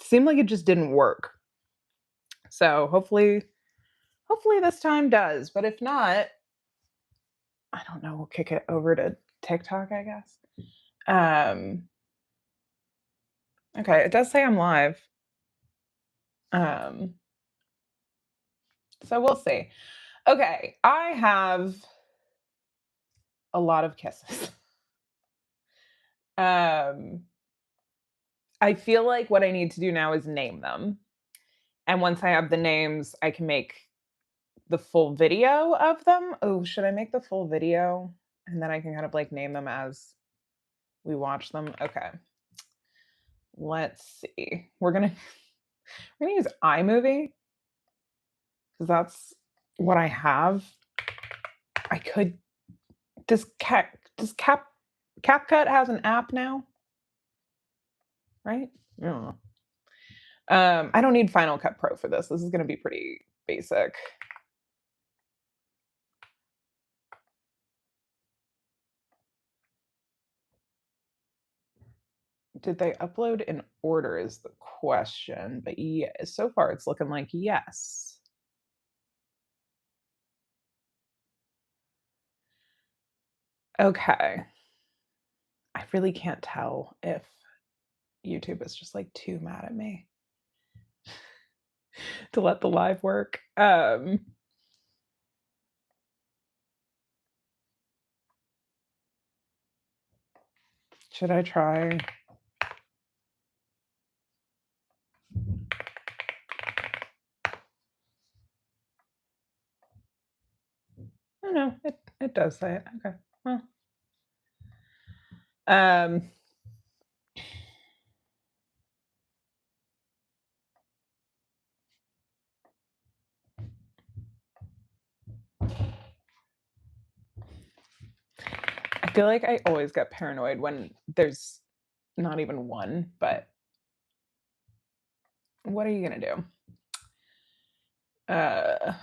seemed like it just didn't work. So hopefully this time does. But if not, I don't know, we'll kick it over to TikTok, I guess. Okay, it does say I'm live. So we'll see. Okay, I have a lot of kisses. I feel like what I need to do now is name them. And once I have the names, I can make the full video of them. Oh, should I make the full video? And then I can kind of like name them as we watch them. Okay. Let's see. We're gonna use iMovie because that's what I have. I could does CapCut has an app now? Right? I don't know. I don't need Final Cut Pro for this. This is gonna be pretty basic. Did they upload in order is the question, but yeah, so far it's looking like yes. Okay. I really can't tell if YouTube is just like too mad at me to let the live work. Should I try? Oh no, it does say it. Okay. Well. I feel like I always get paranoid when there's not even one, but what are you gonna do? Yeah.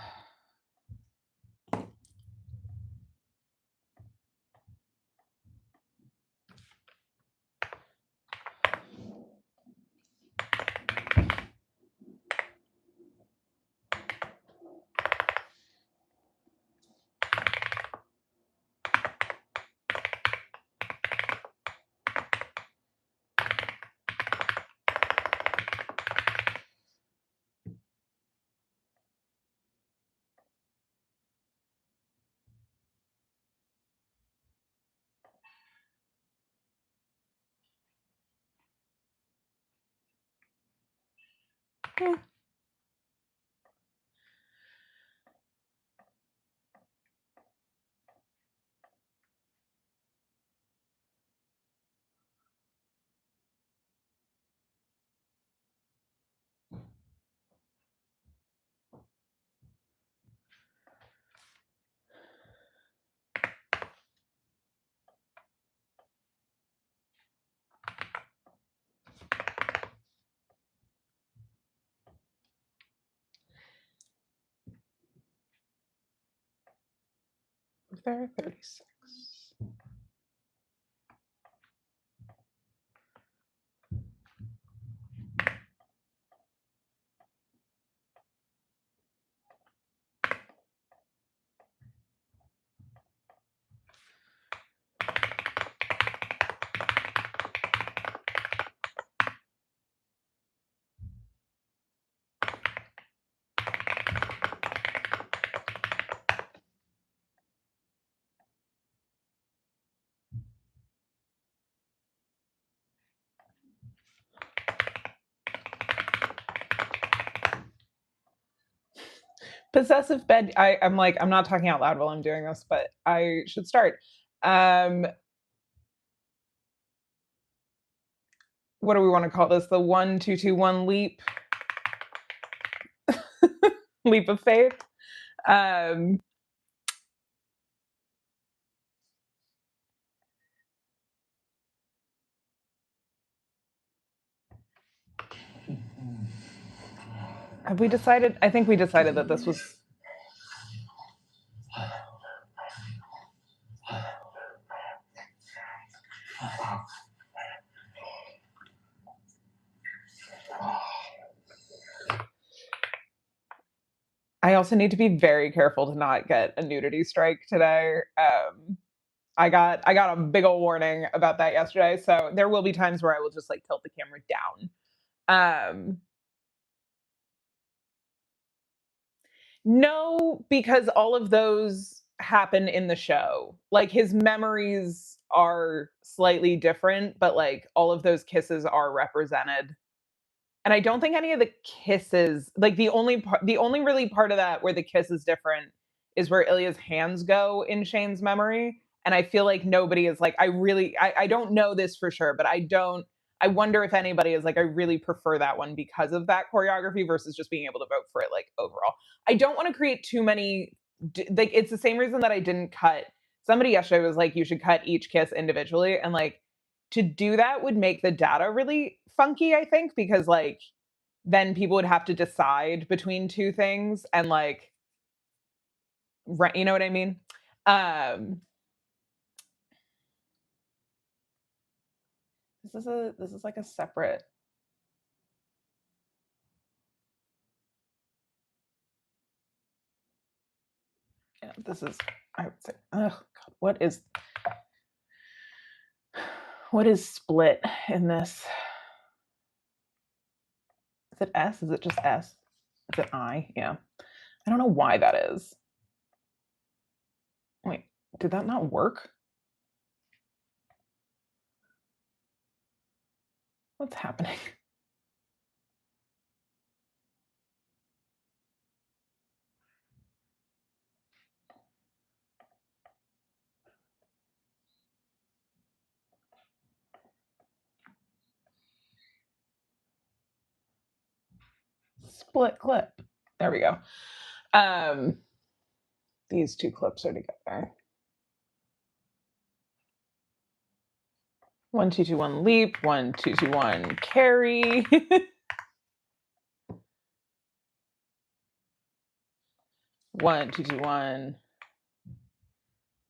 There are 36. Possessive bed. I'm like, I'm not talking out loud while I'm doing this, but I should start. What do we want to call this? The 1 2 2 1 leap? Leap of faith. Have we decided? I think we decided that this was. I also need to be very careful to not get a nudity strike today. I got a big old warning about that yesterday, so there will be times where I will just like tilt the camera down. Um, no, because all of those happen in the show. Like his memories are slightly different, but like all of those kisses are represented. And I don't think any of the kisses, like the only really part of that where the kiss is different is where Ilya's hands go in Shane's memory. And I feel like nobody is like, I don't know this for sure, but I wonder if anybody is like, I really prefer that one because of that choreography versus just being able to vote for it like overall. I don't want to create too many, like, it's the same reason that I didn't cut. Somebody yesterday was like, you should cut each kiss individually. And like, to do that would make the data really funky, I think, because like then people would have to decide between two things and like right, you know what I mean? Um this is like a separate. Yeah, this is I would say oh god, what is split in this? Is it S? Is it just S? Is it I? Yeah. I don't know why that is. Wait, did that not work? What's happening? Split clip. There we go. Um these two clips are together. 1 2 2 1 leap, 1 2 2 1 carry. 1 2 2 1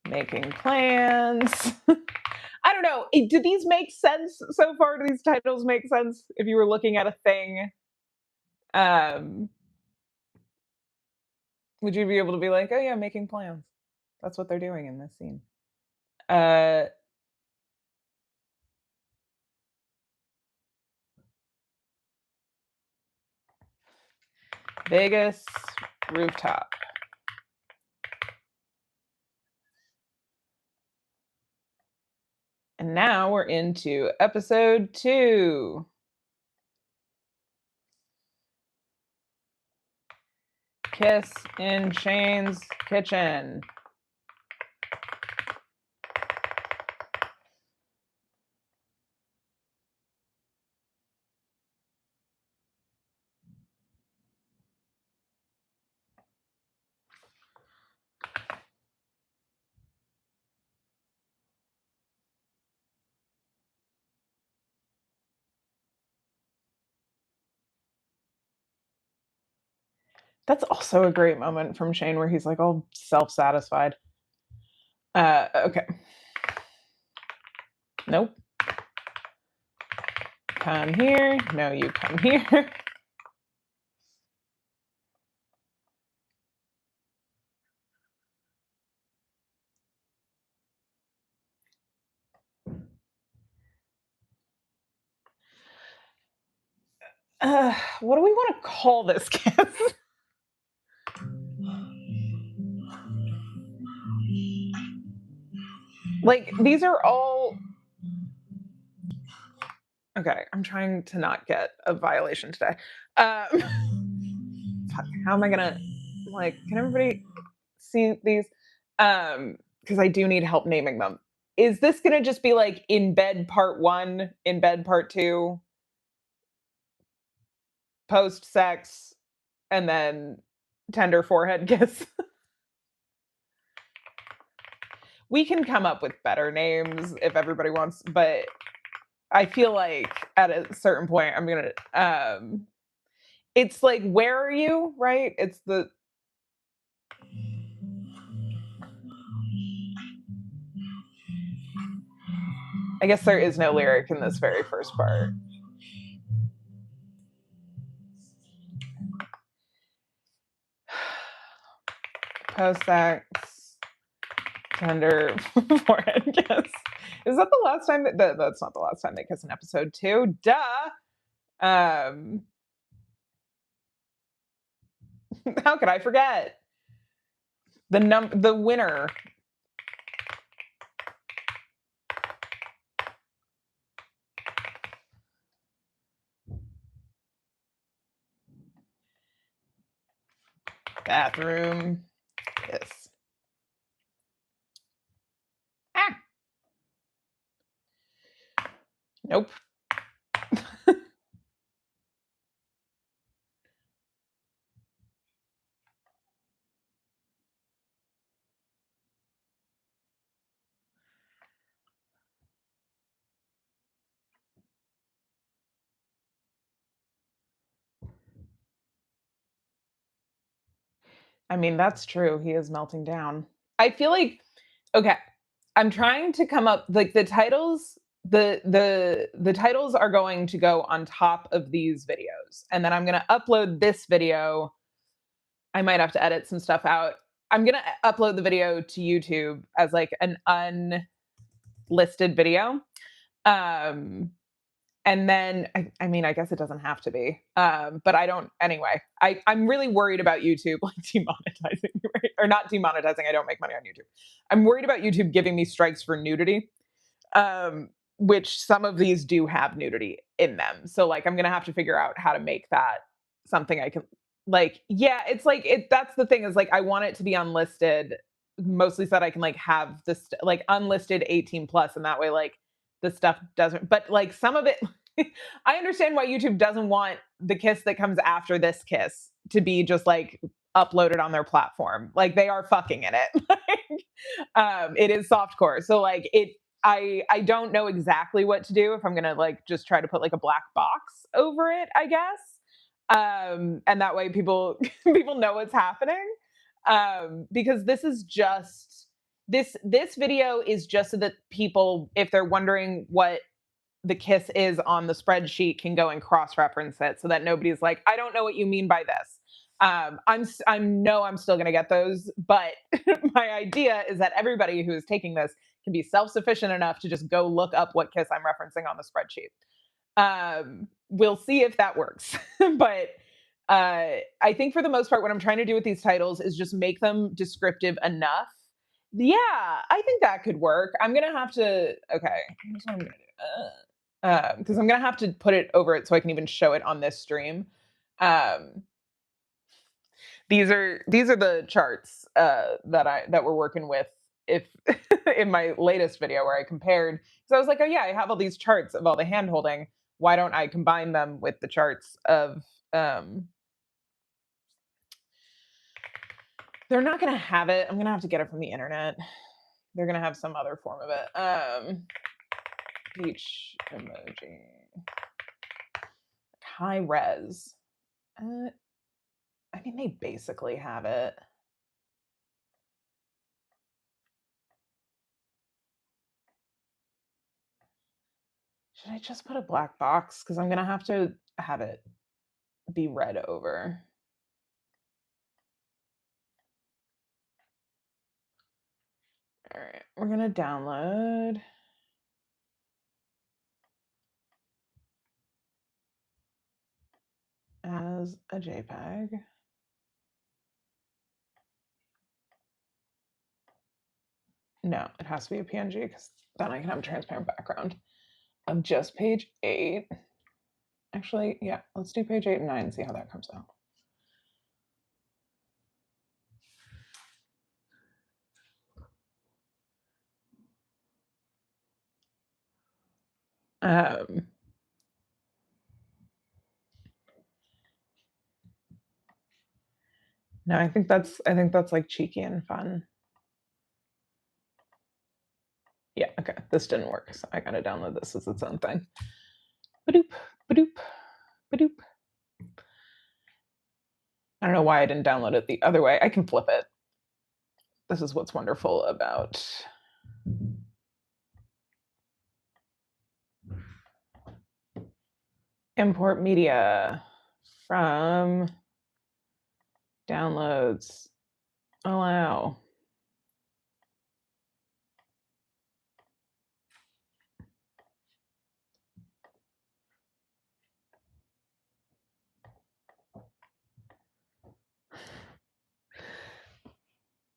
making plans. I don't know. Do these make sense so far? Do these titles make sense if you were looking at a thing? Um, would you be able to be like, oh yeah, making plans? That's what they're doing in this scene. Uh, Vegas rooftop. And now we're into episode 2. Kiss in Shane's kitchen. That's also a great moment from Shane where he's like all self-satisfied. Okay. Nope. Come here. No, you come here. What do we want to call this kiss? Like, these are all. Okay, I'm trying to not get a violation today. Fuck, how am I gonna, like, can everybody see these? Because I do need help naming them. Is this gonna just be like in bed part 1, in bed part 2, post sex, and then tender forehead kiss? We can come up with better names if everybody wants, but I feel like at a certain point I'm gonna it's like where are you, right? It's the I guess there is no lyric in this very first part. post-sex tender forehead kiss. Is that the last time that's not the last time they kiss in episode 2? Duh. Um, how could I forget? The winner. Bathroom kiss. Ah. Nope. I mean, that's true. He is melting down. I feel like okay, I'm trying to come up like the titles the titles are going to go on top of these videos and then I'm going to upload this video. I might have to edit some stuff out. I'm going to upload the video to YouTube as like an unlisted video. Um and then I mean, I guess it doesn't have to be. But I don't anyway. I'm really worried about YouTube like demonetizing me, right? Or not demonetizing. I don't make money on YouTube. I'm worried about YouTube giving me strikes for nudity. Um, which some of these do have nudity in them. So like I'm gonna have to figure out how to make that something I can like, yeah, it's like that's the thing is like I want it to be unlisted, mostly so that I can like have this like unlisted 18 plus and that way like the stuff doesn't but like some of it I understand why YouTube doesn't want the kiss that comes after this kiss to be just like uploaded on their platform. Like they are fucking in it. It is softcore. So like I don't know exactly what to do if I'm gonna like just try to put like a black box over it, I guess. And that way people know what's happening. Because this is just this video is just so that people, if they're wondering what the kiss is on the spreadsheet, can go and cross-reference it so that nobody's like, I don't know what you mean by this. I'm still going to get those, but my idea is that everybody who is taking this can be self-sufficient enough to just go look up what kiss I'm referencing on the spreadsheet. We'll see if that works, but I think for the most part, what I'm trying to do with these titles is just make them descriptive enough. Yeah, I think that could work. I'm gonna have to. Okay, here's what I'm gonna do. Because I'm gonna have to put it over it so I can even show it on this stream. Um, these are the charts that we're working with if in my latest video where I compared, so I was like, oh yeah, I have all these charts of all the hand holding, why don't I combine them with the charts of they're not gonna have it, I'm gonna have to get it from the internet, they're gonna have some other form of it. Peach emoji high res. I mean, they basically have it. Should I just put a black box? Because I'm going to have it be read over. All right, we're going to download as a JPEG. No, it has to be a PNG because then I can have a transparent background of just page 8. Actually, yeah, let's do page 8 and 9 and see how that comes out. No, I think that's like cheeky and fun. Yeah, okay, this didn't work, so I gotta download this as its own thing. Badoop, badoop, badoop. I don't know why I didn't download it the other way. I can flip it. This is what's wonderful about import media from downloads Oh, wow.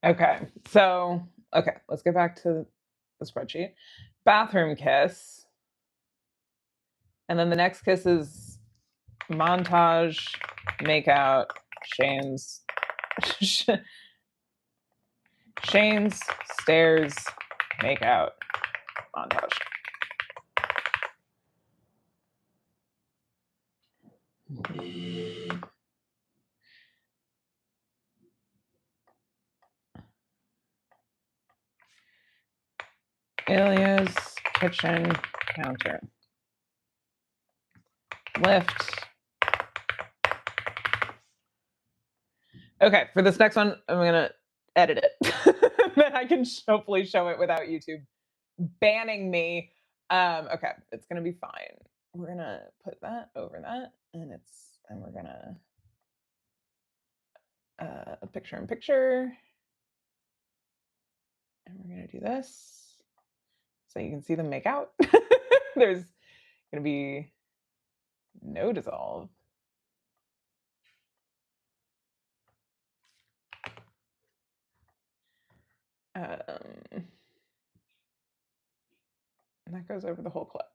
Okay. So, okay, let's get back to the spreadsheet. Bathroom kiss. And then the next kiss is montage, makeout, Shane's, Shane's, stairs, makeout, montage. Ilya's kitchen counter. Lift. Okay, for this next one, I'm gonna edit it. Then I can hopefully show it without YouTube banning me. Okay, it's gonna be fine. We're gonna put that over that, and we're gonna a picture in picture, and we're gonna do this so you can see them make out. There's gonna be no dissolve. And that goes over the whole clip.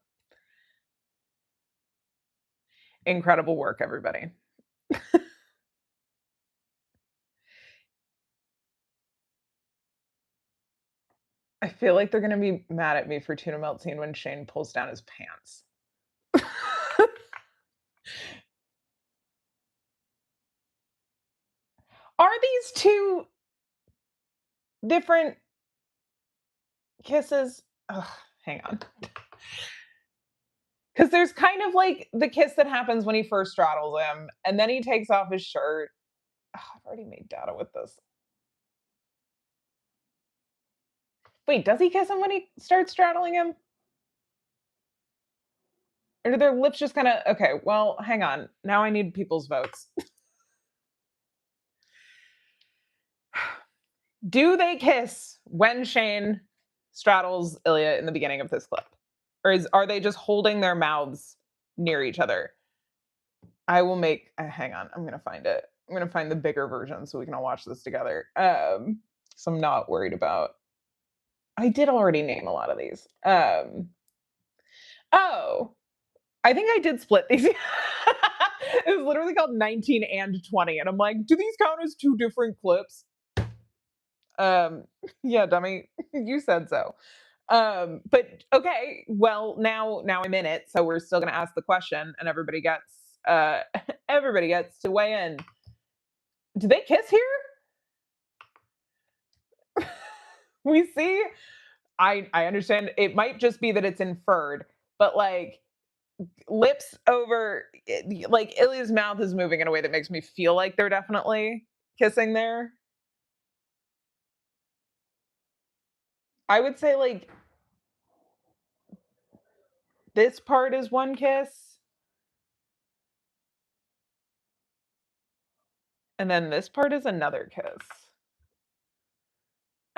Incredible work, everybody. I feel like they're gonna be mad at me for tuna melt scene when Shane pulls down his pants. Are these two different kisses? Ugh, hang on. Because there's kind of like the kiss that happens when he first straddles him, and then he takes off his shirt. Ugh, I've already made data with this. Wait, does he kiss him when he starts straddling him? Or do their lips just kind of okay? Well, hang on. Now I need people's votes. Do they kiss when Shane straddles Ilya in the beginning of this clip? Or are they just holding their mouths near each other? I will make hang on, I'm gonna find it. I'm gonna find the bigger version so we can all watch this together. So I'm not worried about I did already name a lot of these. Oh, I think I did split these. It was literally called 19 and 20, and I'm like, do these count as two different clips? Um, yeah, dummy, you said so. But okay, well now I'm in it, so we're still gonna ask the question, and everybody gets to weigh in. Do they kiss here? We see. I understand it might just be that it's inferred, but like lips over, like Ilya's mouth is moving in a way that makes me feel like they're definitely kissing there. I would say like this part is one kiss, and then this part is another kiss.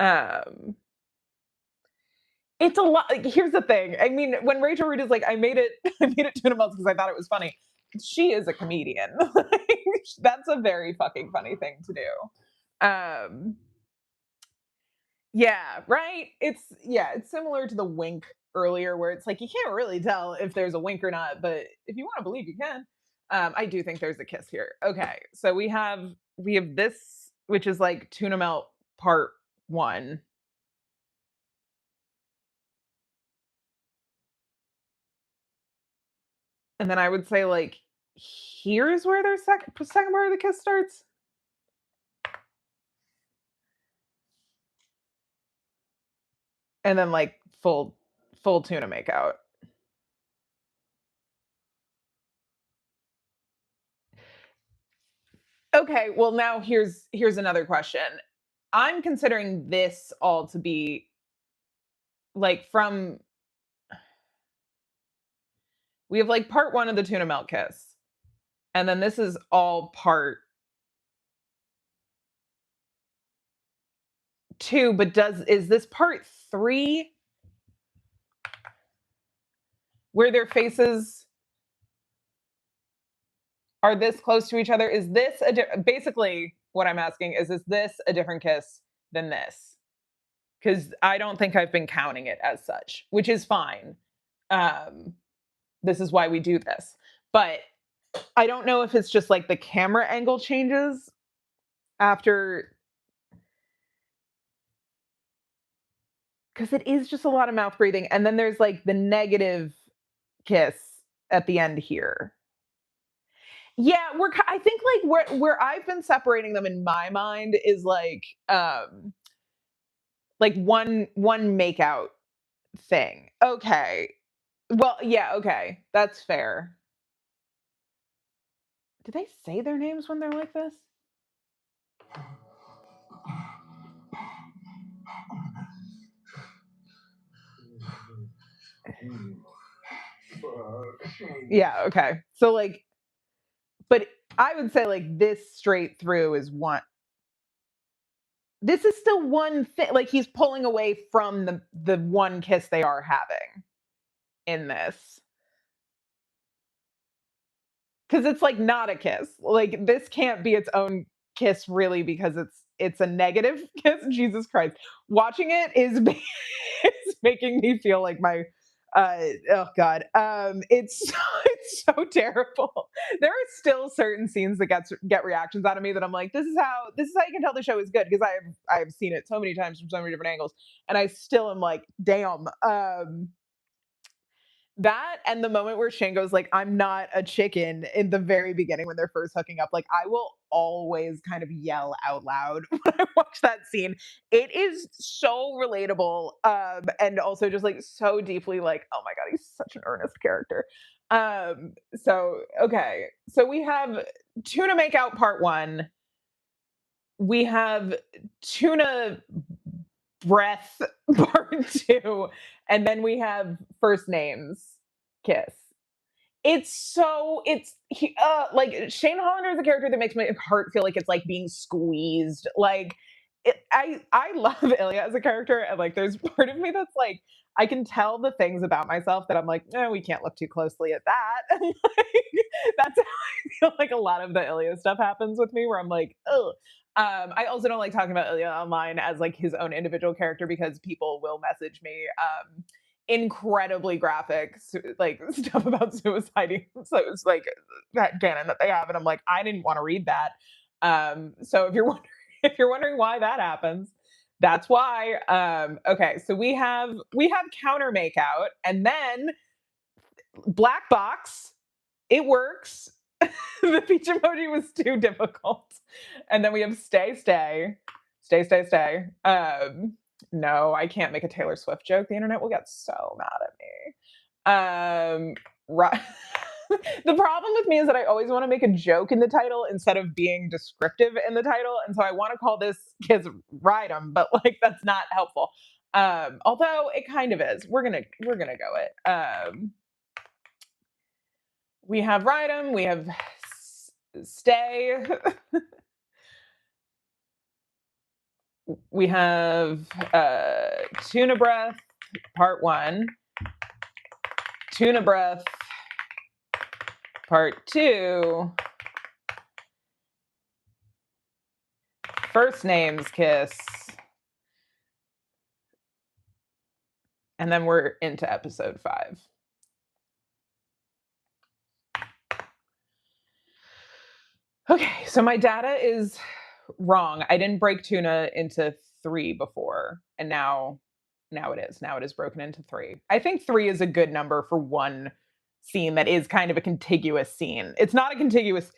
Um, it's a lot. Like, here's the thing. I mean, when Rachel Reed is like, I made it, I made it tuna melts because I thought it was funny. She is a comedian. Like, that's a very fucking funny thing to do. Yeah, right. It's similar to the wink earlier, where it's like you can't really tell if there's a wink or not, but if you want to believe, you can. I do think there's a kiss here. Okay, so we have this, which is like tuna melt part one, and then I would say like here's where their second part of the kiss starts, and then like full tuna makeout. Okay, well now here's another question. I'm considering this all to be like from we have like part one of the tuna melt kiss, and then this is all part 2, but is this part 3 where their faces are this close to each other? Is this basically what I'm asking is this a different kiss than this? Because I don't think I've been counting it as such, which is fine. Um, this is why we do this. But I don't know if it's just like the camera angle changes after, because it is just a lot of mouth breathing. And then there's like the negative kiss at the end here. Yeah, I think like where I've been separating them in my mind is like one makeout thing. Okay. Well, yeah, okay. That's fair. Do they say their names when they're like this? Yeah, okay. So like, but I would say like this straight through is one. This is still one thing. Like he's pulling away from the one kiss they are having in this. Because it's like not a kiss. Like this can't be its own kiss really because it's a negative kiss. Jesus Christ. Watching it is is making me feel like my oh god. It's it's so terrible. There are still certain scenes that get reactions out of me that I'm like, this is how you can tell the show is good because I've seen it so many times from so many different angles and I still am like, damn. That and the moment where Shane goes like, "I'm not a chicken" in the very beginning when they're first hooking up, like I will always kind of yell out loud when I watch that scene. It is so relatable, and also just like so deeply like, oh my god, he's such an earnest character. So okay, so we have tuna makeout part 1. We have tuna breath part 2, and then we have first names kiss. Like Shane Hollander is a character that makes my heart feel like it's like being squeezed. Like I love Ilya as a character, and like there's part of me that's like I can tell the things about myself that I'm like, no, we can't look too closely at that. And like, that's how I feel like a lot of the Ilya stuff happens with me, where I'm like, oh. I also don't like talking about Ilya online as like his own individual character because people will message me incredibly graphic like stuff about suiciding. So it's like that canon that they have, and I'm like, I didn't want to read that. So if you're wondering, if you're wondering why that happens, that's why. Okay, so we have counter makeout, and then black box. It works. The peach emoji was too difficult, and then we have stay. No, I can't make a Taylor Swift joke. The internet will get so mad at me. Right. The problem with me is that I always want to make a joke in the title instead of being descriptive in the title, and so I want to call this kids ride 'em, but like that's not helpful. Although it kind of is. We're gonna go it. We have ride 'em. We have stay. We have tuna breath part 1, tuna breath part 2, first names kiss, and then we're into episode 5. Okay, so my data is wrong. I didn't break tuna into 3 before, and now it is. Now it is broken into 3. I think 3 is a good number for one scene that is kind of a contiguous scene. It's not a contiguous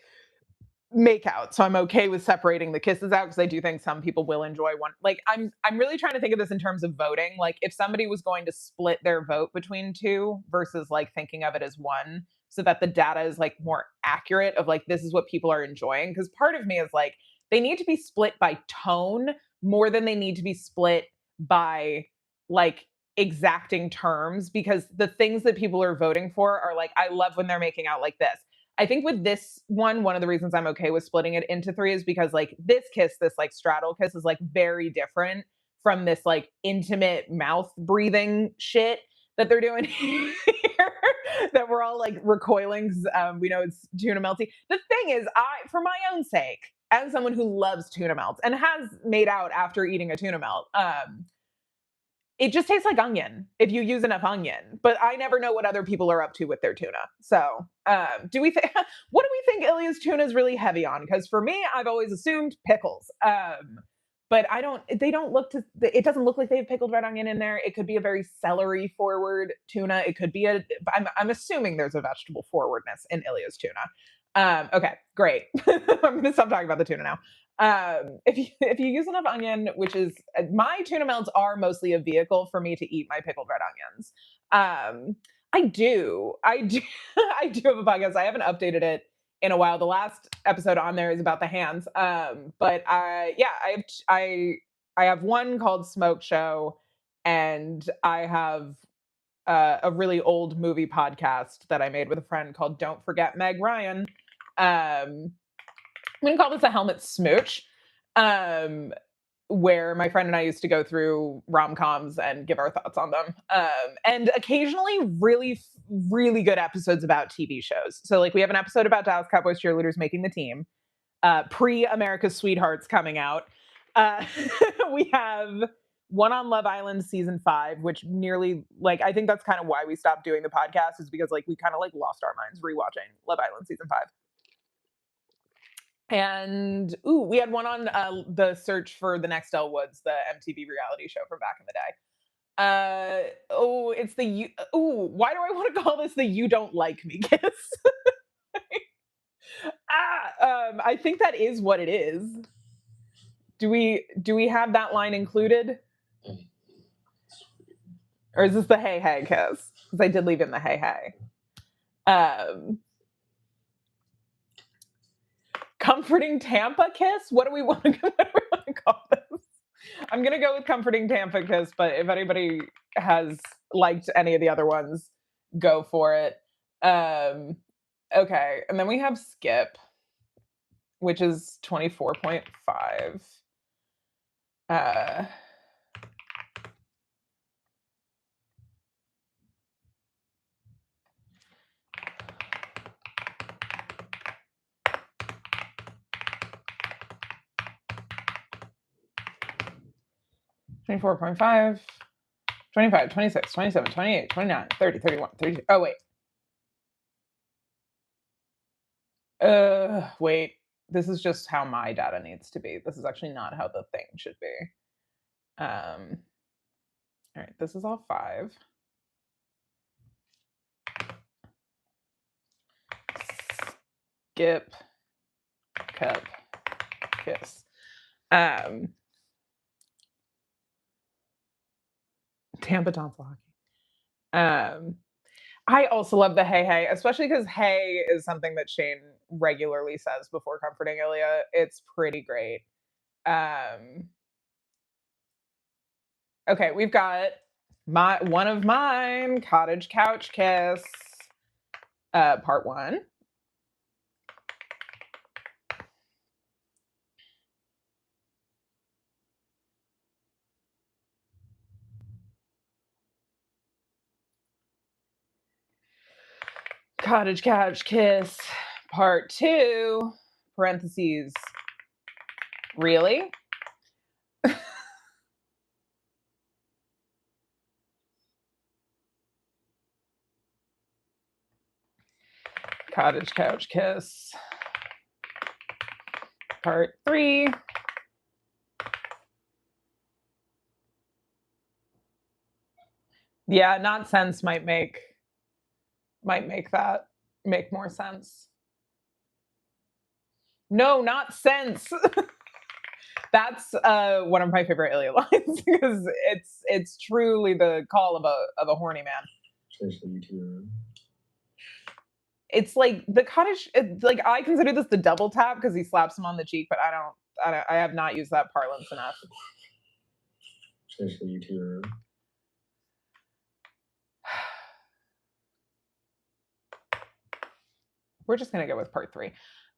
make out, so I'm okay with separating the kisses out because I do think some people will enjoy one. Like I'm really trying to think of this in terms of voting. Like if somebody was going to split their vote between 2 versus like thinking of it as one, so that the data is like more accurate of like this is what people are enjoying. Because part of me is like they need to be split by tone more than they need to be split by like exacting terms, because the things that people are voting for are like, I love when they're making out like this. I think with this one of the reasons I'm okay with splitting it into 3 is because like this kiss, this like straddle kiss is like very different from this like intimate mouth breathing shit that they're doing here that we're all like recoiling 'cause, we know it's tuna melty. The thing is, for my own sake, as someone who loves tuna melts and has made out after eating a tuna melt, it just tastes like onion if you use enough onion. But I never know what other people are up to with their tuna. So, do we think? What do we think Ilya's tuna is really heavy on? Because for me, I've always assumed pickles. But I don't. They don't look to. It doesn't look like they have pickled red onion in there. It could be a very celery forward tuna. It could be a. I'm assuming there's a vegetable forwardness in Ilya's tuna. Okay, great. I'm gonna stop talking about the tuna now. If you use enough onion, which is my tuna melts are mostly a vehicle for me to eat my pickled red onions. I do I do have a podcast. I haven't updated it in a while. The last episode on there is about the hands. But yeah, I have one called Smoke Show, and I have a really old movie podcast that I made with a friend called Don't Forget Meg Ryan. I'm going to call this a helmet smooch, um, where my friend and I used to go through rom-coms and give our thoughts on them. And occasionally really, really good episodes about TV shows. So like we have an episode about Dallas Cowboys cheerleaders making the team, pre-America's Sweethearts coming out. Uh, we have one on Love Island season 5, which nearly like I think that's kind of why we stopped doing the podcast is because like we kind of like lost our minds rewatching Love Island season 5. And we had one on the search for the next Elle Woods, the MTV reality show from back in the day. It's the you. Why do I want to call this the "You Don't Like Me" kiss? I think that is what it is. Do we have that line included, or is this the "Hey Hey" kiss? Because I did leave in the "Hey Hey." Comforting Tampa kiss? What do we want to call this? I'm gonna go with comforting Tampa kiss, but if anybody has liked any of the other ones, go for it. Okay, and then we have skip, which is 24.5. Uh 24.5, 25, 26, 27, 28, 29, 30, 31, 32. Oh, wait. Wait. This is just how my data needs to be. This is actually not how the thing should be. All right, this is all 5. Skip, cup, kiss. Tampa tonsil hockey. I also love the "Hey Hey," especially because "Hey" is something that Shane regularly says before comforting Ilya. It's pretty great. Um, okay, we've got one of mine, cottage couch kiss, part 1. Cottage couch kiss, part 2, parentheses. Really? Cottage couch kiss, part 3. Yeah, not sense might make that make more sense. No, not sense. That's one of my favorite Ilya lines because it's truly the call of a horny man. It's like the cottage. Like I consider this the double tap because he slaps him on the cheek, but I have not used that parlance enough. We're just gonna go with part 3.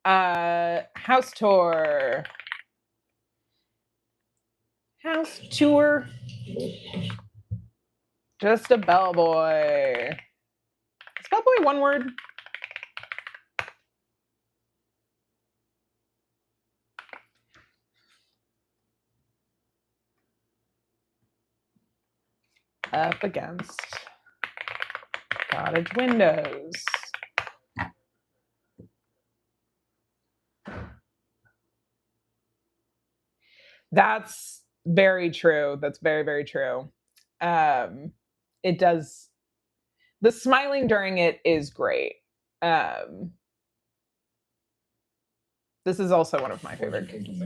House tour. House tour. Just a bellboy. Is bellboy one word? Up against cottage windows. That's very true. That's very, very true. It does. The smiling during it is great. Um, this is also one of my favorite cases.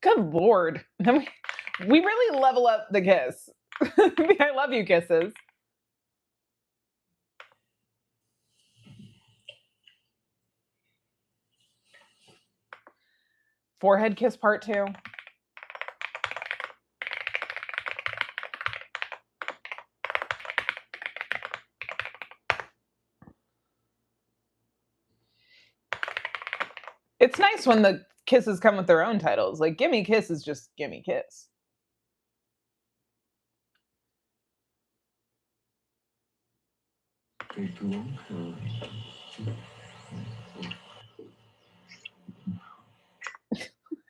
Good Lord. We really level up the kiss. I love you kisses. Forehead kiss part 2. It's nice when the kisses come with their own titles. Like Gimme Kiss is just Gimme Kiss. I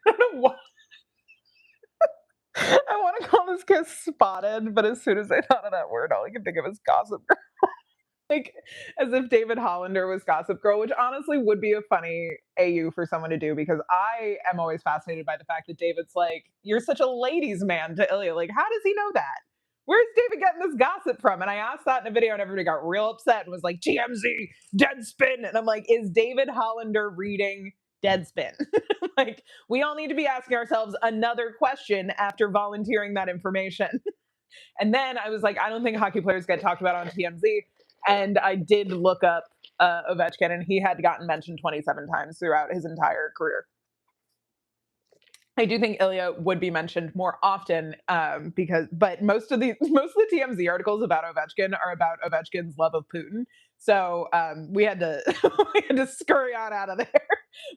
don't know why. I want to call this kiss spotted, but as soon as I thought of that word, all I can think of is Gossip Girl. Like, as if David Hollander was Gossip Girl, which honestly would be a funny AU for someone to do, because I am always fascinated by the fact that David's like, you're such a ladies' man to Ilya. Like, how does he know that? Where's David getting this gossip from? And I asked that in a video, and everybody got real upset and was like, TMZ, Deadspin. And I'm like, is David Hollander reading Deadspin? Like, we all need to be asking ourselves another question after volunteering that information. And then I was like, I don't think hockey players get talked about on TMZ. And I did look up Ovechkin, and he had gotten mentioned 27 times throughout his entire career. I do think Ilya would be mentioned more often, but most of the TMZ articles about Ovechkin are about Ovechkin's love of Putin. So we had to we had to scurry on out of there.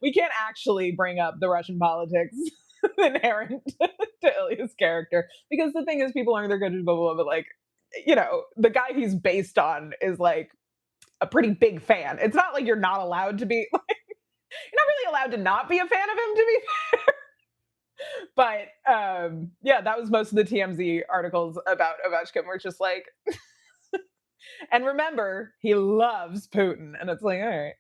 We can't actually bring up the Russian politics inherent to Ilya's character, because the thing is, people aren't their good, blah, blah, blah, but like, the guy he's based on is like a pretty big fan. It's not like you're not allowed to be. Like, you're not really allowed to not be a fan of him, to be fair. But yeah, that was most of the TMZ articles about Ovechkin. We're just like, and remember, he loves Putin, and it's like, all right,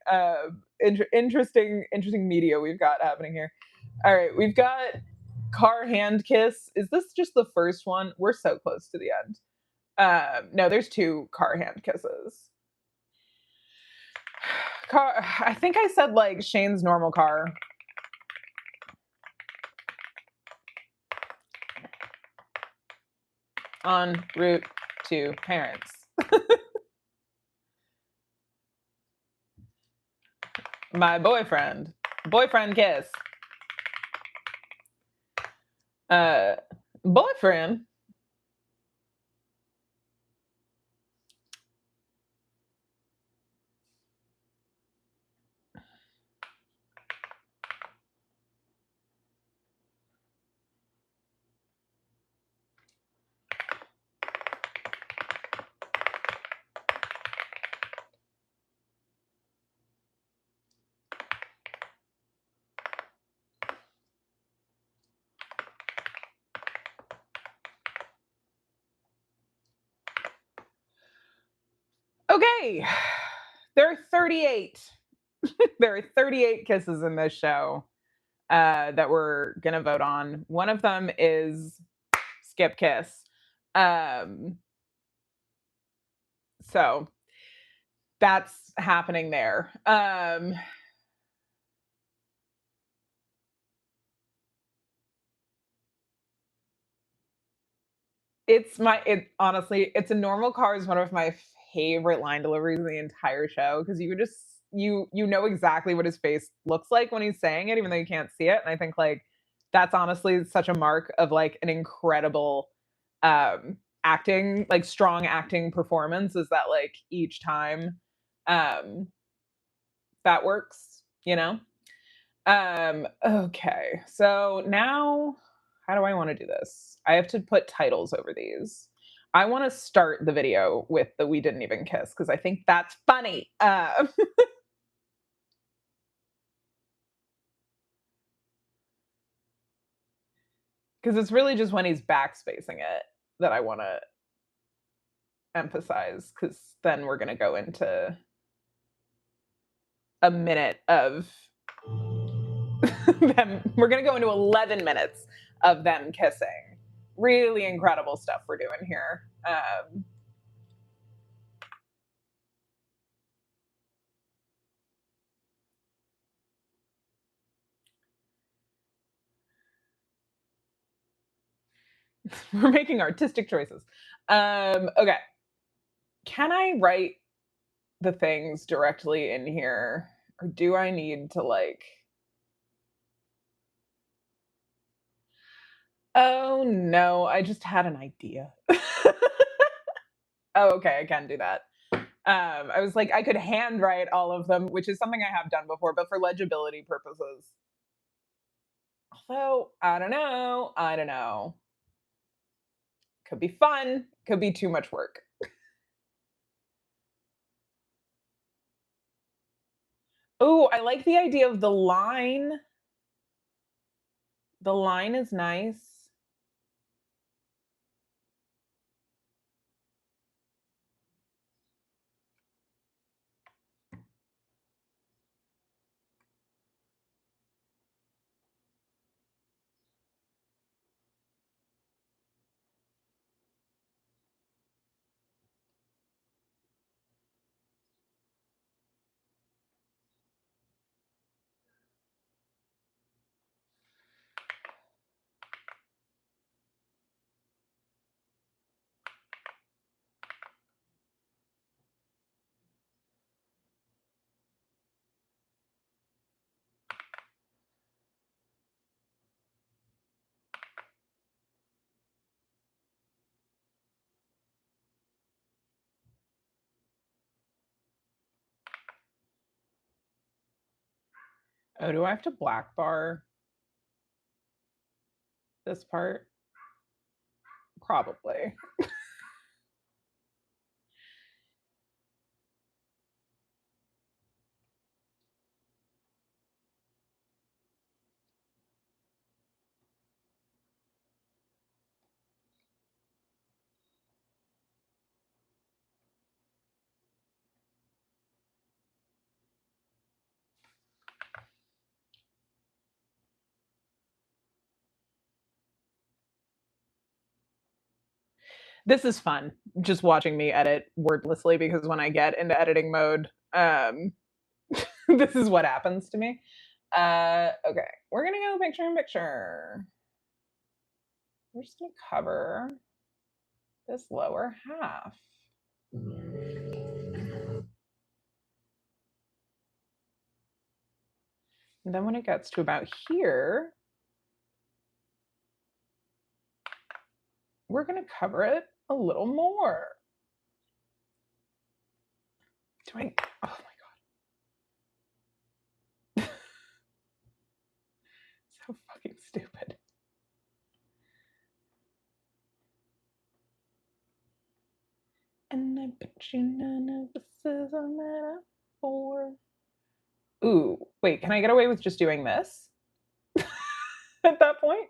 interesting media we've got happening here. All right, we've got car hand kiss. Is this just the first one? We're so close to the end. No, there's 2 car hand kisses. Car. I think I said like Shane's normal car. En route to parents. My boyfriend kiss. Boyfriend. Okay, there are 38. There are 38 kisses in this show that we're gonna vote on. One of them is skip kiss. So that's happening there. Honestly, it's a normal car is one of my favorite line deliveries in the entire show, because you just you know exactly what his face looks like when he's saying it, even though you can't see it. And I think like that's honestly such a mark of like an incredible acting, like strong acting performance, is that like each time um that works, you know? Okay. So now how do I want to do this? I have to put titles over these. I want to start the video with the "we didn't even kiss" because I think that's funny. Because it's really just when he's backspacing it that I want to emphasize, because then we're going to go into a minute of them. We're going to go into 11 minutes of them kissing. Really incredible stuff we're doing here. We're making artistic choices. Okay. Can I write the things directly in here? Or do I need to like. Oh no, I just had an idea. Oh, okay, I can do that. I was like, I could handwrite all of them, which is something I have done before, but for legibility purposes. Although, I don't know. I don't know. Could be fun, could be too much work. Oh, I like the idea of the line. The line is nice. Oh, do I have to black bar this part? Probably. This is fun, just watching me edit wordlessly, because when I get into editing mode, this is what happens to me. Okay, we're gonna go picture in picture. We're just gonna cover this lower half. And then when it gets to about here, we're gonna cover it a little more. Do I? Oh my god, so fucking stupid. And I bet you none of this is a metaphor. Ooh, wait, can I get away with just doing this at that point?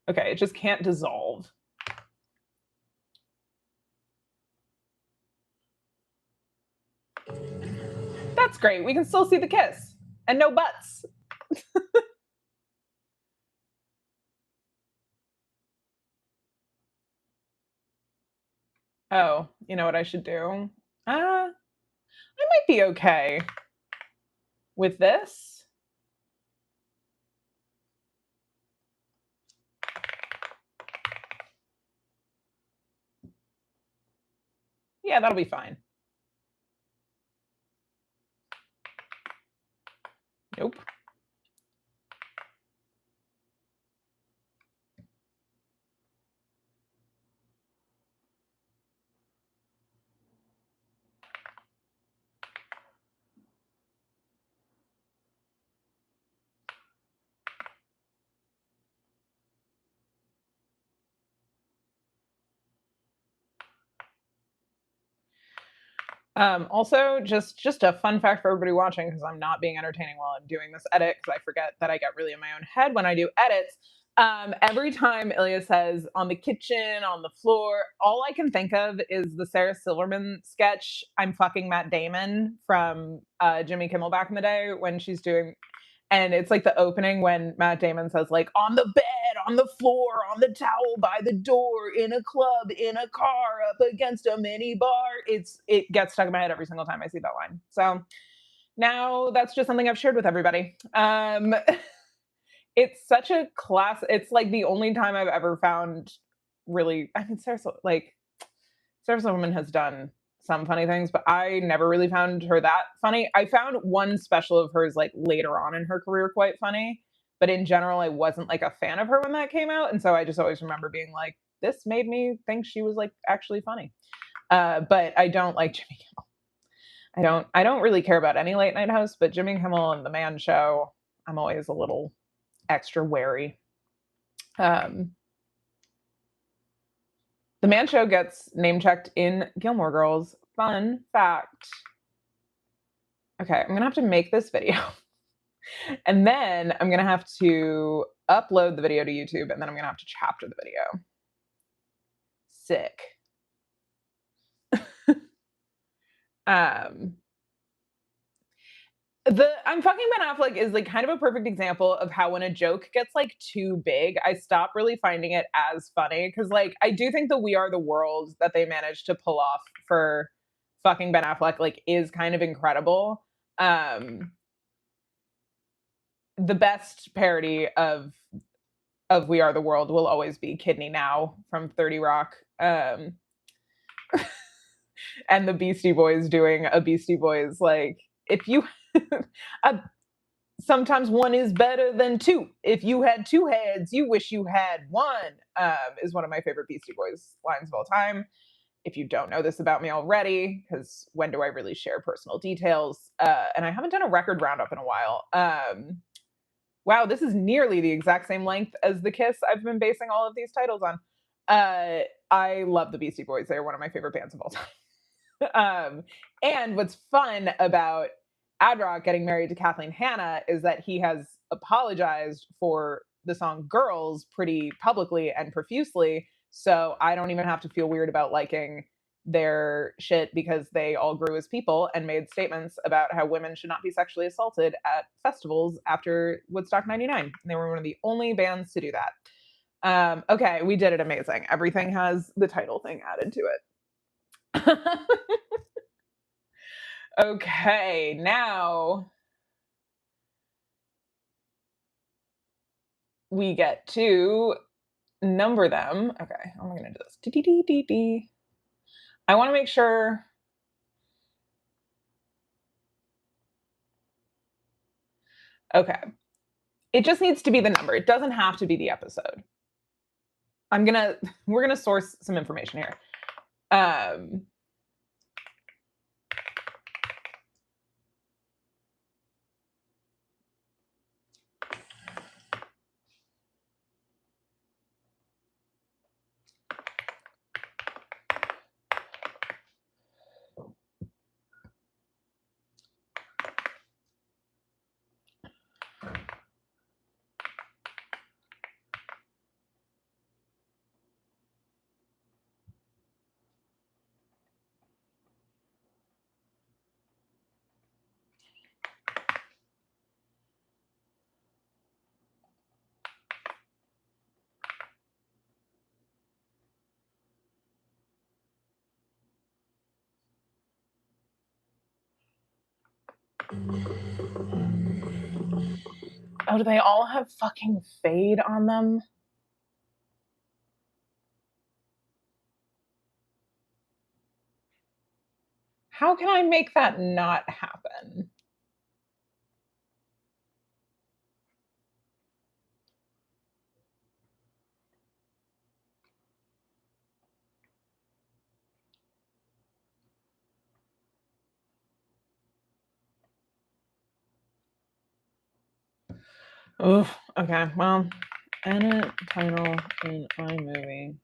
Okay, it just can't dissolve. That's great. We can still see the kiss and no butts. Oh, you know what I should do? I might be okay with this. Yeah, that'll be fine. Nope. Also, just a fun fact for everybody watching, because I'm not being entertaining while I'm doing this edit, because I forget that I get really in my own head when I do edits. Every time Ilya says on the kitchen, on the floor, all I can think of is the Sarah Silverman sketch, I'm fucking Matt Damon from Jimmy Kimmel back in the day when she's doing, and it's like the opening when Matt Damon says like on the bed, on the floor, on the towel, by the door, in a club, in a car, up against a mini bar. It gets stuck in my head every single time I see that line. So now that's just something I've shared with everybody. It's such a class. It's like the only time I've ever found really. I mean, Sarah Silverman has done some funny things, but I never really found her that funny. I found one special of hers like later on in her career quite funny, but in general, I wasn't like a fan of her when that came out, and so I just always remember being like, "This made me think she was like actually funny." But I don't like Jimmy Kimmel. I don't really care about any late night host, but Jimmy Kimmel and The Man Show, I'm always a little extra wary. Um, the Man Show gets name checked in Gilmore Girls. Fun fact. Okay, I'm gonna have to make this video. And then I'm gonna have to upload the video to YouTube, and then I'm gonna have to chapter the video. Sick. um the I'm fucking Ben Affleck is like kind of a perfect example of how when a joke gets like too big, I stop really finding it as funny. Cause like I do think the We Are the World that they managed to pull off for fucking Ben Affleck like is kind of incredible. The best parody of We Are the World will always be Kidney Now from 30 Rock. And the Beastie Boys doing a Beastie Boys like if you uh, sometimes one is better than two. If you had two heads, you wish you had one. Is one of my favorite Beastie Boys lines of all time. If you don't know this about me already, because when do I really share personal details? And I haven't done a record roundup in a while. Wow, this is nearly the exact same length as the Kiss I've been basing all of these titles on. I love the Beastie Boys. They're one of my favorite bands of all time. And what's fun about Ad Rock getting married to Kathleen Hanna is that he has apologized for the song Girls pretty publicly and profusely. So I don't even have to feel weird about liking their shit because they all grew as people and made statements about how women should not be sexually assaulted at festivals after Woodstock 99. And they were one of the only bands to do that. Okay, we did it amazing. Everything has the title thing added to it. Okay, now we get to number them. Okay, how am I going to do this? D-D-D-D-D. I want to make sure. Okay, it just needs to be the number. It doesn't have to be the episode. We're gonna source some information here. Oh, do they all have fucking fade on them? How can I make that not happen? Oof. Okay. Well, edit title in iMovie.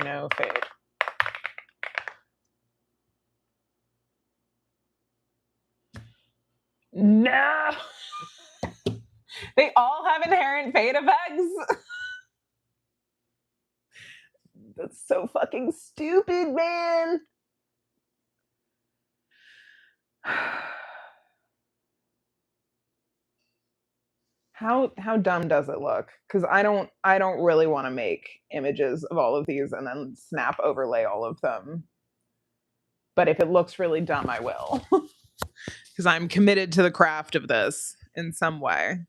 No fade. No. They all have inherent fade effects. That's so fucking stupid, man. How dumb does it look? Because I don't really want to make images of all of these and then snap overlay all of them. But if it looks really dumb, I will. Because I'm committed to the craft of this in some way.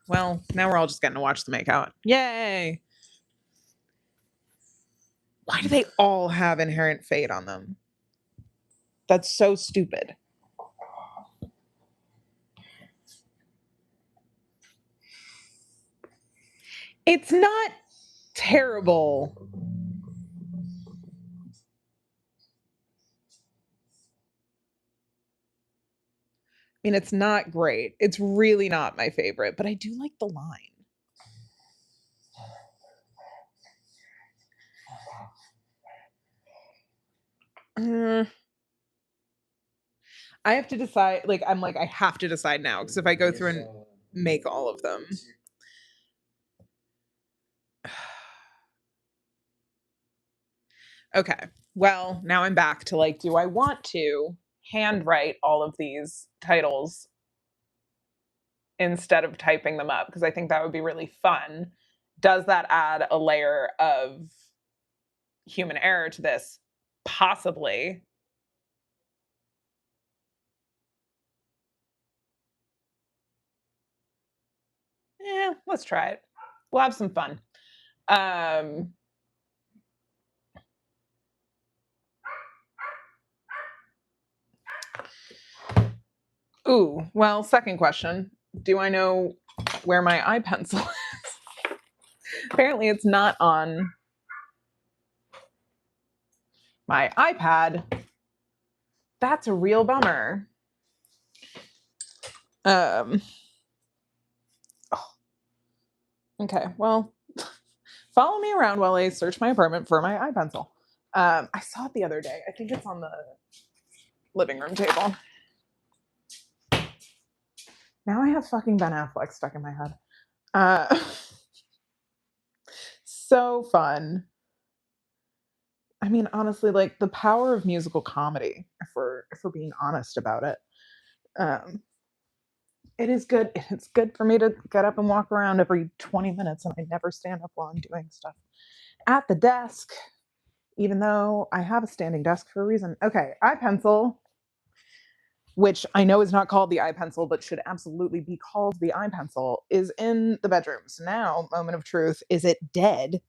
Well, now we're all just getting to watch the makeout. Yay! Why do they all have inherent fade on them? That's so stupid. It's not terrible. I mean, it's not great. It's really not my favorite, but I do like the line. I have to decide. I have to decide now because if I go through and make all of them. Okay. Well, now I'm back to like, do I want to handwrite all of these titles instead of typing them up? Because I think that would be really fun. Does that add a layer of human error to this? Possibly. Yeah, let's try it. We'll have some fun. Ooh, well, second question. Do I know where my eye pencil is? Apparently it's not on my iPad. That's a real bummer. Okay, well, follow me around while I search my apartment for my eye pencil. I saw it the other day. I think it's on the living room table. Now I have fucking Ben Affleck stuck in my head. So fun. I mean, honestly, like the power of musical comedy, if we're being honest about it. It is good. It's good for me to get up and walk around every 20 minutes, and I never stand up while I'm doing stuff at the desk, even though I have a standing desk for a reason. Okay, eye pencil, which I know is not called the eye pencil, but should absolutely be called the eye pencil, is in the bedroom. So now, moment of truth, is it dead?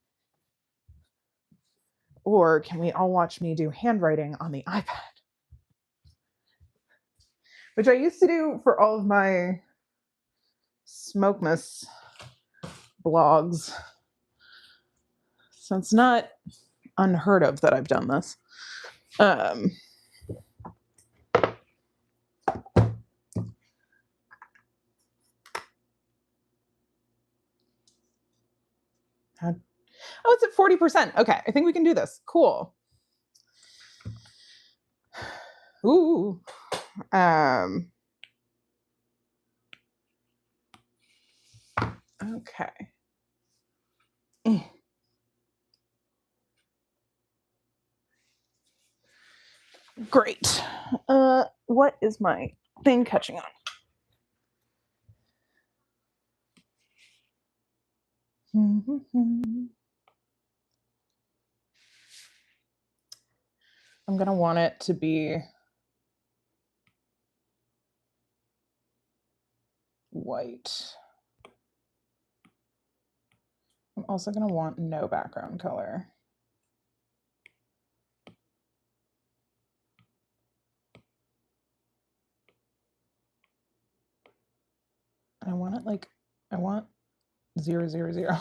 Or can we all watch me do handwriting on the iPad? Which I used to do for all of my Smokemas blogs. So it's not unheard of that I've done this. Oh, it's at 40%. Okay, I think we can do this. Cool. Ooh. Okay. Great. What is my thing catching on? I'm going to want it to be white. I'm also going to want no background color. I want it like, I want 0, 0, 0.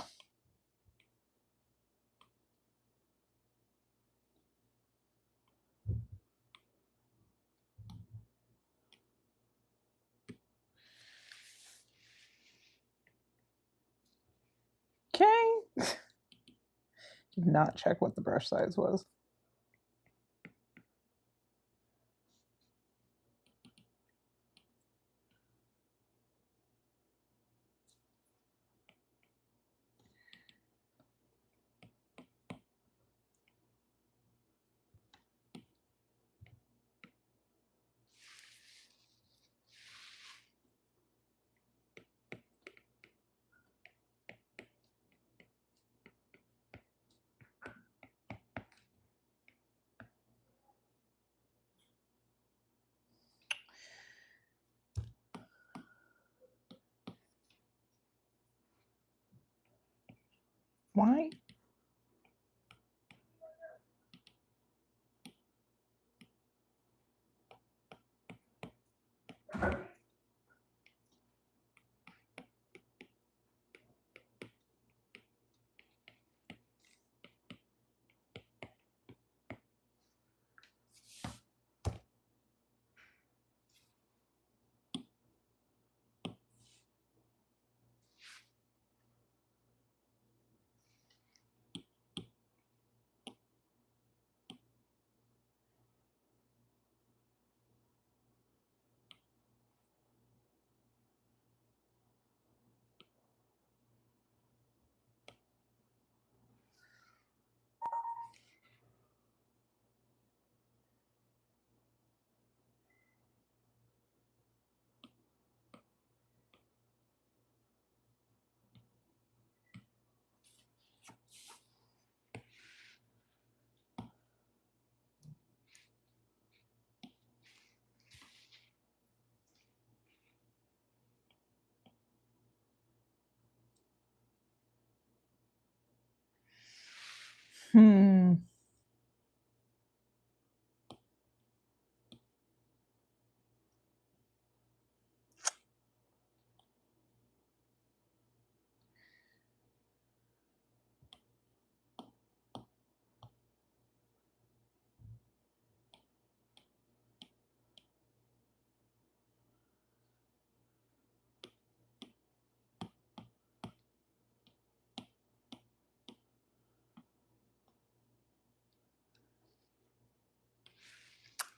Okay. Did not check what the brush size was. Why?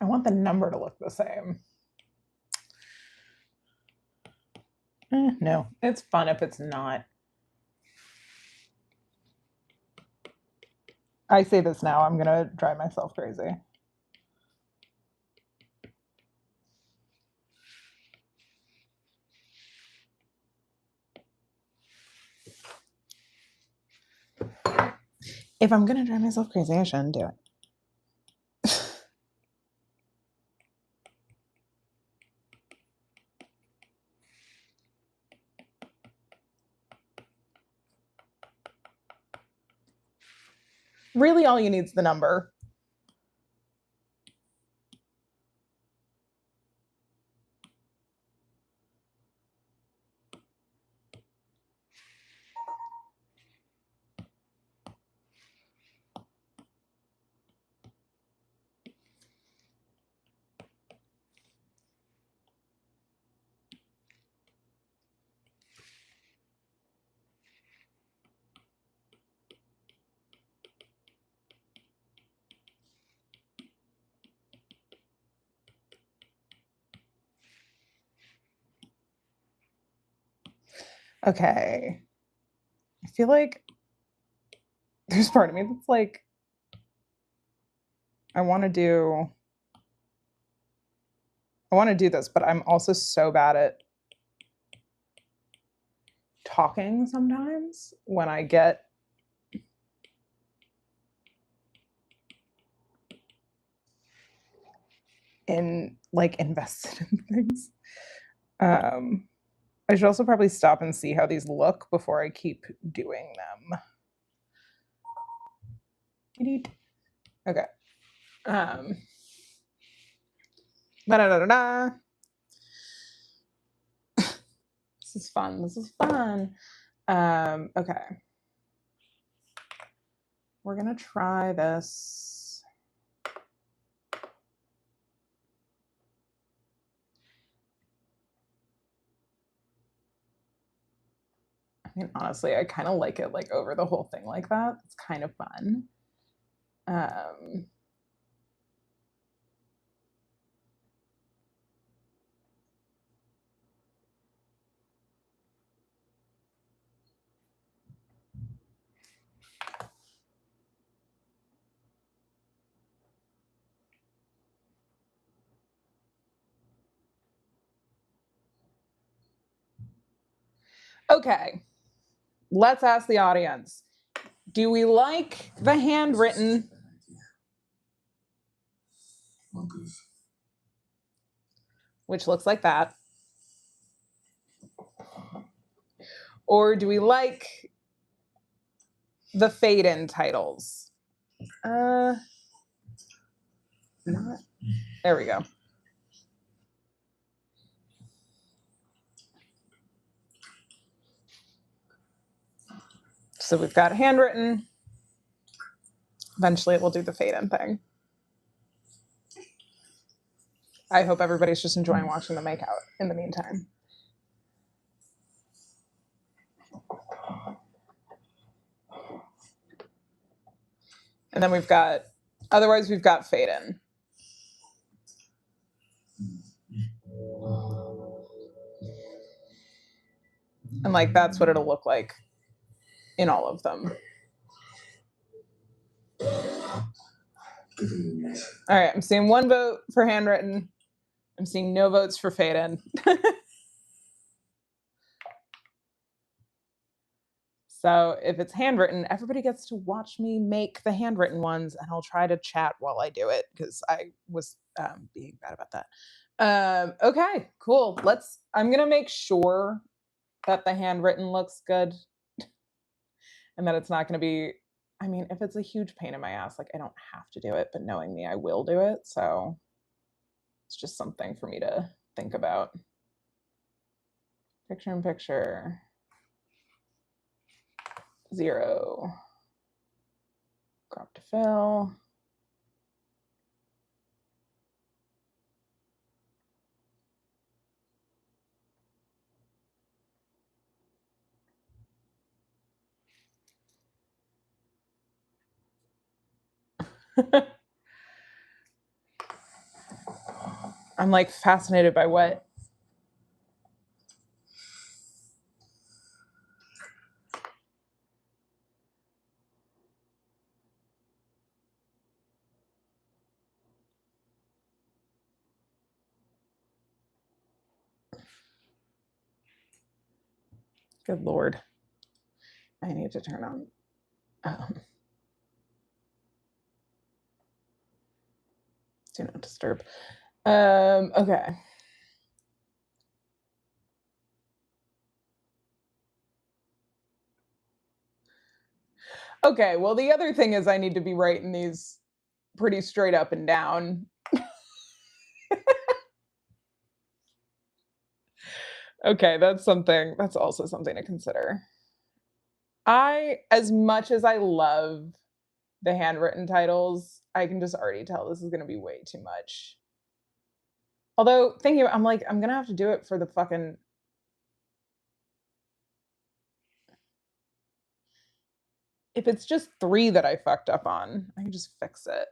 I want the number to look the same. No, it's fun if it's not. I say this now, I'm gonna drive myself crazy. If I'm gonna drive myself crazy, I shouldn't do it. Really, all you need is the number. Okay. I feel like there's part of me that's like, I want to do this, but I'm also so bad at talking sometimes when I get invested in things. I should also probably stop and see how these look before I keep doing them. Okay. Da-da-da-da-da. This is fun. This is fun. Okay. We're gonna try this. I mean, honestly, I kind of like it like over the whole thing like that. It's kind of fun. Okay, let's ask the audience. Do we like the handwritten? Which looks like that. Or do we like the fade-in titles. Not, there we go. So we've got handwritten. Eventually it will do the fade-in thing. I hope everybody's just enjoying watching the makeout in the meantime. And then we've got, otherwise we've got fade-in. And like, that's what it'll look like in all of them. All right, I'm seeing 1 vote for handwritten. I'm seeing no votes for fade-in. So if it's handwritten, everybody gets to watch me make the handwritten ones, and I'll try to chat while I do it because I was being bad about that. Okay, cool. I'm gonna make sure that the handwritten looks good and that it's not gonna be, I mean, if it's a huge pain in my ass, like I don't have to do it, but knowing me, I will do it. So it's just something for me to think about. Picture in picture. 0. Crop to fill. I'm like fascinated by what good Lord. I need to turn on do not disturb. Okay. Okay, well, the other thing is I need to be writing these pretty straight up and down. Okay, that's also something to consider. As much as I love the handwritten titles, I can just already tell this is gonna be way too much. Although thinking, I'm like, I'm gonna have to do it for the fucking. If it's just 3 that I fucked up on, I can just fix it.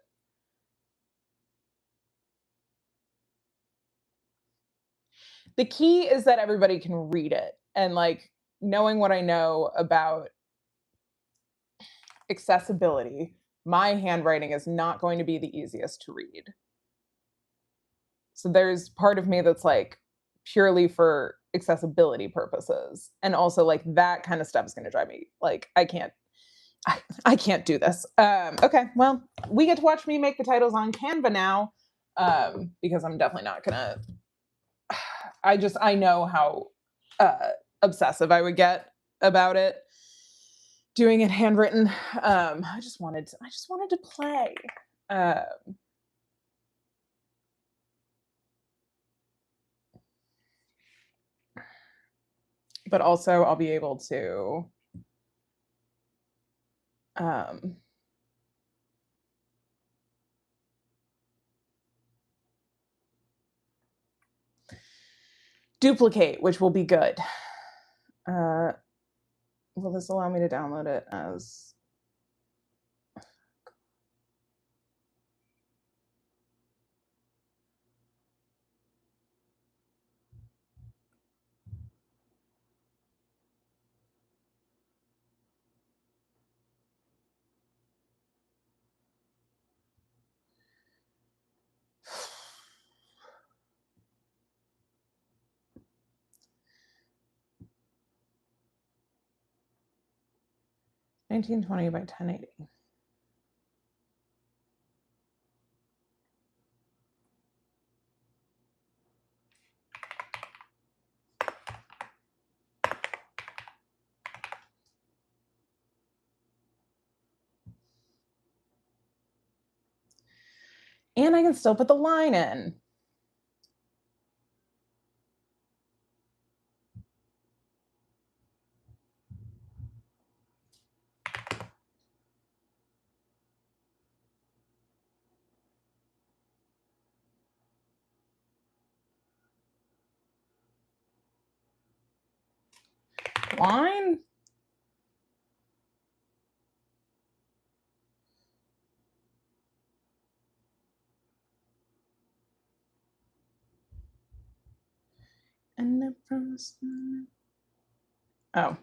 The key is that everybody can read it, and like knowing what I know about accessibility, my handwriting is not going to be the easiest to read. So there's part of me that's like purely for accessibility purposes. And also like that kind of stuff is going to drive me like I can't do this. Okay, well, we get to watch me make the titles on Canva now because I'm definitely not going to I know how obsessive I would get about it doing it handwritten. I just wanted to play. But also I'll be able to duplicate, which will be good. Will this allow me to download it as (1920 by 1080). And I can still put the line in. Line. And the promise. Oh.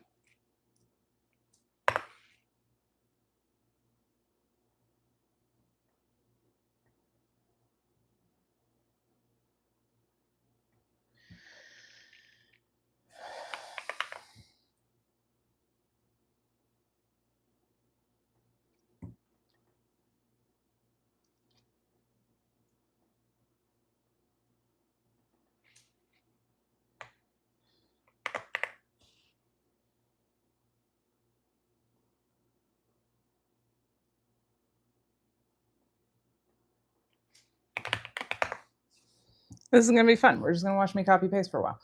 This is gonna be fun. We're just gonna watch me copy paste for a while.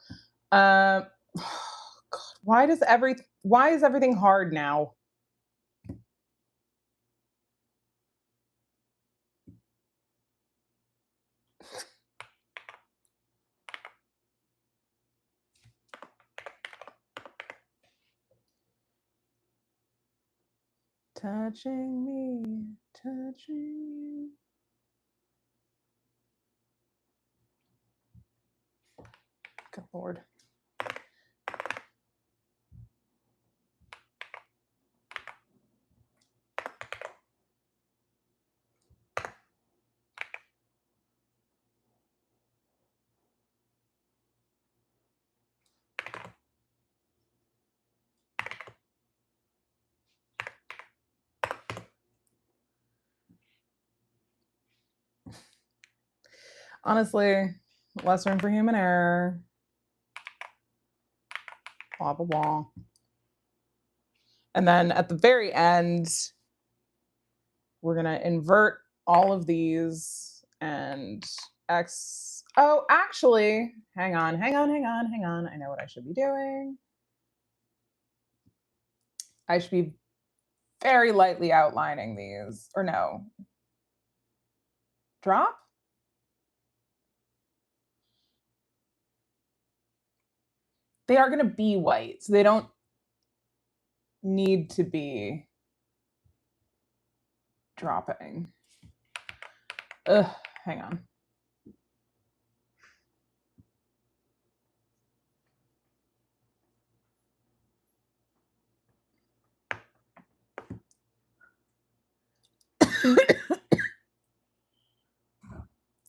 God, why is everything hard now? Touching me, touching you. Good Lord. Honestly, less room for human error. Blah, blah, blah. And then at the very end, we're going to invert all of these and X. Oh, actually, hang on. I know what I should be doing. I should be very lightly outlining these. Or no. Drop? They are going to be white, so they don't need to be dropping. Ugh, hang on.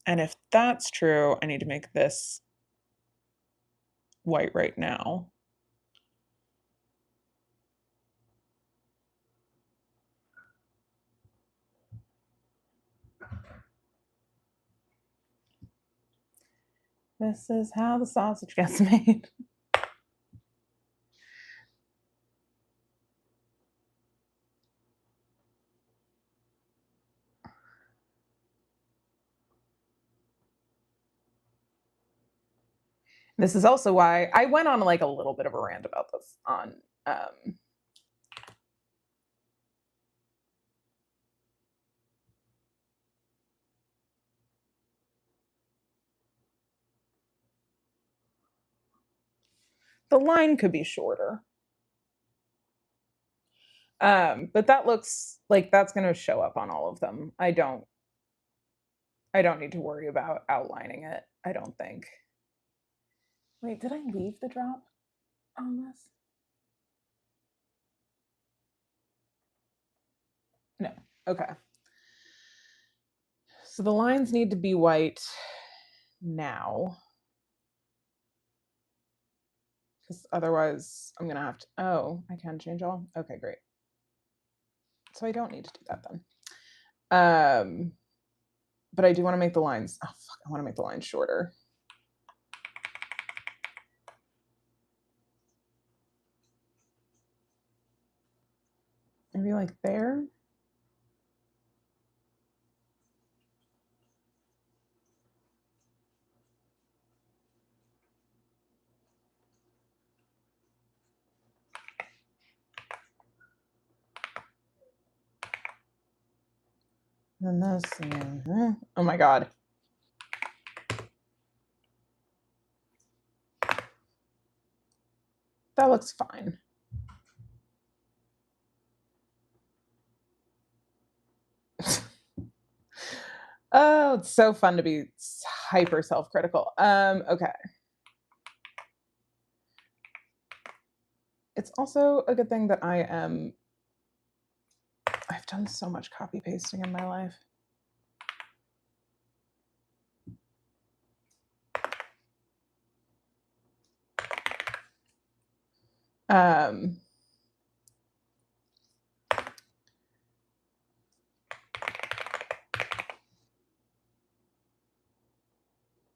And if that's true, I need to make this white right now. This is how the sausage gets made. This is also why I went on like a little bit of a rant about this on the line could be shorter. But that looks like that's going to show up on all of them. I don't need to worry about outlining it, I don't think. Wait, did I leave the drop on this? No. Okay. So the lines need to be white now. Because otherwise I'm going to have to, oh, I can change all? Okay, great. So I don't need to do that then. But I do want to make the lines, oh fuck, I want to make the lines shorter. Maybe like there. And this, and oh my God. That looks fine. Oh, it's so fun to be hyper self-critical. Okay. It's also a good thing that I've done so much copy pasting in my life. Um,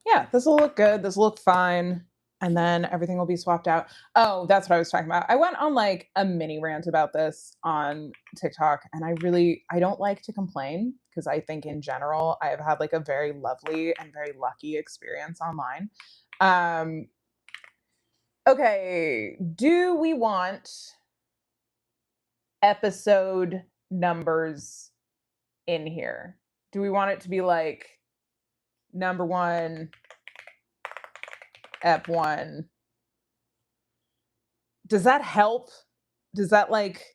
yeah, this will look good. This will look fine. And then everything will be swapped out. Oh, that's what I was talking about. I went on like a mini rant about this on TikTok, and I don't like to complain because I think in general I have had like a very lovely and very lucky experience online. Um, okay, do we want episode numbers in here? Do we want it to be like number one, ep one? Does that help? Does that like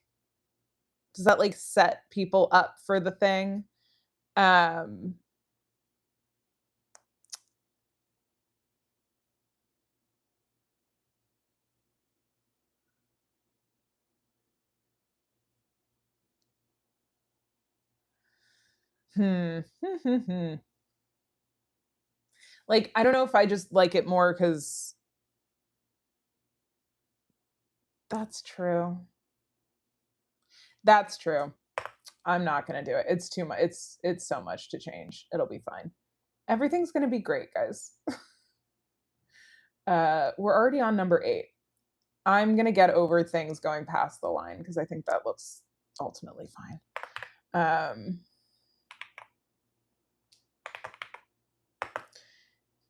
set people up for the thing? Um hmm. Like I don't know if I just like it more cuz that's true. That's true. I'm not going to do it. It's too much. It's so much to change. It'll be fine. Everything's going to be great, guys. We're already on number 8. I'm going to get over things going past the line because I think that looks ultimately fine.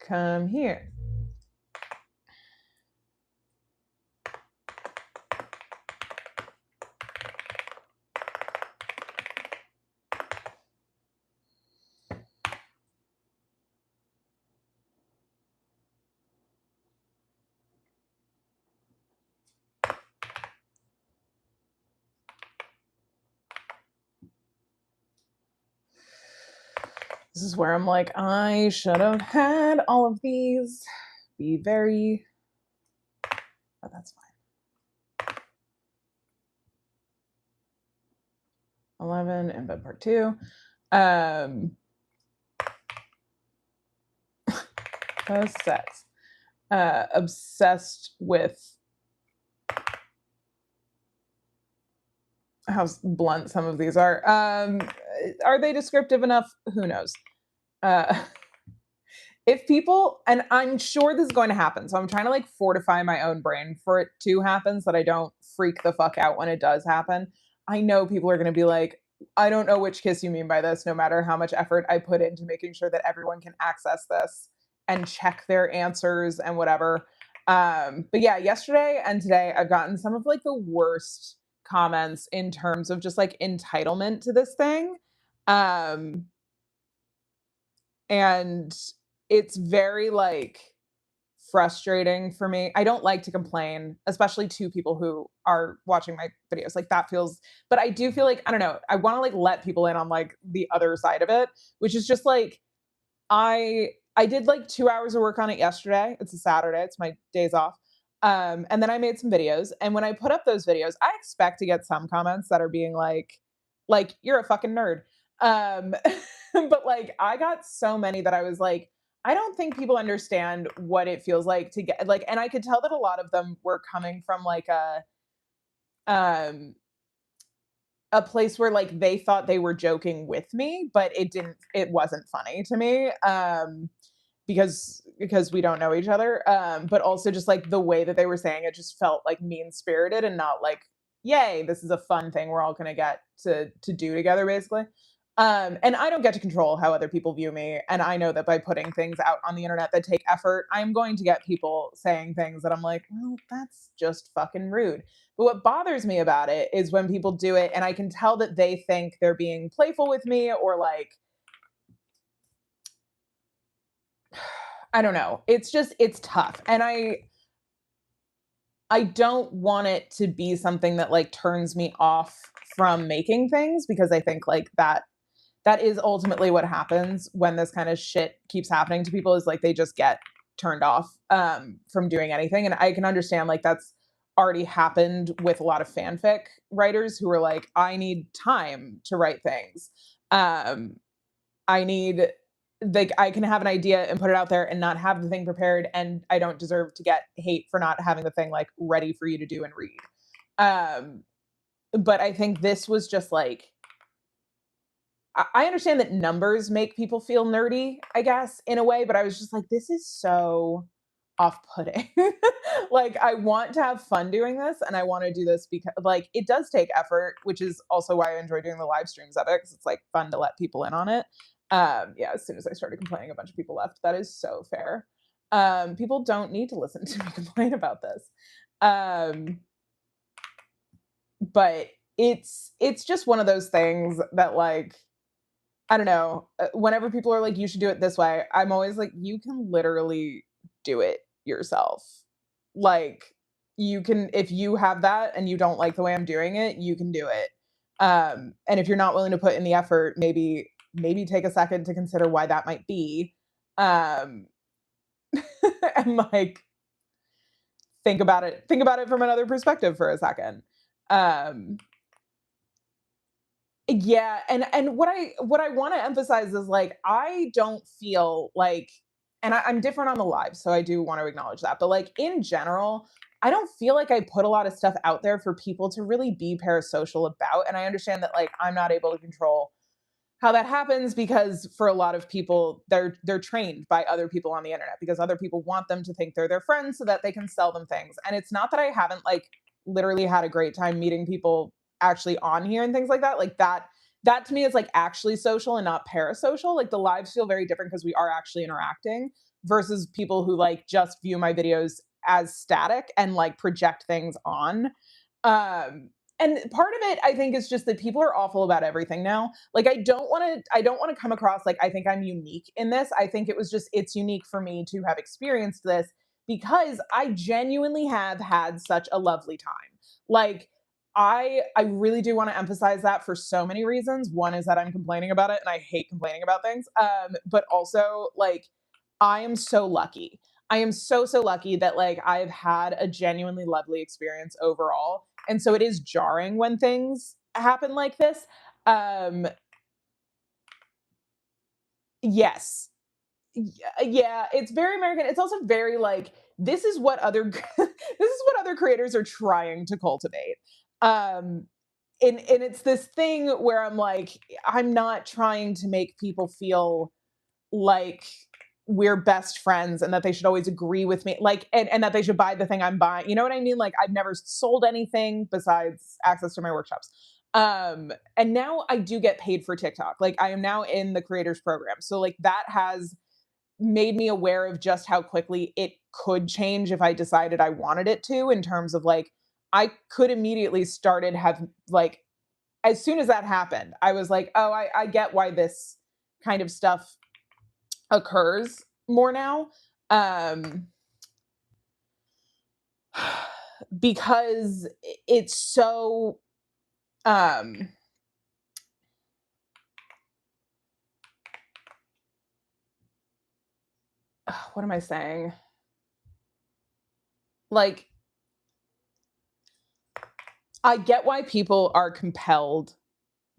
Come here. This is where I'm like, I should have had all of these. Be very, but that's fine. 11 and bed part 2. Sex. Obsessed with how blunt some of these are. Are they descriptive enough? Who knows? Uh, if people, and I'm sure this is going to happen, so I'm trying to like fortify my own brain for it to happen so that I don't freak the fuck out when it does happen. I know people are going to be like, I don't know which kiss you mean by this, no matter how much effort I put into making sure that everyone can access this and check their answers and whatever. But yeah, yesterday and today, I've gotten some of like the worst comments in terms of just like entitlement to this thing. Um, and it's very like frustrating for me. I don't like to complain, especially to people who are watching my videos. Like that feels, but I do feel like I don't know. I want to like let people in on like the other side of it, which is just like I did like 2 hours of work on it yesterday. It's a Saturday. It's my days off. And then I made some videos. And when I put up those videos, I expect to get some comments that are being like you're a fucking nerd. Um, but like I got so many that I was like, I don't think people understand what it feels like to get like, and I could tell that a lot of them were coming from like um a place where like they thought they were joking with me, but it wasn't funny to me. Because we don't know each other. But also just like the way that they were saying it just felt like mean spirited and not like, yay, this is a fun thing we're all gonna get to do together, basically. And I don't get to control how other people view me. And I know that by putting things out on the internet that take effort, I'm going to get people saying things that I'm like, well, that's just fucking rude. But what bothers me about it is when people do it and I can tell that they think they're being playful with me or like, I don't know. It's just, it's tough. And I don't want it to be something that like turns me off from making things because I think like that is ultimately what happens when this kind of shit keeps happening to people is like they just get turned off from doing anything. And I can understand like that's already happened with a lot of fanfic writers who are like, I need time to write things. Um, I need like I can have an idea and put it out there and not have the thing prepared and I don't deserve to get hate for not having the thing like ready for you to do and read. Um, but I think this was just like I understand that numbers make people feel nerdy, I guess, in a way, but I was just like, this is so off-putting. Like, I want to have fun doing this, and I want to do this because, like, it does take effort, which is also why I enjoy doing the live streams of it because it's like fun to let people in on it. Yeah, as soon as I started complaining, a bunch of people left. That is so fair. People don't need to listen to me complain about this. Um, but it's just one of those things that like I don't know. Whenever people are like, you should do it this way, I'm always like, you can literally do it yourself. Like, you can, if you have that and you don't like the way I'm doing it, you can do it. And if you're not willing to put in the effort, maybe take a second to consider why that might be. Um, and like, think about it from another perspective for a second. Um, Yeah, and what I wanna emphasize is, like, I don't feel like and I'm different on the live, so I do want to acknowledge that, but, like, in general, I don't feel like I put a lot of stuff out there for people to really be parasocial about, and I understand that, like, I'm not able to control how that happens because for a lot of people they're trained by other people on the internet because other people want them to think they're their friends so that they can sell them things. And it's not that I haven't like literally had a great time meeting people actually on here and things like that. Like that to me is like actually social and not parasocial. Like the lives feel very different because we are actually interacting versus people who like just view my videos as static and like project things on. Um and part of it I think is just that people are awful about everything now. Like I don't want to come across like I think I'm unique in this. I think it was just it's unique for me to have experienced this because I genuinely have had such a lovely time. Like I really do want to emphasize that for so many reasons. One is that I'm complaining about it and I hate complaining about things. But also like I am so lucky. I am so lucky that like I've had a genuinely lovely experience overall. And so it is jarring when things happen like this. Um yes. Yeah, it's very American. It's also very like this is what other this is what other creators are trying to cultivate. Um and it's this thing where I'm like I'm not trying to make people feel like we're best friends and that they should always agree with me like and that they should buy the thing I'm buying. You know what I mean? Like I've never sold anything besides access to my workshops. And now I do get paid for TikTok. Like I am now in the creators program. So like that has made me aware of just how quickly it could change if I decided I wanted it to in terms of like I could immediately started have like as soon as that happened, I was like, oh, I get why this kind of stuff occurs more now. Um, because it's so um what am I saying? Like I get why people are compelled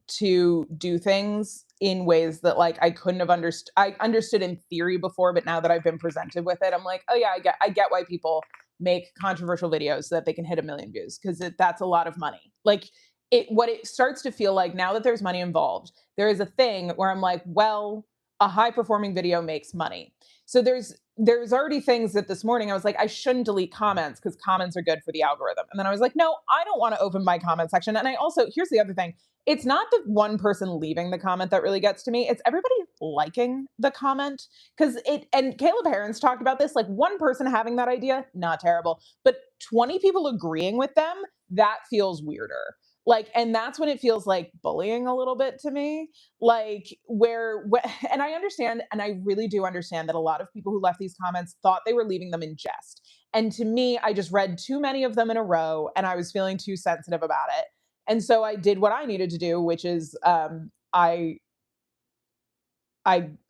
to do things in ways that like I couldn't have understood I understood in theory before, but now that I've been presented with it, I'm like, oh yeah, I get why people make controversial videos so that they can hit a million views because that's a lot of money. Like it what it starts to feel like now that there's money involved, there is a thing where I'm like, well, a high performing video makes money. So there's there's already things that this morning I was like, I shouldn't delete comments because comments are good for the algorithm. And then I was like, no, I don't want to open my comment section. And I also, here's the other thing, it's not the one person leaving the comment that really gets to me. It's everybody liking the comment. Cause and Caleb Herons talked about this, like one person having that idea, not terrible, but 20 people agreeing with them, that feels weirder. Like, and that's when it feels like bullying a little bit to me. Like, and I understand, and I really do understand that a lot of people who left these comments thought they were leaving them in jest. And to me, I just read too many of them in a row and I was feeling too sensitive about it. And so I did what I needed to do, which is I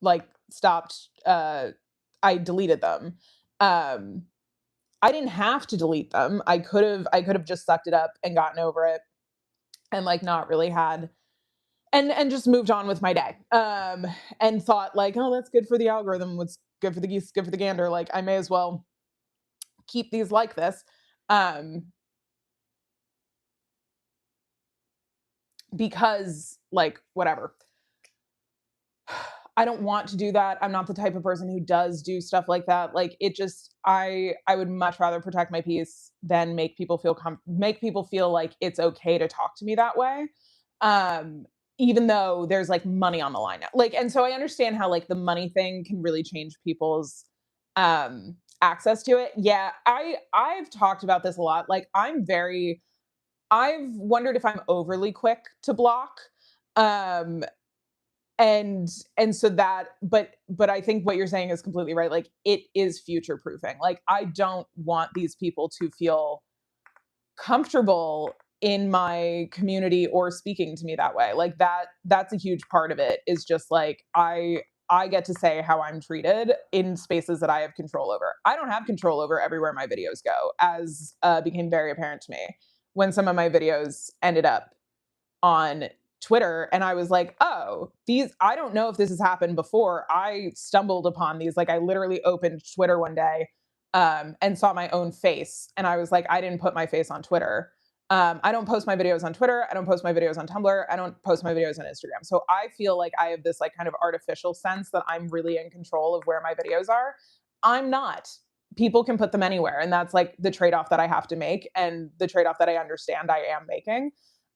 like stopped, I deleted them. Um, I didn't have to delete them. I could have just sucked it up and gotten over it and like not really had and just moved on with my day. And thought like, oh, that's good for the algorithm. What's good for the geese, good for the gander. Like I may as well keep these like this. Um, because like whatever. I don't want to do that. I'm not the type of person who does do stuff like that. Like it just I would much rather protect my peace than make people feel like it's okay to talk to me that way. Um even though there's like money on the line now. Like and so I understand how like the money thing can really change people's access to it. Yeah, I've talked about this a lot. Like I've wondered if I'm overly quick to block. Um and so that but I think what you're saying is completely right. Like it is future proofing. Like I don't want these people to feel comfortable in my community or speaking to me that way. Like that's a huge part of it is just like I get to say how I'm treated in spaces that I have control over. I don't have control over everywhere my videos go, as became very apparent to me when some of my videos ended up on Twitter and I was like, oh, these, I don't know if this has happened before. I stumbled upon these. Like I literally opened Twitter one day and saw my own face. And I was like, I didn't put my face on Twitter. I don't post my videos on Twitter. I don't post my videos on Tumblr. I don't post my videos on Instagram. So I feel like I have this like kind of artificial sense that I'm really in control of where my videos are. I'm not. People can put them anywhere. And that's like the trade off that I have to make and the trade off that I understand I am making.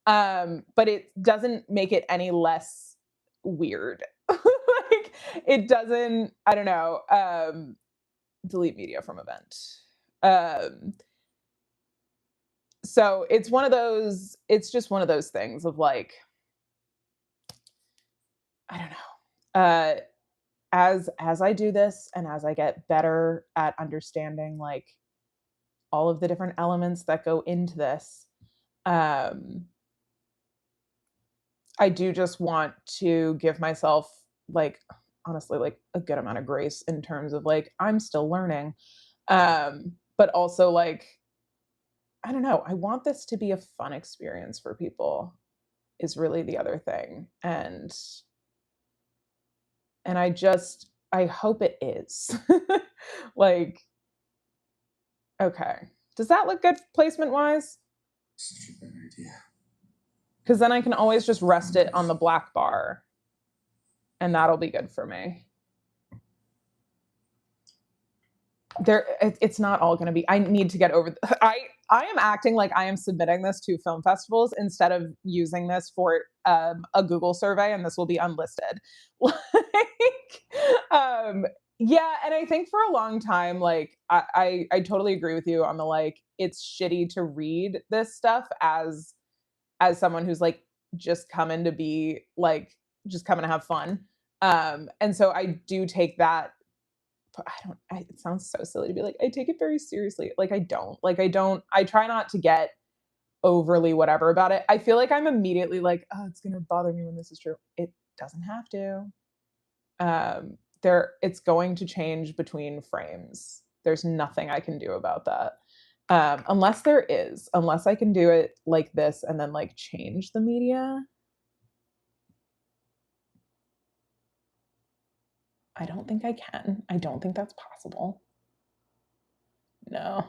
But it doesn't make it any less weird. Like it doesn't, I don't know, delete media from event. Um, so it's just one of those things of like, I don't know. As I do this and as I get better at understanding like all of the different elements that go into this, um, I do just want to give myself like honestly like a good amount of grace in terms of like I'm still learning. But also like I don't know, I want this to be a fun experience for people is really the other thing. And I hope it is. Like okay. Does that look good placement wise? Such a bad idea. Cuz then I can always just rest it on the black bar and that'll be good for me. It's not all going to be I need to get over I am acting like I am submitting this to film festivals instead of using this for a Google survey and this will be unlisted. Like um yeah, and I think for a long time like I totally agree with you on the like it's shitty to read this stuff as someone who's like just coming to be like just coming to have fun. And so I do take that it sounds so silly to be like, I take it very seriously. Like I try not to get overly whatever about it. I feel like I'm immediately like, oh, it's gonna bother me when this is true. It doesn't have to. It's going to change between frames. There's nothing I can do about that. Unless I can do it like this and then like change the media. I don't think I can. I don't think that's possible. No.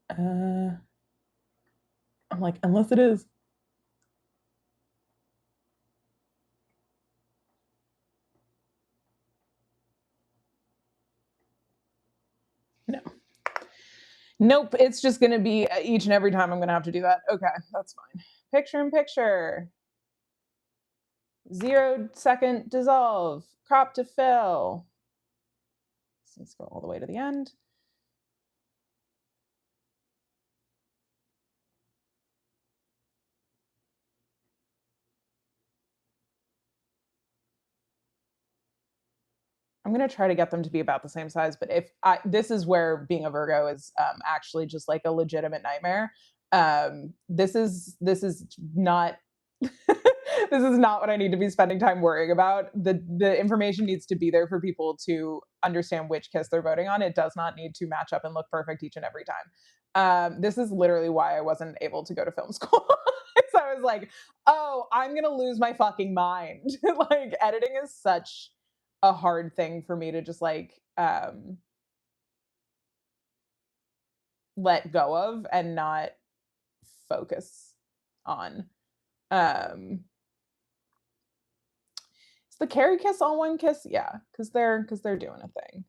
I'm like, unless it is. Nope, it's just gonna be each and every time I'm gonna have to do that. Okay, that's fine. Picture in picture. 0-second dissolve. Crop to fill. Let's go all the way to the end. I'm gonna try to get them to be about the same size, but if this is where being a Virgo is actually just like a legitimate nightmare. This is not this is not what I need to be spending time worrying about. The information needs to be there for people to understand which kiss they're voting on. It does not need to match up and look perfect each and every time. This is literally why I wasn't able to go to film school. So I was like, oh, I'm gonna lose my fucking mind. Like editing is such a hard thing for me to just like let go of and not focus on. Um is the carry kiss all one kiss? Yeah, because they're doing a thing.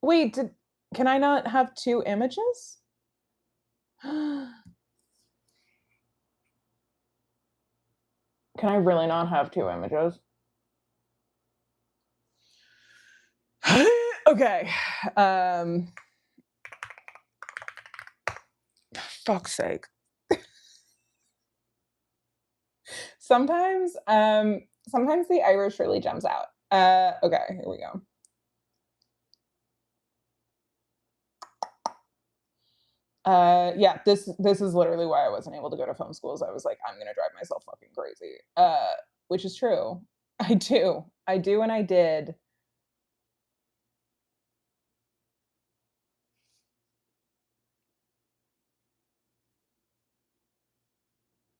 Wait, can I not have two images? Can I really not have two images? Okay. Um fuck's sake. Sometimes the Irish really jumps out. Okay, here we go. Yeah, this is literally why I wasn't able to go to film schools. I was like, I'm gonna drive myself fucking crazy. Which is true. I do, and I did.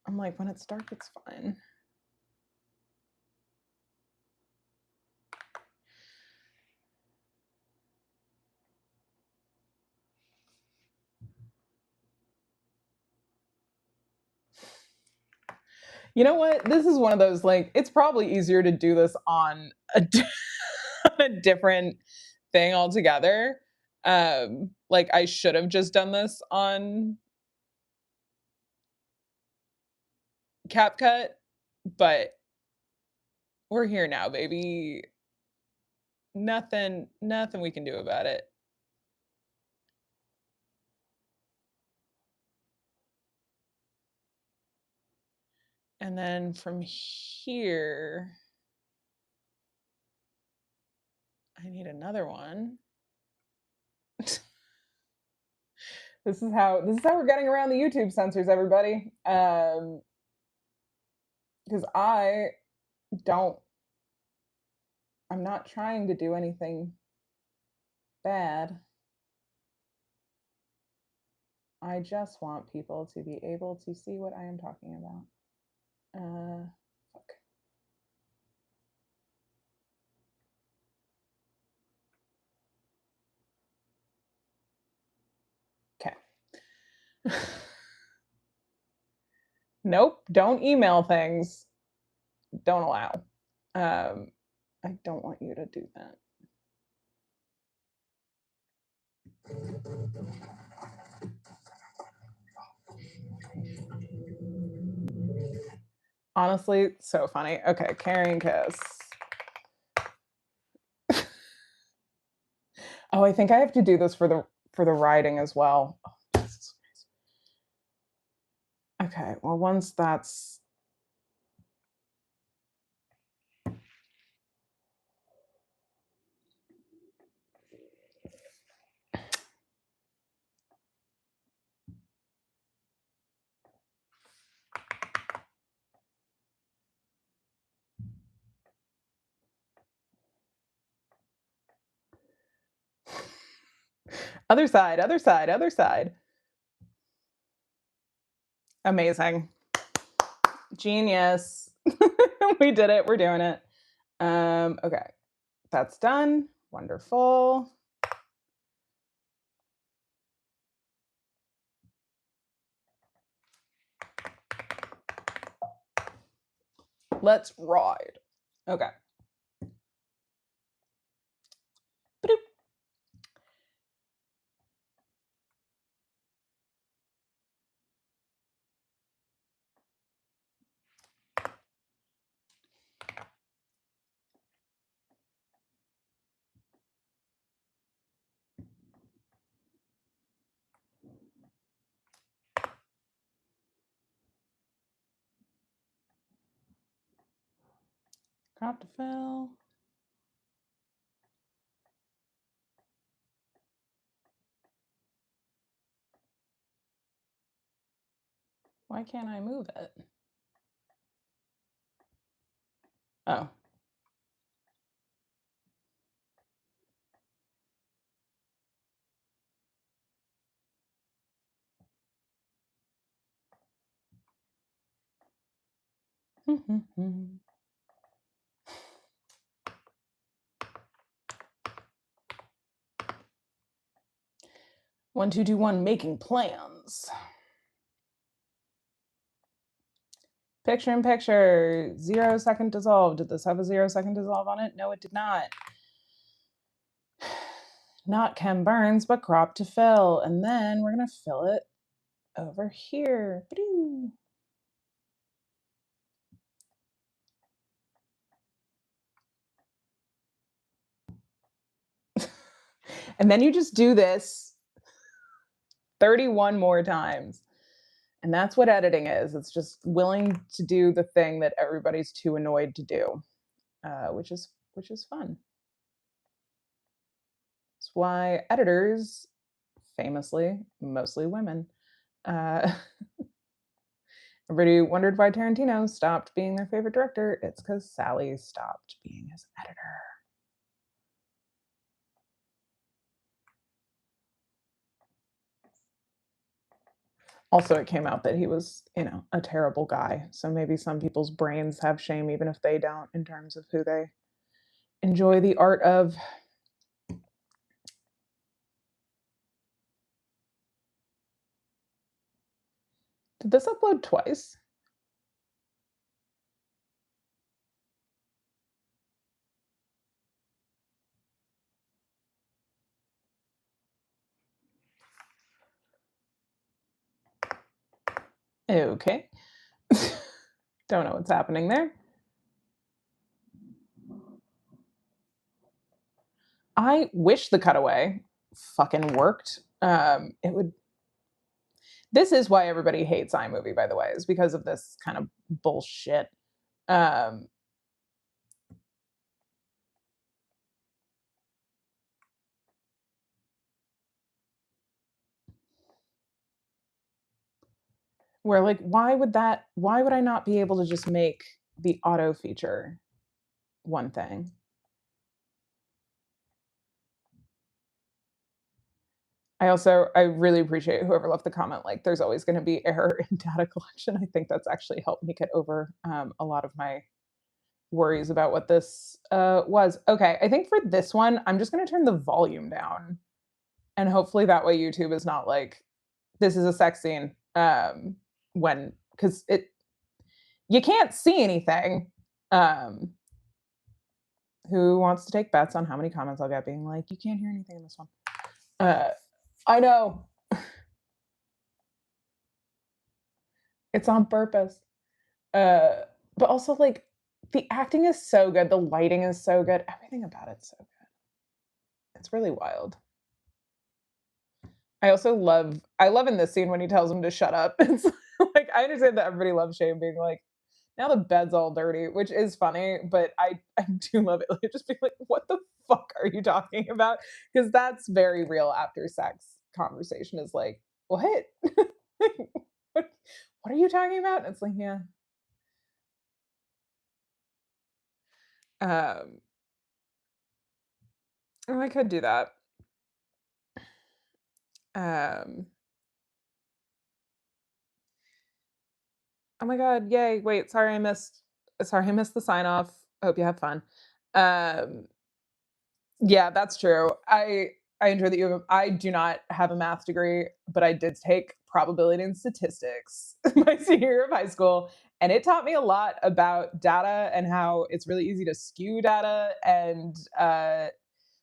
I'm like, when it's dark, it's fine. You know what? This is one of those like it's probably easier to do this on on a different thing altogether. Like I should have just done this on CapCut, but we're here now, baby. Nothing we can do about it. And then from here, I need another one. This is how we're getting around the YouTube censors, everybody. Because don't I'm not trying to do anything bad. I just want people to be able to see what I am talking about. Fuck. Okay. Nope. Don't email things. Don't allow. I don't want you to do that. Honestly, so funny. Okay, carrying kiss. Oh, I think I have to do this for the writing as well. Oh, Jesus Christ. Okay, well, once that's other side, other side, other side. Amazing. Genius. We did it. We're doing it. Okay. That's done. Wonderful. Let's ride. Okay. crop to fill. Why can't I move it? Oh. One, two, two, one, making plans. Picture in picture, 0-second dissolve. Did this have a 0-second dissolve on it? No, it did not. Not Ken Burns, but crop to fill. And then we're gonna fill it over here. Ba-doo. And then you just do this 31 more times. And that's what editing is. It's just willing to do the thing that everybody's too annoyed to do, which is fun. That's why editors, famously, mostly women, everybody wondered why Tarantino stopped being their favorite director. It's because Sally stopped being his editor. Also, it came out that he was, a terrible guy. So maybe some people's brains have shame even if they don't, in terms of who they enjoy the art of. Did this upload twice? Okay. Don't know what's happening there. I wish the cutaway fucking worked. It would. This is why everybody hates iMovie, by the way, is because of this kind of bullshit. Um, where like, why would I not be able to just make the auto feature one thing? I really appreciate whoever left the comment. Like, there's always going to be error in data collection. I think that's actually helped me get over a lot of my worries about what this was. Okay, I think for this one, I'm just going to turn the volume down, and hopefully that way YouTube is not like, this is a sex scene. When because you can't see anything. Um, who wants to take bets on how many comments I'll get being like, you can't hear anything in this one? I know. It's on purpose. But also like the acting is so good, the lighting is so good, everything about it's so good. It's really wild. I love in this scene when he tells him to shut up. It's like I understand that everybody loves Shane being like, now the bed's all dirty, which is funny, but I do love it. Like just being like, what the fuck are you talking about? Because that's very real after sex conversation is like, what? what? What are you talking about? And it's like, yeah. Um, oh, I could do that. Um, oh my god, yay! Wait, sorry, I missed the sign off. Hope you have fun. Um, yeah, that's true. I enjoy that I do not have a math degree, but I did take probability and statistics my senior year of high school, and it taught me a lot about data and how it's really easy to skew data, and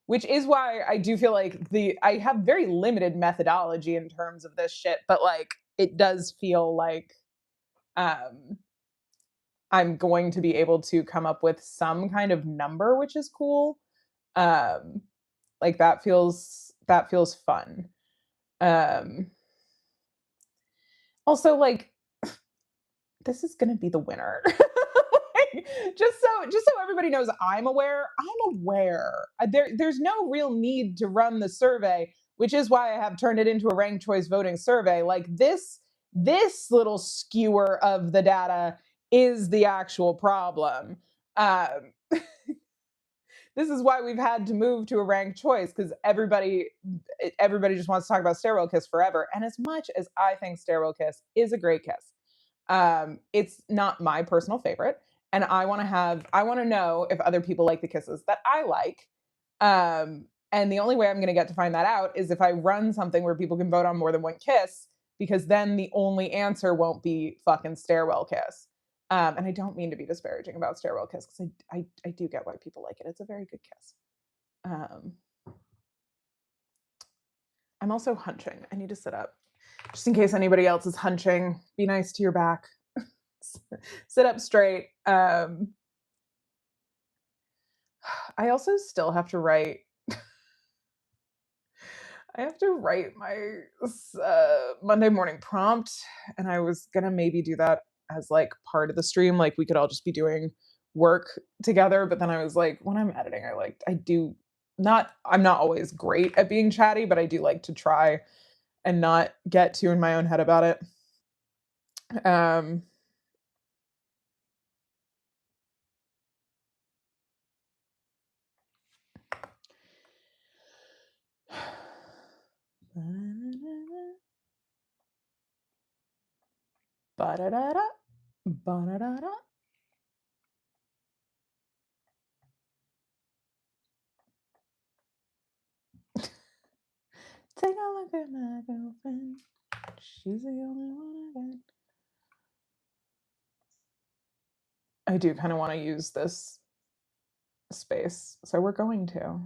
which is why I do feel like I have very limited methodology in terms of this shit, but like it does feel like um I'm going to be able to come up with some kind of number, which is cool. Um, like that feels fun. Um, Also, like this is gonna be the winner. Just so everybody knows I'm aware. I'm aware. There's no real need to run the survey, which is why I have turned it into a ranked choice voting survey. Like this little skewer of the data is the actual problem. Um, this is why we've had to move to a ranked choice because everybody just wants to talk about Stairwell Kiss forever. And as much as I think Stairwell Kiss is a great kiss, it's not my personal favorite. And I want to know if other people like the kisses that I like. And the only way I'm going to get to find that out is if I run something where people can vote on more than one kiss, because then the only answer won't be fucking Stairwell Kiss. And I don't mean to be disparaging about Stairwell Kiss because I do get why people like it. It's a very good kiss. Um, I'm also hunching. I need to sit up just in case anybody else is hunching. Be nice to your back. Sit up straight. I also still have to write. I have to write my Monday morning prompt, and I was gonna maybe do that as like part of the stream. Like we could all just be doing work together. But then I was like, when I'm editing, I do not. I'm not always great at being chatty, but I do like to try and not get too in my own head about it. Um, Ba-da-da-da, ba-da-da-da. Take a look at my girlfriend. She's the only one I got. I do kind of want to use this space, so we're going to.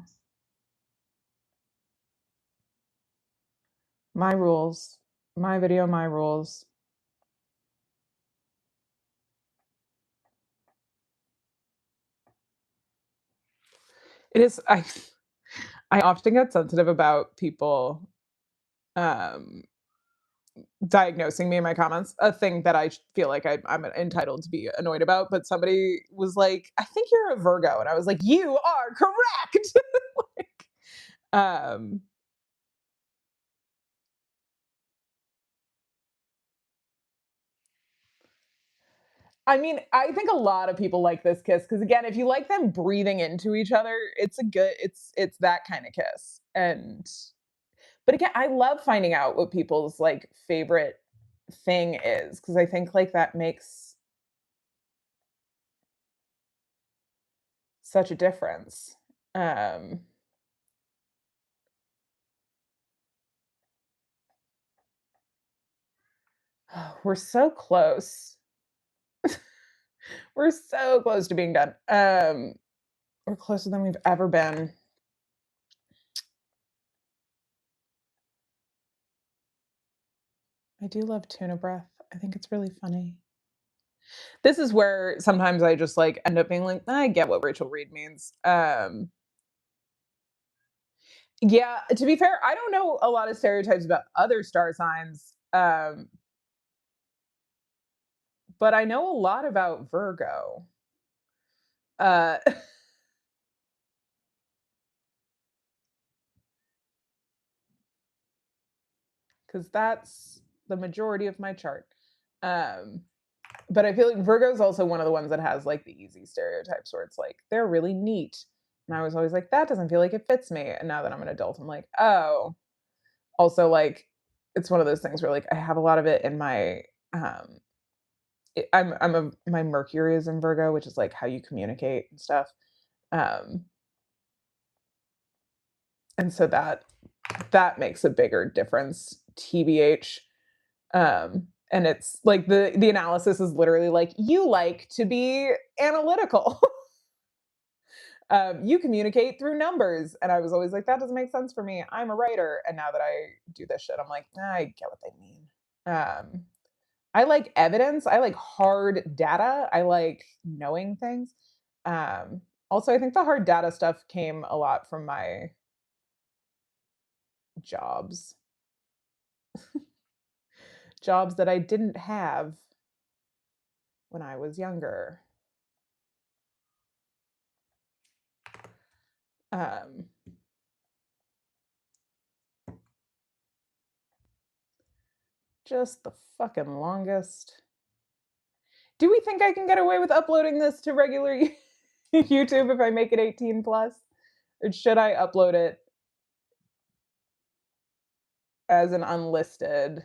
My rules, my video, my rules. It is. I often get sensitive about people um, diagnosing me in my comments. A thing that I feel like I'm entitled to be annoyed about. But somebody was like, "I think you're a Virgo," and I was like, "You are correct." like, I mean, I think a lot of people like this kiss because again, if you like them breathing into each other, it's that kind of kiss. And but again, I love finding out what people's like favorite thing is because I think like that makes such a difference. Um, we're so close. We're so close to being done. We're closer than we've ever been. I do love tuna breath. I think it's really funny. This is where sometimes I just like end up being like, I get what Rachel Reed means. Yeah, to be fair, I don't know a lot of stereotypes about other star signs, but I know a lot about Virgo. Uh, because that's the majority of my chart. Um, but I feel like Virgo is also one of the ones that has like the easy stereotypes where it's like they're really neat. And I was always like, that doesn't feel like it fits me. And now that I'm an adult, I'm like, oh. Also, like, it's one of those things where like I have a lot of it in my um I'm a my Mercury is in Virgo, which is like how you communicate and stuff. Um, and so that makes a bigger difference, TBH. And it's like the analysis is literally like you like to be analytical. You communicate through numbers, and I was always like that doesn't make sense for me. I'm a writer, and now that I do this shit, I'm like I get what they mean. Um, I like evidence. I like hard data. I like knowing things. Also, I think the hard data stuff came a lot from my jobs, jobs that I didn't have when I was younger. Um, just the fucking longest. Do we think I can get away with uploading this to regular YouTube if I make it 18 plus? Or should I upload it as an unlisted?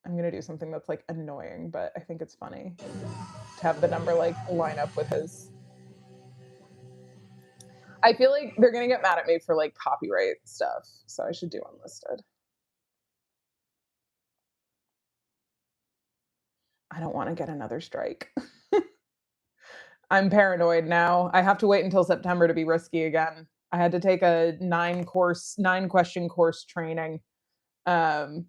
I'm gonna do something that's like annoying, but I think it's funny to have the number like line up with his. I feel like they're gonna get mad at me for like copyright stuff, so I should do unlisted. I don't want to get another strike. I'm paranoid now. I have to wait until September to be risky again. I had to take a 9 question course training um,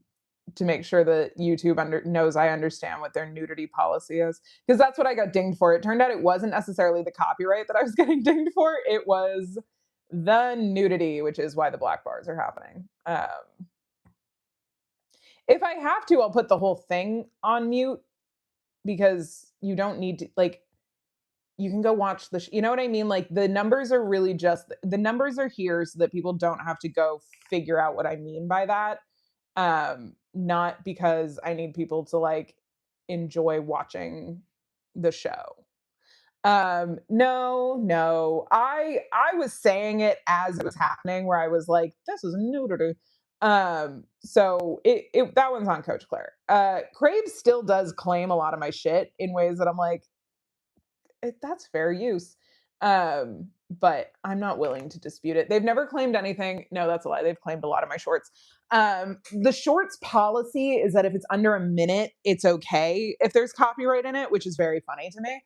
to make sure that YouTube knows I understand what their nudity policy is. Because that's what I got dinged for. It turned out it wasn't necessarily the copyright that I was getting dinged for, it was the nudity, which is why the black bars are happening. If I have to, I'll put the whole thing on mute because you don't need to, like, you can go watch you know what I mean? Like the numbers are really just the numbers are here so that people don't have to go figure out what I mean by that. Not because I need people to like enjoy watching the show. No, no. I was saying it as it was happening where I was like, this is nudity. So it that one's on Coach Claire. Crave still does claim a lot of my shit in ways that I'm like, that's fair use. But I'm not willing to dispute it. They've never claimed anything. No, that's a lie. They've claimed a lot of my shorts. The shorts policy is that if it's under a minute, it's okay if there's copyright in it, which is very funny to me.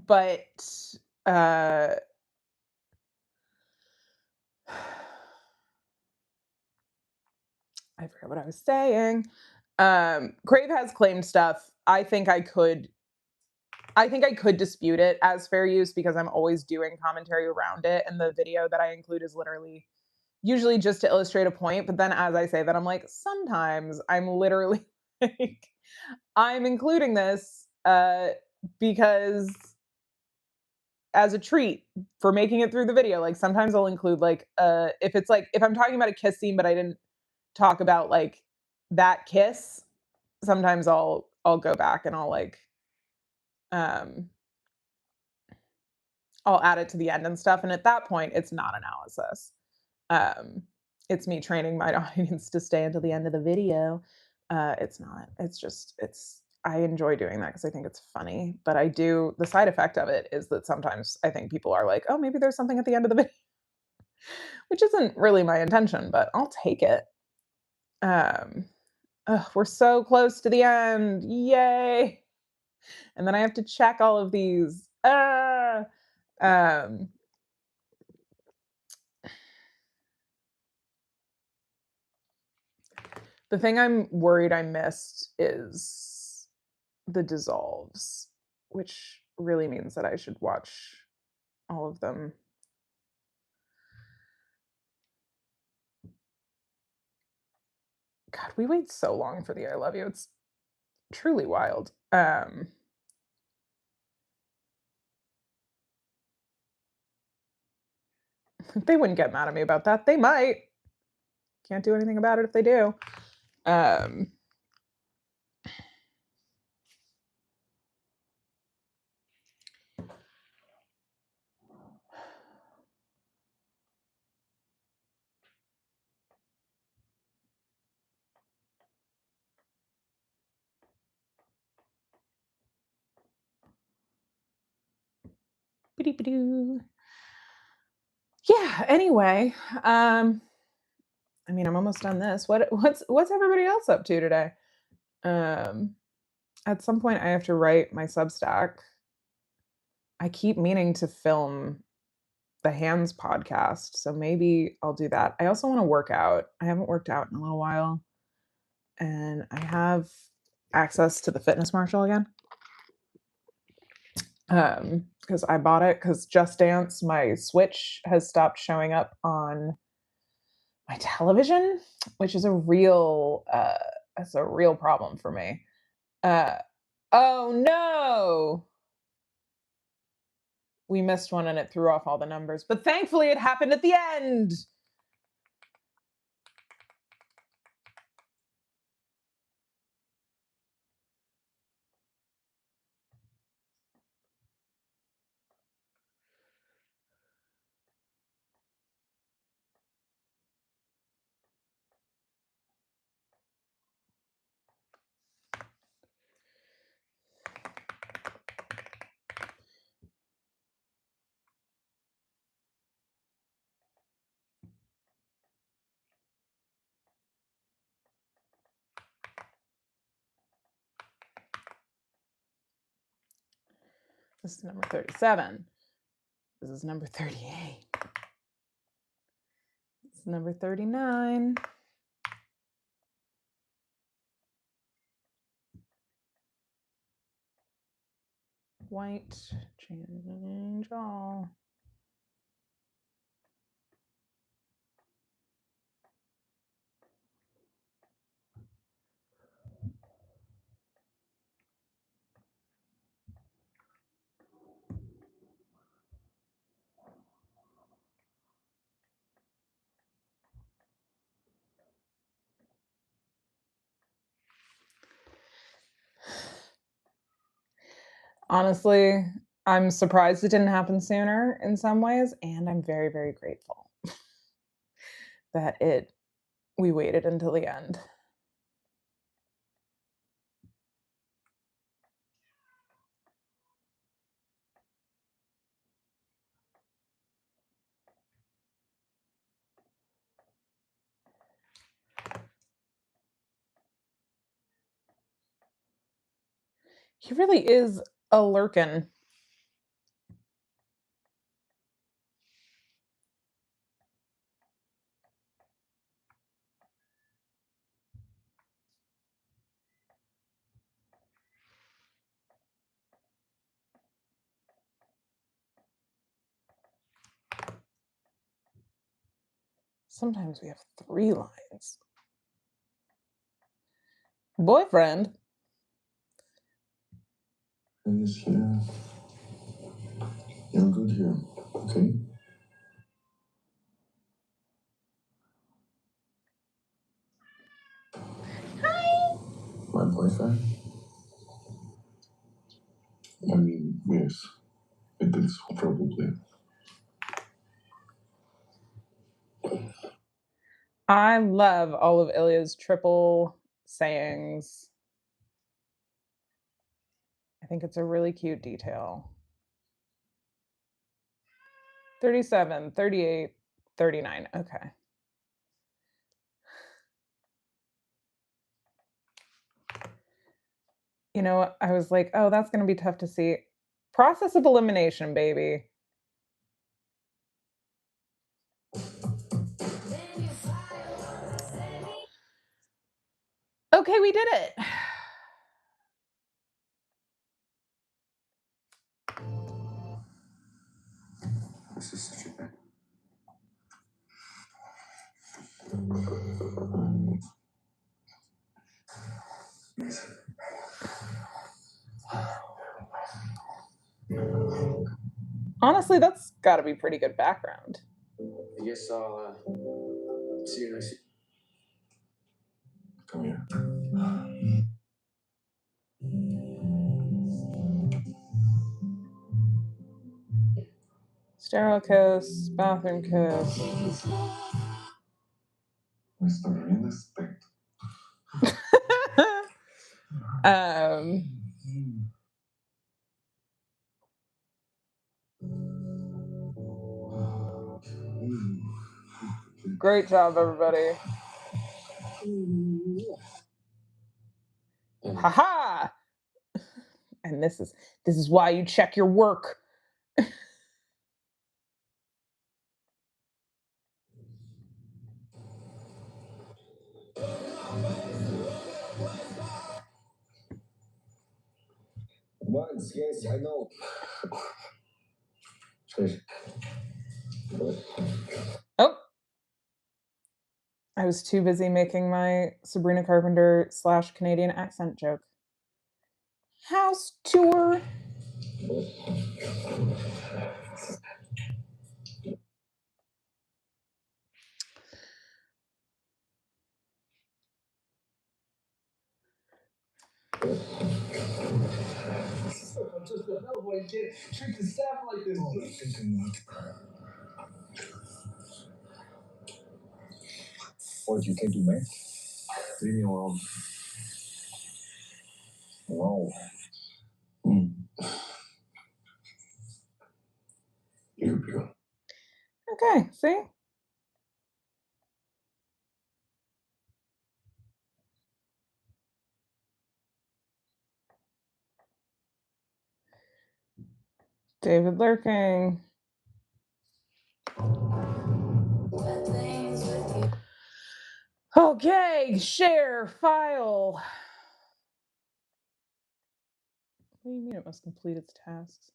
But uh, I forgot what I was saying. Crave has claimed stuff. I think I could dispute it as fair use because I'm always doing commentary around it, and the video that I include is literally usually just to illustrate a point. But then as I say that, I'm like, sometimes I'm literally like, I'm including this because as a treat for making it through the video. Like sometimes I'll include like if it's like if I'm talking about a kiss scene, but I didn't talk about like that kiss, sometimes I'll go back and um I'll add it to the end and stuff. And at that point, it's not analysis. Um, it's me training my audience to stay until the end of the video. It's not. It's just I enjoy doing that because I think it's funny. But I do the side effect of it is that sometimes I think people are like, oh, maybe there's something at the end of the video, which isn't really my intention, but I'll take it. Um, we're so close to the end. Yay. And then I have to check all of these. Um, the thing I'm worried I missed is the dissolves, which really means that I should watch all of them. God, we wait so long for the I love you. It's truly wild. They wouldn't get mad at me about that. They might. Can't do anything about it if they do. Um, yeah, anyway, I mean, I'm almost done this. What's everybody else up to today? Um, at some point I have to write my Substack. I keep meaning to film the Hands podcast, so maybe I'll do that. I also want to work out. I haven't worked out in a little while, and I have access to the Fitness Marshal again. Because I bought it because Just Dance, my Switch has stopped showing up on My television, which is a real, that's a real problem for me. Uh, oh no! We missed one and it threw off all the numbers, but thankfully it happened at the end. This is number 37. This is number 38. This is number 39. White change all. Honestly, I'm surprised it didn't happen sooner in some ways, and I'm very, very grateful that it we waited until the end. He really is a lurkin. Sometimes we have 3 lines. Boyfriend? And this here. You're good here. Okay? My boyfriend? I mean, yes. It is probably. I love all of Ilya's triple sayings. I think it's a really cute detail. 37, 38, 39. Okay. You know, I was like, "Oh, that's gonna be tough to see." Process of elimination, baby. Okay, we did it. This is such a bad. Honestly, that's gotta be pretty good background. I guess I'll see you next. Come here. Sterile kiss, bathroom kiss. Mr. Real Estate. um, great job, everybody. Haha! And this is why you check your work. Once, yes, I know. Cześć. Oh, I was too busy making my Sabrina Carpenter slash Canadian accent joke. House tour. I'm just a bellboy and can't treat the staff like this. Oh, thinking what you can do, man? Leave me alone. Wow. Here we go. Okay, see? David lurking. Okay, share file. What do you mean it must complete its tasks?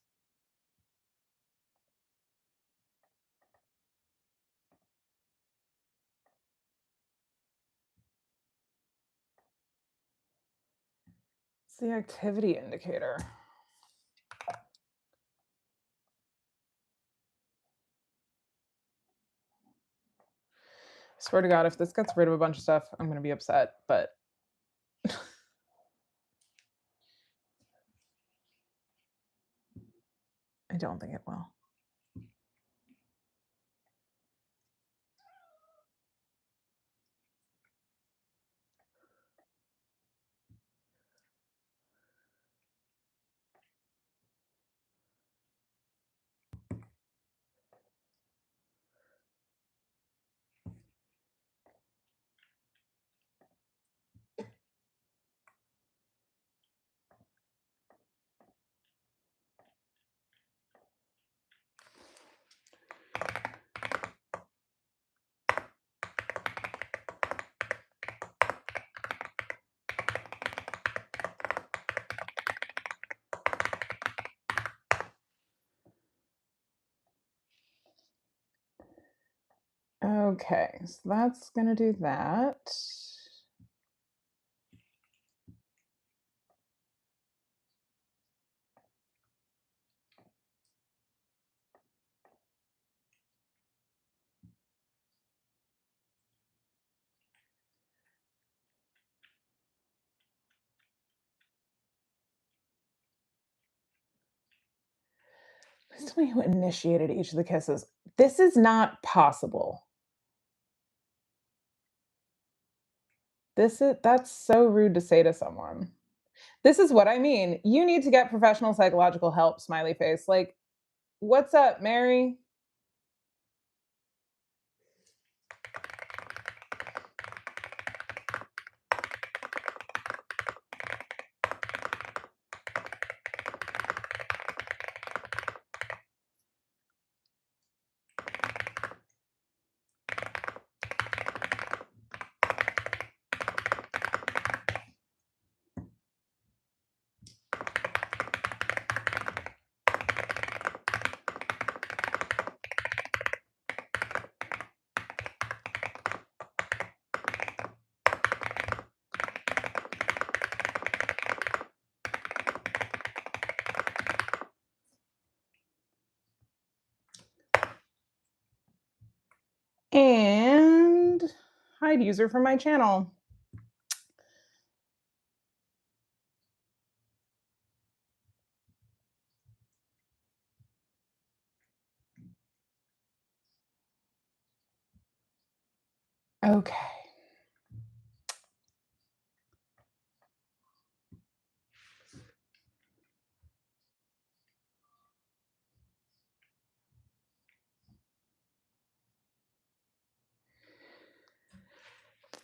It's the activity indicator. I swear to God, if this gets rid of a bunch of stuff, I'm going to be upset, but I don't think it will. Okay, so that's going to do that. Please tell me who initiated each of the kisses. This is not possible. That's so rude to say to someone. This is what I mean. You need to get professional psychological help, smiley face. Like, what's up, Mary? And hide user from my channel. Okay.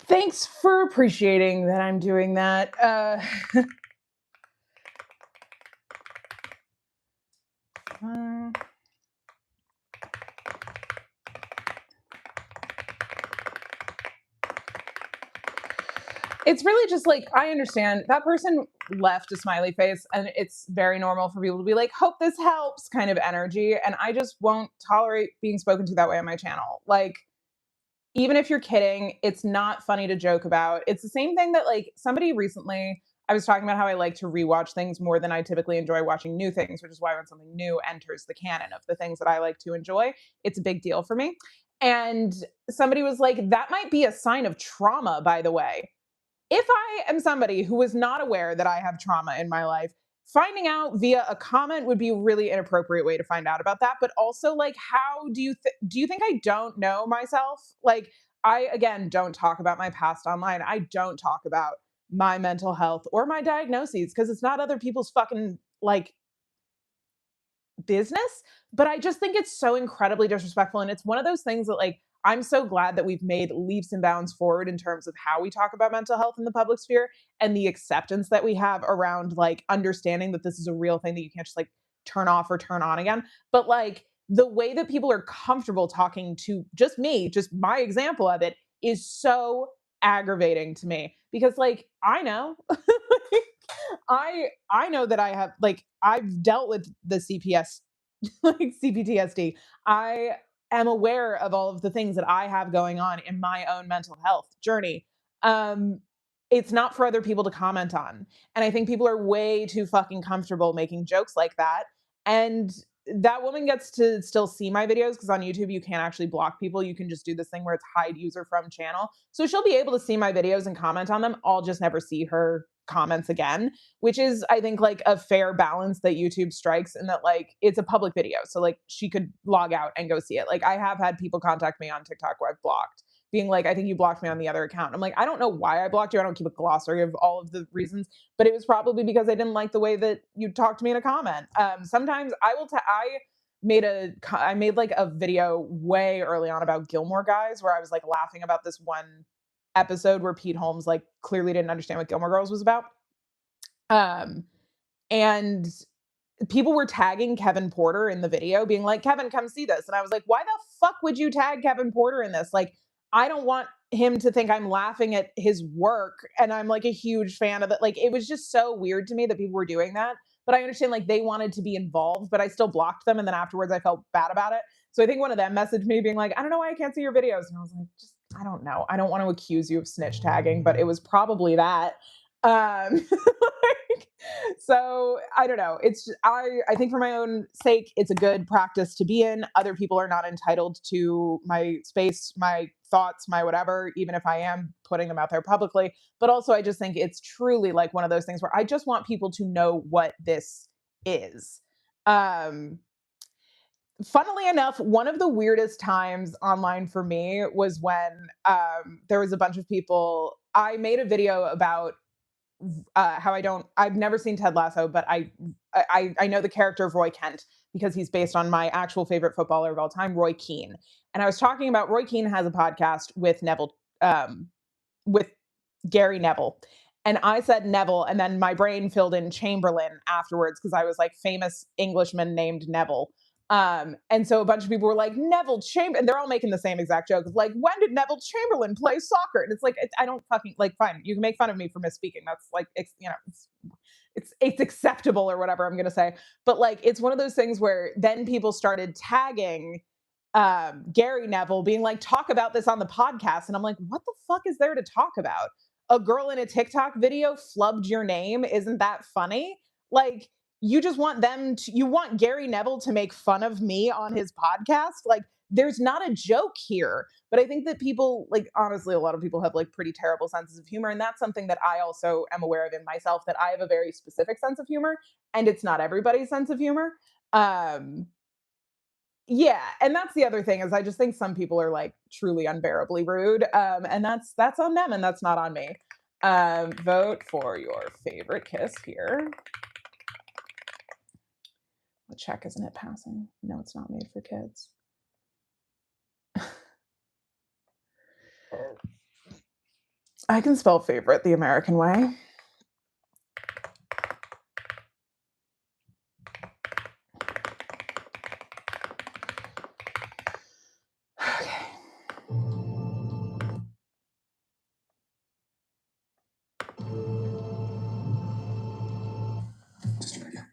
Thanks for appreciating that I'm doing that. It's really just like, I understand that person left a smiley face, and it's very normal for people to be like, hope this helps kind of energy. And I just won't tolerate being spoken to that way on my channel. Like, even if you're kidding, it's not funny to joke about. It's the same thing that like somebody recently I was talking about how I like to rewatch things more than I typically enjoy watching new things, which is why when something new enters the canon of the things that I like to enjoy, it's a big deal for me. And somebody was like, that might be a sign of trauma, by the way. If I am somebody who was not aware that I have trauma in my life, finding out via a comment would be a really inappropriate way to find out about that. But also, like, how do you think I don't know myself? Like, I again don't talk about my past online. I don't talk about my mental health or my diagnoses because it's not other people's fucking like business, but I just think it's so incredibly disrespectful. And it's one of those things that, like, I'm so glad that we've made leaps and bounds forward in terms of how we talk about mental health in the public sphere and the acceptance that we have around like understanding that this is a real thing that you can't just like turn off or turn on again. But like the way that people are comfortable talking to just me, just my example of it is so aggravating to me because like I know I know that I have like I've dealt with the CPS like CPTSD. I am aware of all of the things that I have going on in my own mental health journey. Um it's not for other people to comment on. And I think people are way too fucking comfortable making jokes like that. And that woman gets to still see my videos because on YouTube you can't actually block people. You can just do this thing where it's hide user from channel. So she'll be able to see my videos and comment on them. I'll just never see her comments again, which is I think like a fair balance that YouTube strikes in that like it's a public video. So like she could log out and go see it. Like I have had people contact me on TikTok who I've blocked being like, I think you blocked me on the other account. I'm like, I don't know why I blocked you. I don't keep a glossary of all of the reasons, but it was probably because I didn't like the way that you talked to me in a comment. Sometimes I will, I made like a video way early on about Gilmore Guys where I was like laughing about this one episode where Pete Holmes like clearly didn't understand what Gilmore Girls was about. Um, and people were tagging Kevin Porter in the video, being like, Kevin, come see this. And I was like, why the fuck would you tag Kevin Porter in this? Like, I don't want him to think I'm laughing at his work and I'm like a huge fan of it. Like, it was just so weird to me that people were doing that. But I understand like they wanted to be involved, but I still blocked them. And then afterwards I felt bad about it. So I think one of them messaged me being like, I don't know why I can't see your videos. And I was like, just, I don't know. I don't want to accuse you of snitch tagging, but it was probably that. Like, so I don't know. It's just, I think for my own sake, it's a good practice to be in. Other people are not entitled to my space, my thoughts, my whatever, even if I am putting them out there publicly. But also, I just think it's truly like one of those things where I just want people to know what this is. Um, Funnily enough, one of the weirdest times online for me was when there was a bunch of people. I made a video about how I've never seen Ted Lasso, but I know the character of Roy Kent because he's based on my actual favorite footballer of all time, Roy Keane. And I was talking about Roy Keane has a podcast with with Gary Neville. And I said Neville, and then my brain filled in Chamberlain afterwards because I was like famous Englishman named Neville. And so a bunch of people were like Neville Chamberlain, and they're all making the same exact joke of like, when did Neville Chamberlain play soccer? And it's like I don't fucking like. Fine, you can make fun of me for misspeaking. That's like it's acceptable or whatever I'm gonna say. But like it's one of those things where then people started tagging Gary Neville being like, talk about this on the podcast. And I'm like, what the fuck is there to talk about? A girl in a TikTok video flubbed your name. Isn't that funny? Like, you just want you want Gary Neville to make fun of me on his podcast? Like, there's not a joke here. But I think that people, like, honestly, a lot of people have like pretty terrible senses of humor. And that's something that I also am aware of in myself that I have a very specific sense of humor and it's not everybody's sense of humor. Um, yeah, and that's the other thing is I just think some people are like truly unbearably rude, and that's on them, and that's not on me. Vote for your favorite kiss here. I'll check, isn't it passing? No, it's not made for kids. I can spell favorite the American way. Okay. Just try again.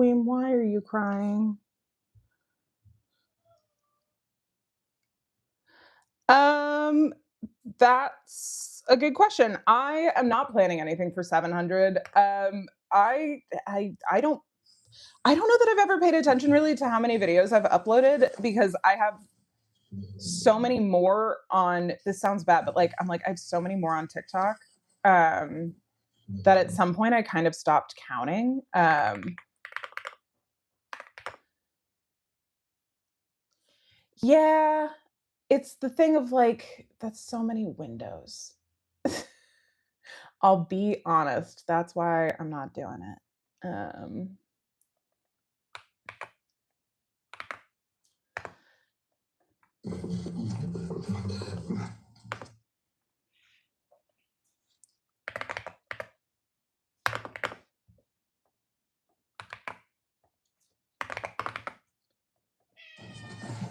Queen, why are you crying? Um, that's a good question. I am not planning anything for 700. I don't know that I've ever paid attention really to how many videos I've uploaded because I have so many more on this sounds bad, but like I'm like I have so many more on TikTok. Um that at some point I kind of stopped counting. Yeah, it's the thing of like that's so many windows. I'll be honest, that's why I'm not doing it.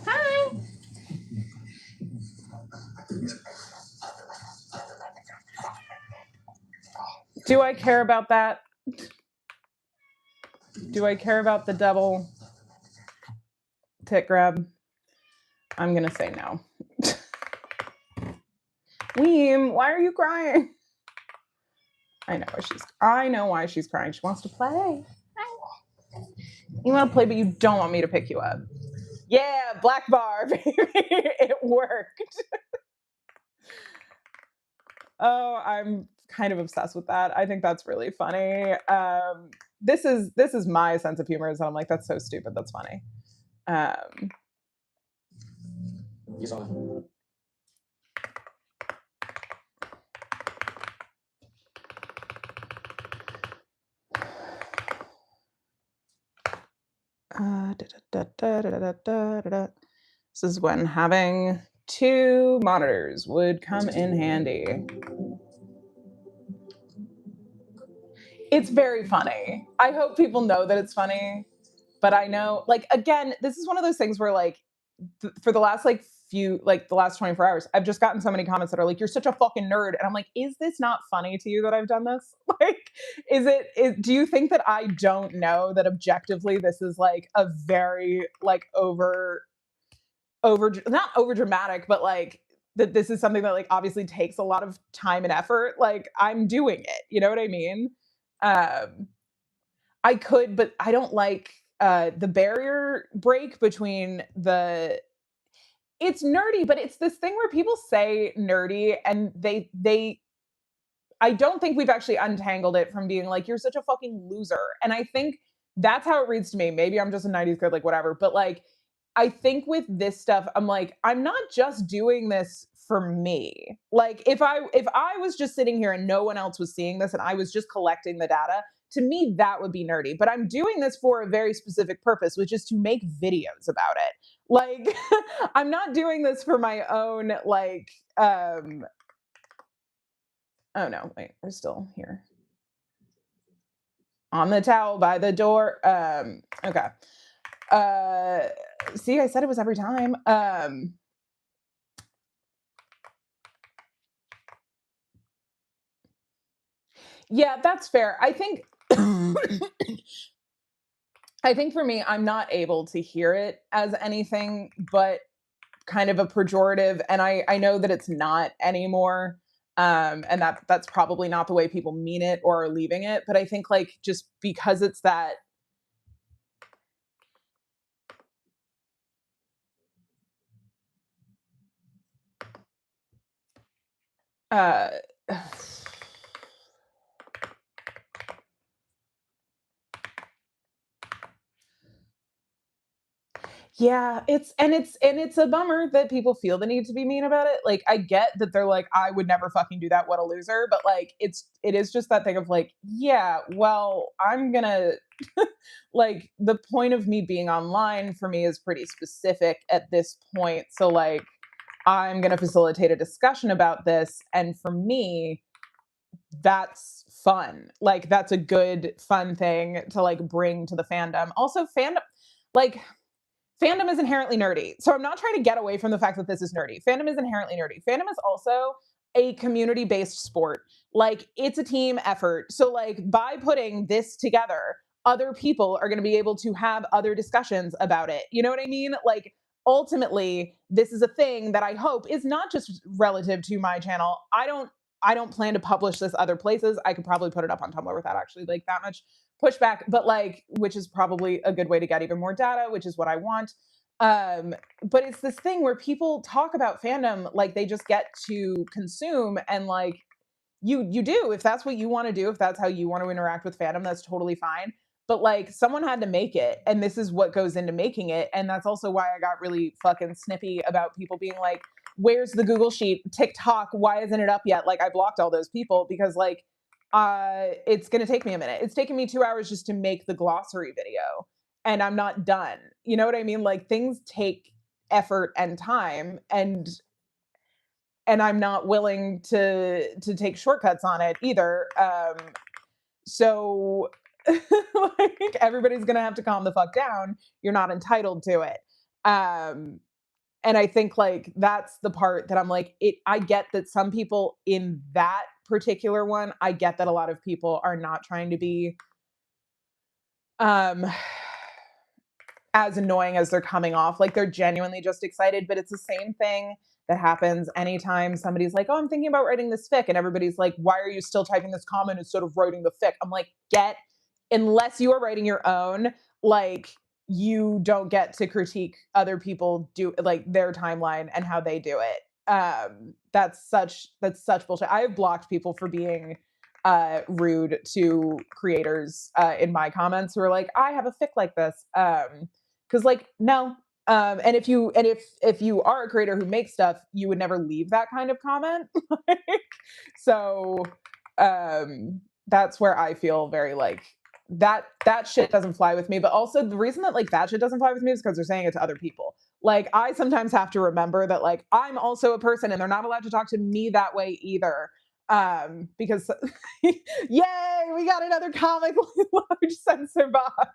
Hi. Do I care about that? Do I care about the double tit grab? I'm gonna say no. Weem, why are you crying? I know why she's crying. She wants to play. You want to play, but you don't want me to pick you up. Yeah, black bar, baby. It worked. Oh, I'm kind of obsessed with that. I think that's really funny. This is my sense of humor. Is that I'm like, that's so stupid. That's funny. Um, You saw it. This is when having two monitors would come in handy. It's very funny. I hope people know that it's funny, but I know, like, again, this is one of those things where, like, for the last the last 24 hours, I've just gotten so many comments that are like, "You're such a fucking nerd," and I'm like, "Is this not funny to you that I've done this? Like, do you think that I don't know that objectively this is like a very like over not over dramatic, but like that this is something that like obviously takes a lot of time and effort. Like I'm doing it. You know what I mean? Um, I could, but I don't like the barrier break between the it's nerdy, but it's this thing where people say nerdy and they I don't think we've actually untangled it from being like, you're such a fucking loser. And I think that's how it reads to me. Maybe I'm just a 90s kid, like whatever. But like, I think with this stuff, I'm like, I'm not just doing this for me. Like if I was just sitting here and no one else was seeing this and I was just collecting the data, to me that would be nerdy. But I'm doing this for a very specific purpose, which is to make videos about it. Like I'm not doing this for my own like oh no, wait, we're still here. On the towel by the door. Okay. Uh See, I said it was every time. Yeah, that's fair. I think I think for me, I'm not able to hear it as anything but kind of a pejorative, and I know that it's not anymore. And that's probably not the way people mean it or are leaving it. But I think like just because it's that uh yeah, it's a bummer that people feel the need to be mean about it. Like I get that they're like, I would never fucking do that. What a loser. But like it is just that thing of like, yeah, well, I'm gonna like the point of me being online for me is pretty specific at this point. So like I'm gonna facilitate a discussion about this. And for me, that's fun. Like that's a good fun thing to like bring to the fandom. Also, like fandom is inherently nerdy. So I'm not trying to get away from the fact that this is nerdy. Fandom is inherently nerdy. Fandom is also a community based sport. Like it's a team effort. So like by putting this together, other people are going to be able to have other discussions about it. You know what I mean? Like, ultimately, this is a thing that I hope is not just relative to my channel. I don't plan to publish this other places. I could probably put it up on Tumblr without actually like that much pushback, but like, which is probably a good way to get even more data, which is what I want. Um, but it's this thing where people talk about fandom like they just get to consume, and like, you do, if that's what you want to do, if that's how you want to interact with fandom, that's totally fine. But like, someone had to make it, and this is what goes into making it. And that's also why I got really fucking snippy about people being like, where's the Google sheet? TikTok, why isn't it up yet? Like, I blocked all those people because like, it's gonna take me a minute. It's taken me 2 hours just to make the glossary video, and I'm not done. You know what I mean? Like, things take effort and time, and I'm not willing to take shortcuts on it either. So like, everybody's gonna have to calm the fuck down. You're not entitled to it. Um, and I think like that's the part that I'm like, I get that some people in that particular one, I get that a lot of people are not trying to be um as annoying as they're coming off. Like, they're genuinely just excited, but it's the same thing that happens anytime somebody's like, "Oh, I'm thinking about writing this fic," and everybody's like, "Why are you still typing this comment instead of writing the fic?" I'm like, unless you are writing your own, like, you don't get to critique other people do like their timeline and how they do it. That's such bullshit. I have blocked people for being rude to creators in my comments who are like, "I have a fic like this." Because like, no. And if you are a creator who makes stuff, you would never leave that kind of comment. So that's where I feel very like that shit doesn't fly with me. But also, the reason that like that shit doesn't fly with me is because they're saying it to other people. Like, I sometimes have to remember that like I'm also a person, and they're not allowed to talk to me that way either. Because yay, we got another comic large censor bar.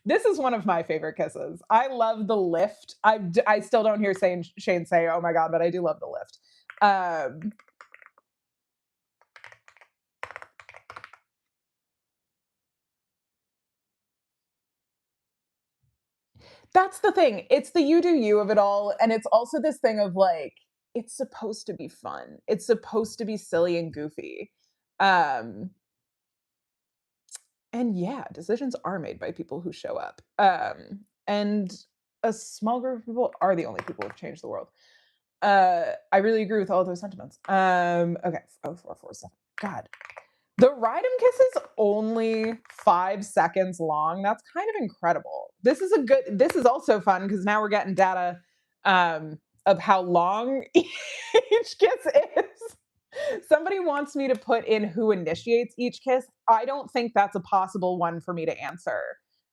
This is one of my favorite kisses. I love the lift. I still don't hear Shane say, "Oh my god," but I do love the lift. That's the thing. It's the you do you of it all, and it's also this thing of like, it's supposed to be fun. It's supposed to be silly and goofy. Um, and yeah, decisions are made by people who show up. And a small group of people are the only people who've changed the world. I really agree with all of those sentiments. Okay. Oh, 447. God. The ride 'em kiss is only 5 seconds long. That's kind of incredible. This is also fun because now we're getting data of how long each kiss is. Somebody wants me to put in who initiates each kiss. I don't think that's a possible one for me to answer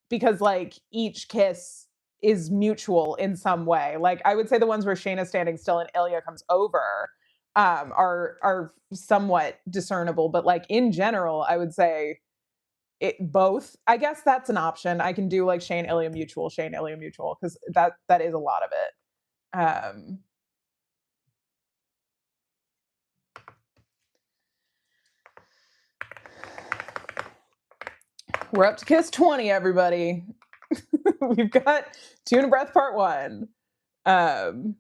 because like each kiss is mutual in some way. Like, I would say the ones where Shayna's standing still and Ilya comes over are somewhat discernible, but like in general, I would say it both. I guess that's an option. I can do like Shane Ilya mutual because that is a lot of it. We're up to kiss 20, everybody. We've got Tuna Breath Part 1. Um,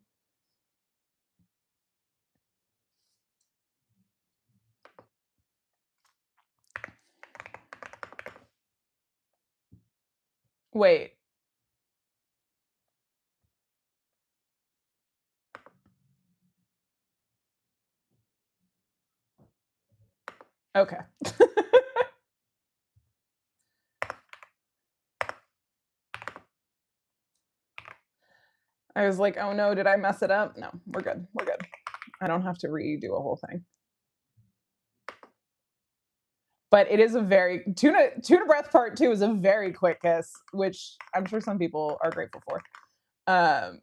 Wait. Okay. I was like, oh no, did I mess it up? No, we're good. We're good. I don't have to redo a whole thing. But it is a very tuna breath part 2 is a very quick kiss, which I'm sure some people are grateful for. Um,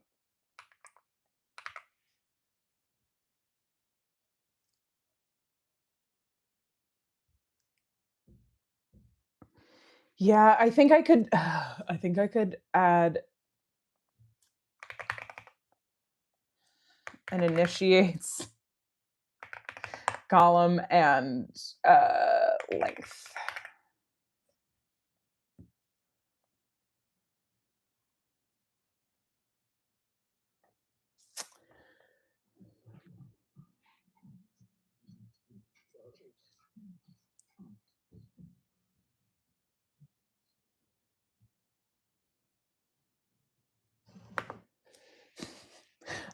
yeah, I think I could. I think I could add an initiates column and length.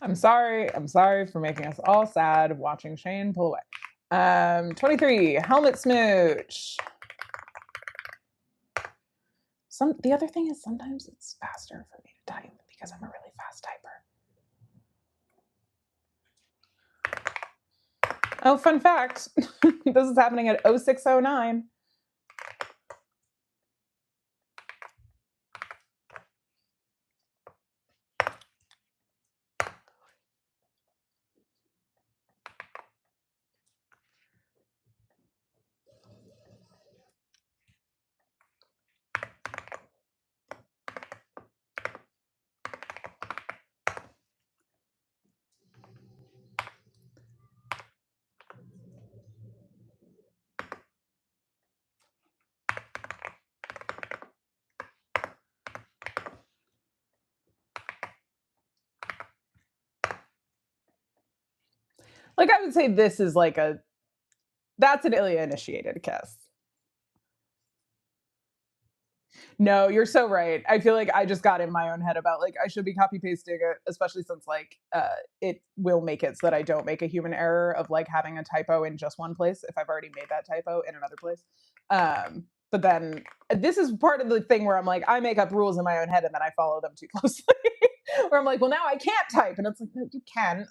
I'm sorry. I'm sorry for making us all sad watching Shane pull away. 23, helmet smooch. The other thing is sometimes it's faster for me to type because I'm a really fast typer. Oh, fun fact. This is happening at 0609. Like I would say this is like that's an Ilya initiated kiss. No, you're so right. I feel like I just got in my own head about like I should be copy pasting it, especially since like it will make it so that I don't make a human error of like having a typo in just one place if I've already made that typo in another place. But then this is part of the thing where I'm like I make up rules in my own head and then I follow them too closely. Where I'm like, well now I can't type, and it's like no, you can.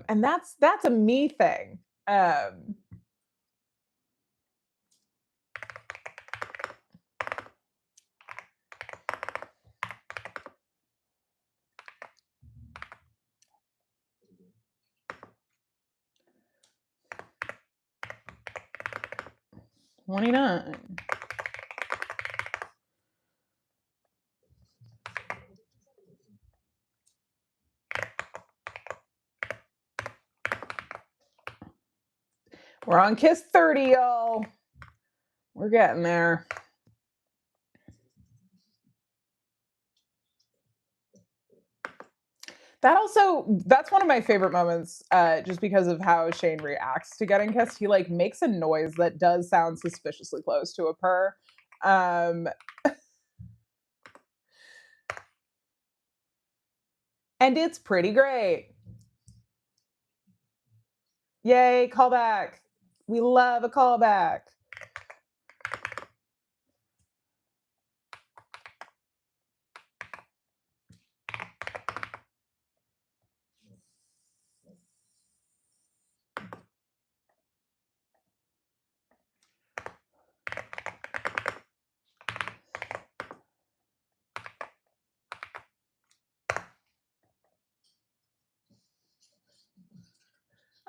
And that's a me thing. Um, 29. We're on kiss 30, y'all. We're getting there. That's one of my favorite moments, just because of how Shane reacts to getting kissed. He like makes a noise that does sound suspiciously close to a purr. Um, and it's pretty great. Yay, callback. We love a callback.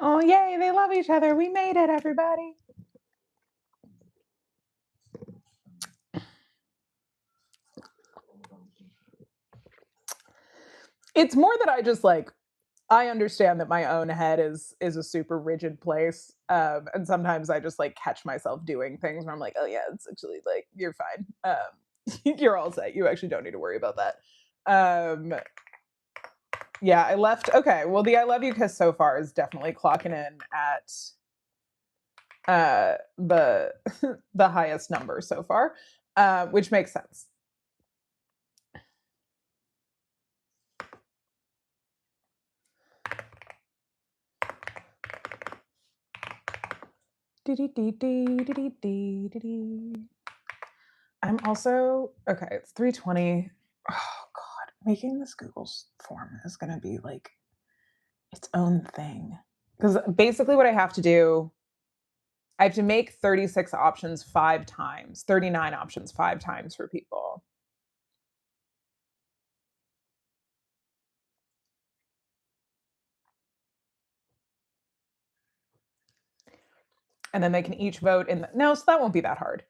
Oh, yay, they love each other. We made it, everybody. It's more that I just like I understand that my own head is a super rigid place, and sometimes I just like catch myself doing things where I'm like, oh yeah, it's actually like you're fine. You're all set. You actually don't need to worry about that. Um, yeah, I left. Okay, well, the I love you kiss so far is definitely clocking in at the the highest number so far, which makes sense. I'm also okay. It's 3:20. Oh God, making this Google form is gonna be like its own thing because basically what I have to do, I have to make 36 options 5 times, 39 options 5 times for people, and then they can each vote in. No, so that won't be that hard.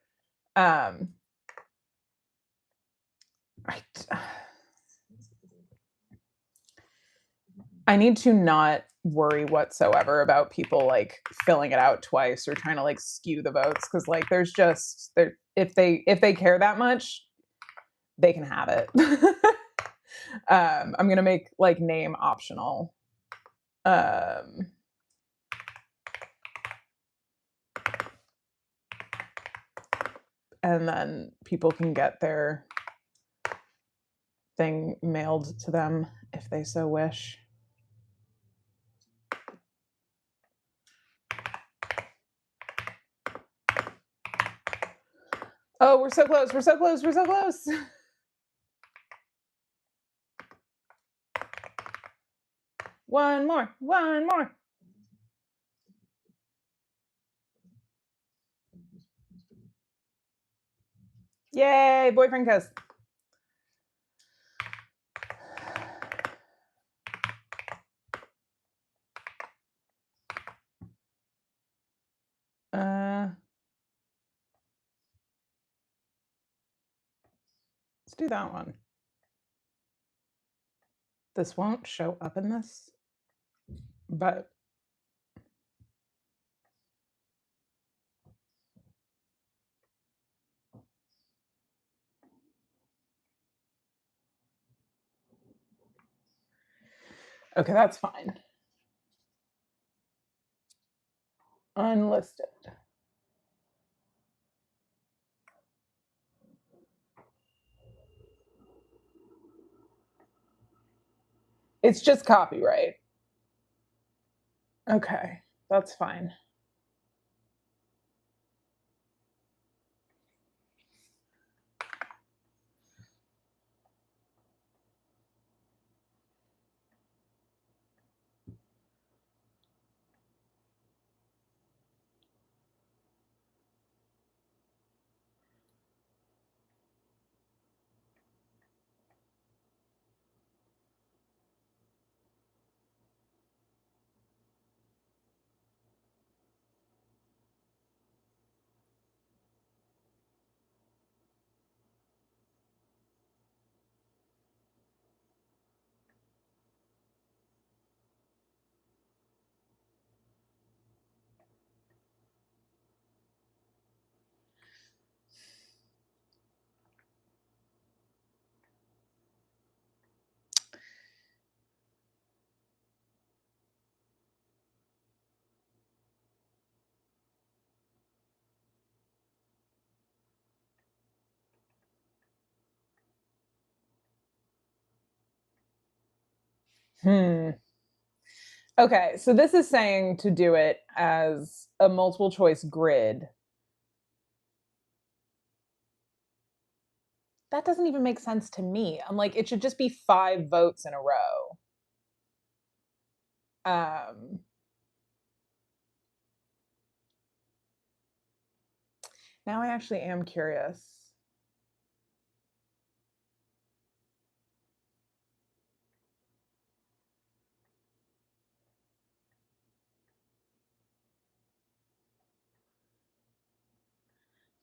Um, I, I need to not worry whatsoever about people like filling it out twice or trying to like skew the votes because like there's just there if they care that much they can have it. I'm gonna make like name optional. Um, and then people can get thing mailed to them if they so wish. Oh, we're so close. We're so close. We're so close. One more. One more. Yay, boyfriend kiss. Let's do that one. This won't show up in this, but okay, that's fine. Unlisted. It's just copyright. Okay, that's fine. Okay, so this is saying to do it as a multiple choice grid. That doesn't even make sense to me. I'm like, it should just be 5 votes in a row. Um, now I actually am curious.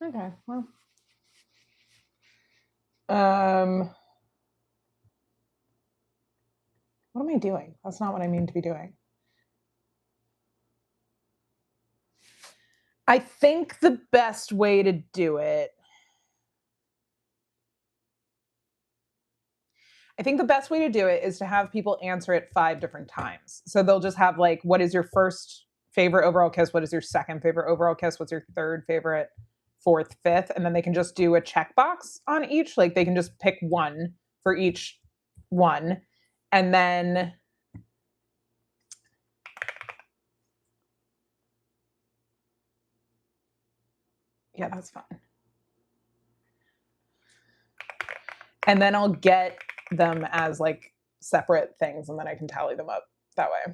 Okay, well. What am I doing? That's not what I mean to be doing. I think the best way to do it is to have people answer it 5 different times. So they'll just have like, what is your first favorite overall kiss? What is your second favorite overall kiss? What's your third favorite, fourth, fifth? And then they can just do a checkbox on each. Like they can just pick one for each one. And then yeah, that's fine. And then I'll get them as like separate things and then I can tally them up that way.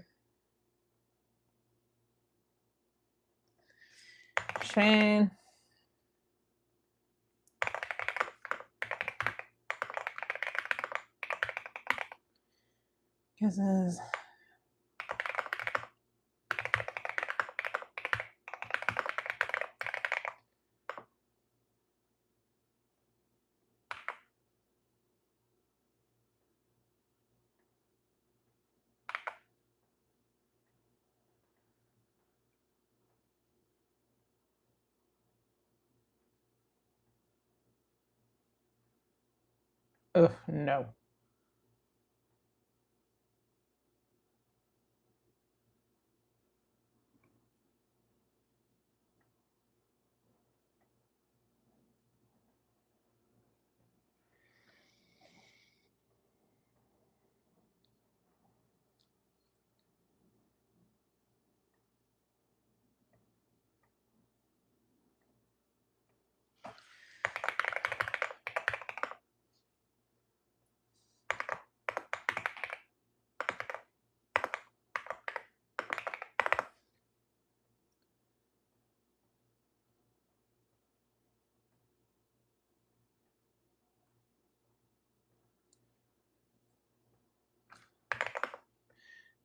Shane. Kisses. Ugh, no.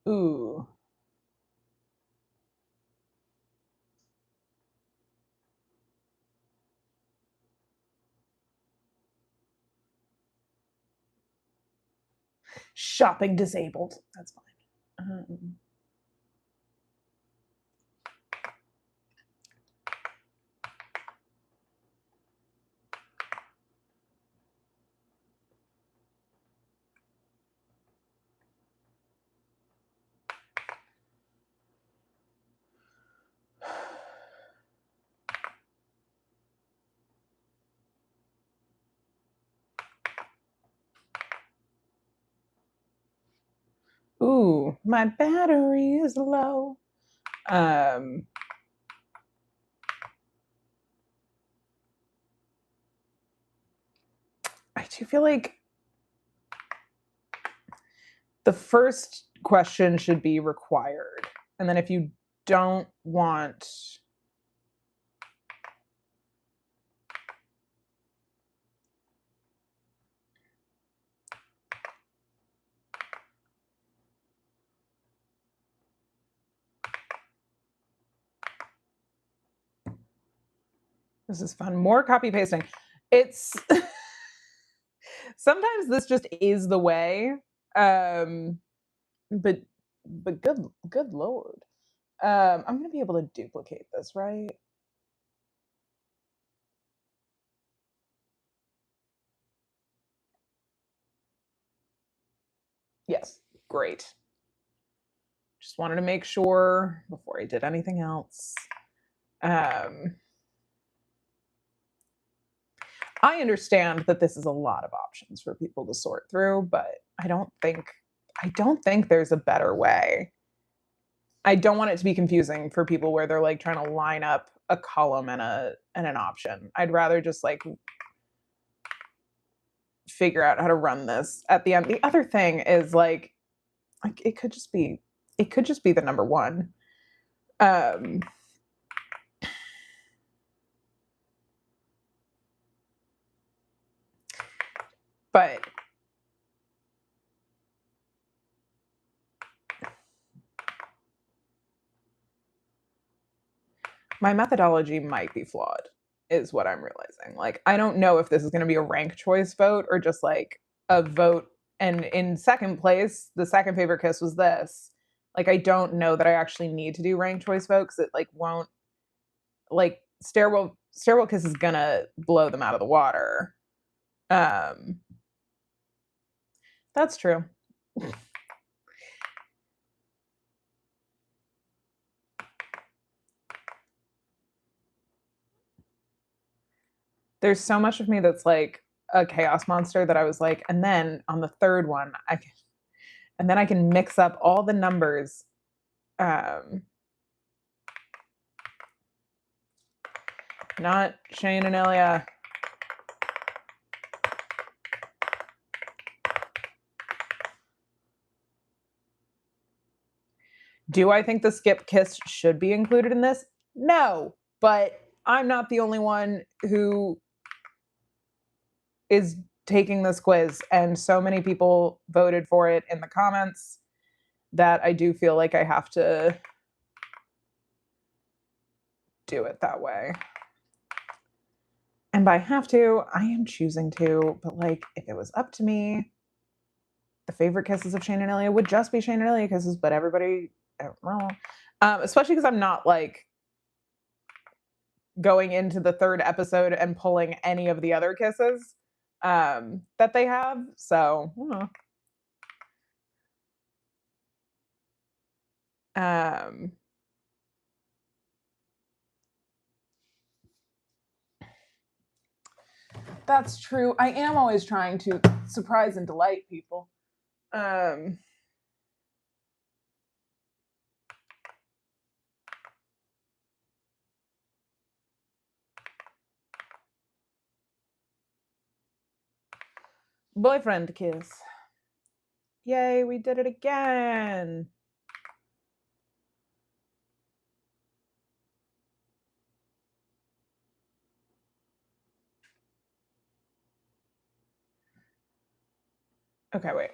Ooh. Shopping disabled. That's fine. Ooh, my battery is low. I do feel like the first question should be required. And then if you don't want this is fun. More copy pasting. It's sometimes this just is the way. Um, but good lord. I'm gonna be able to duplicate this, right? Yes, great. Just wanted to make sure before I did anything else. I understand that this is a lot of options for people to sort through, but I don't think there's a better way. I don't want it to be confusing for people where they're like trying to line up a column and an option. I'd rather just like figure out how to run this at the end. The other thing is like it could just be the number one. Um but my methodology might be flawed is what I'm realizing. Like I don't know if this is going to be a rank choice vote or just like a vote, and in second place the second favorite kiss was this. Like I don't know that I actually need to do rank choice vote cuz it like won't, like stairwell kiss is going to blow them out of the water. Um that's true. There's so much of me that's like a chaos monster that I was like, and then on the third one and then I can mix up all the numbers. Um, not Shane and Ilya. Do I think the skip kiss should be included in this? No, but I'm not the only one who is taking this quiz, and so many people voted for it in the comments that I do feel like I have to do it that way. And by have to, I am choosing to, but like if it was up to me, the favorite kisses of Shane and Ilya would just be Shane and Ilya kisses, but everybody, well, especially because I'm not like going into the third episode and pulling any of the other kisses that they have. So, um, that's true. I am always trying to surprise and delight people. Um, boyfriend kiss. Yay, we did it again. Okay, wait.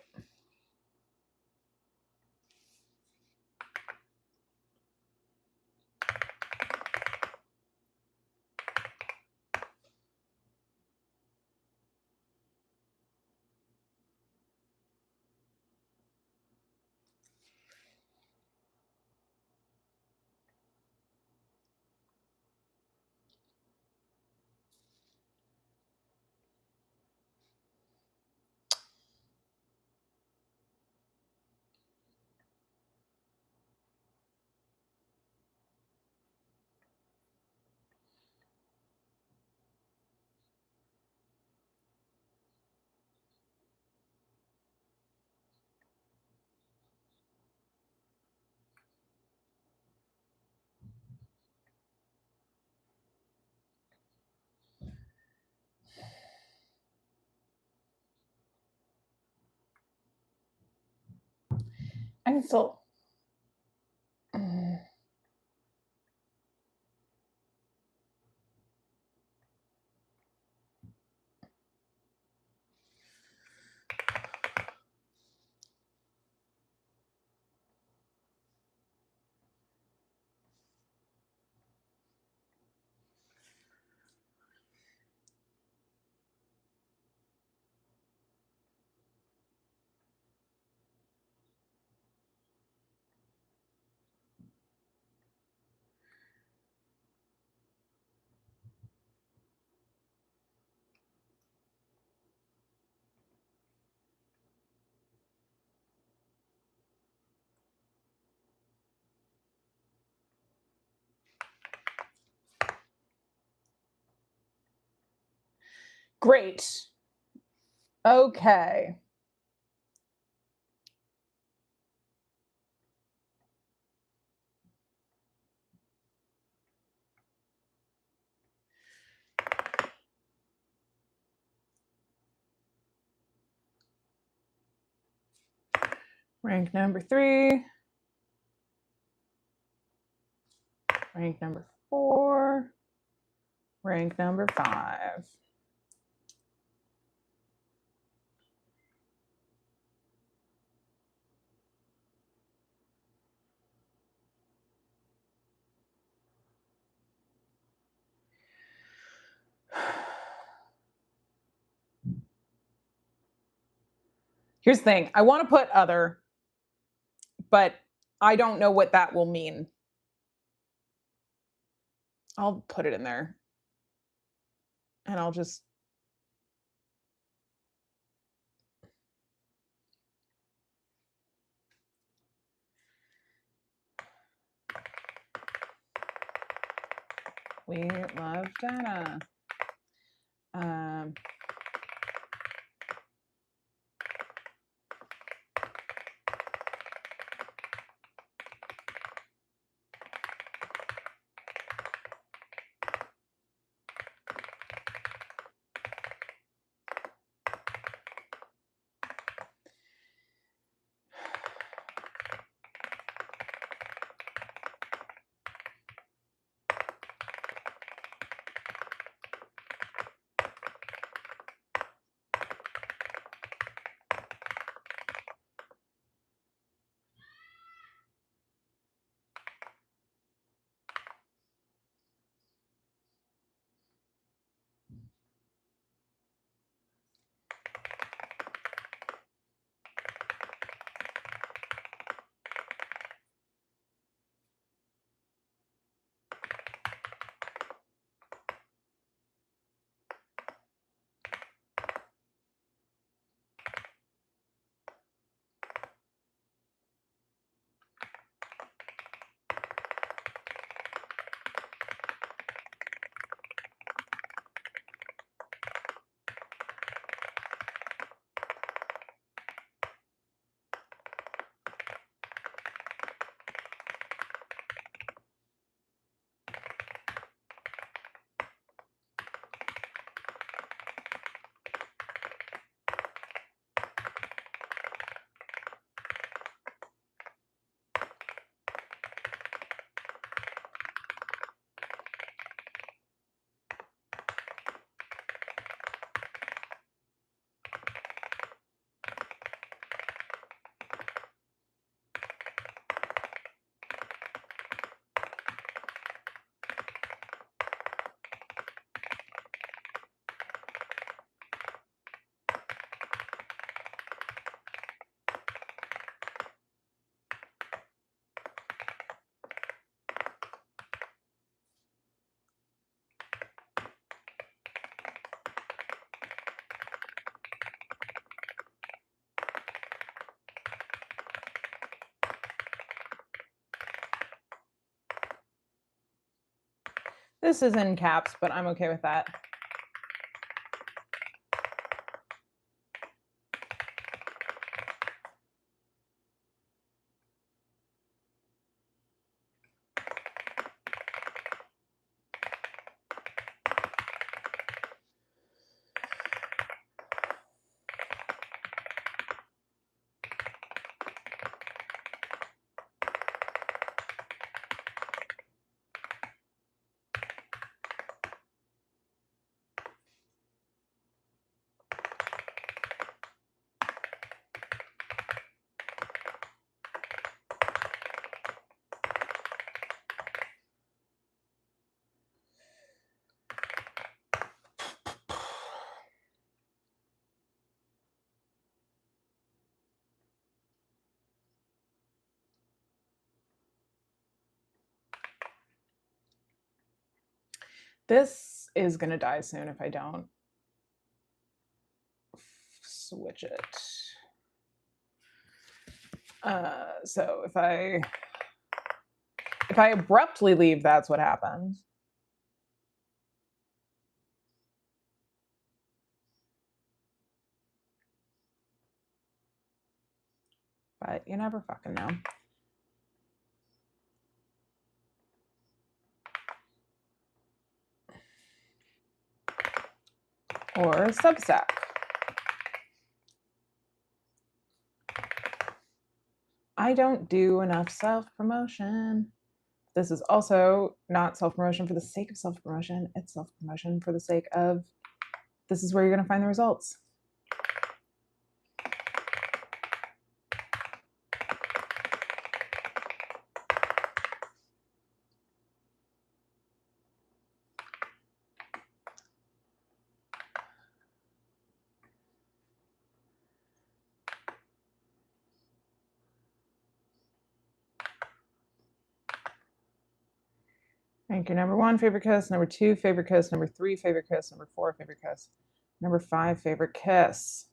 I can still. Mm. Great. Okay. Rank number 3. Rank number 4. Rank number 5. Here's the thing. I want to put other, but I don't know what that will mean. I'll put it in there. And I'll just. We love data. This is in caps, but I'm okay with that. This is gonna die soon if I don't switch it. So if I abruptly leave, that's what happens. But you never fucking know. Or Substack. I don't do enough self-promotion. This is also not self-promotion for the sake of self-promotion. It's self-promotion for the sake of this is where you're going to find the results. Thank you. Number 1, favorite kiss. Number 2, favorite kiss. Number 3, favorite kiss. Number 4, favorite kiss. Number 5, favorite kiss.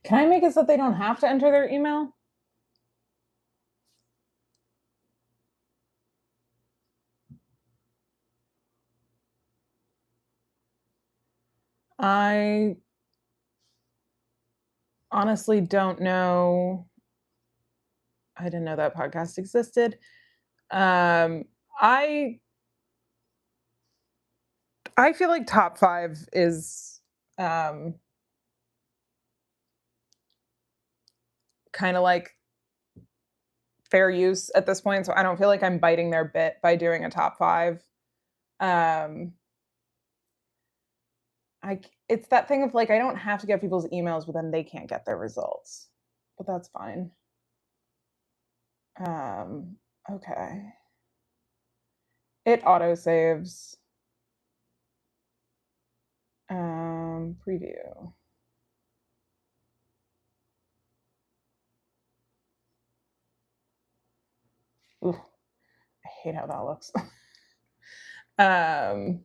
Can I make it so they don't have to enter their email? I honestly don't know. I didn't know that podcast existed. I feel like top 5 is kind of like fair use at this point, so I don't feel like I'm biting their bit by doing a top 5. Um, it's that thing of like I don't have to get people's emails, but then they can't get their results. But that's fine. Um, okay. It auto saves. Preview. Ooh, I hate how that looks. um,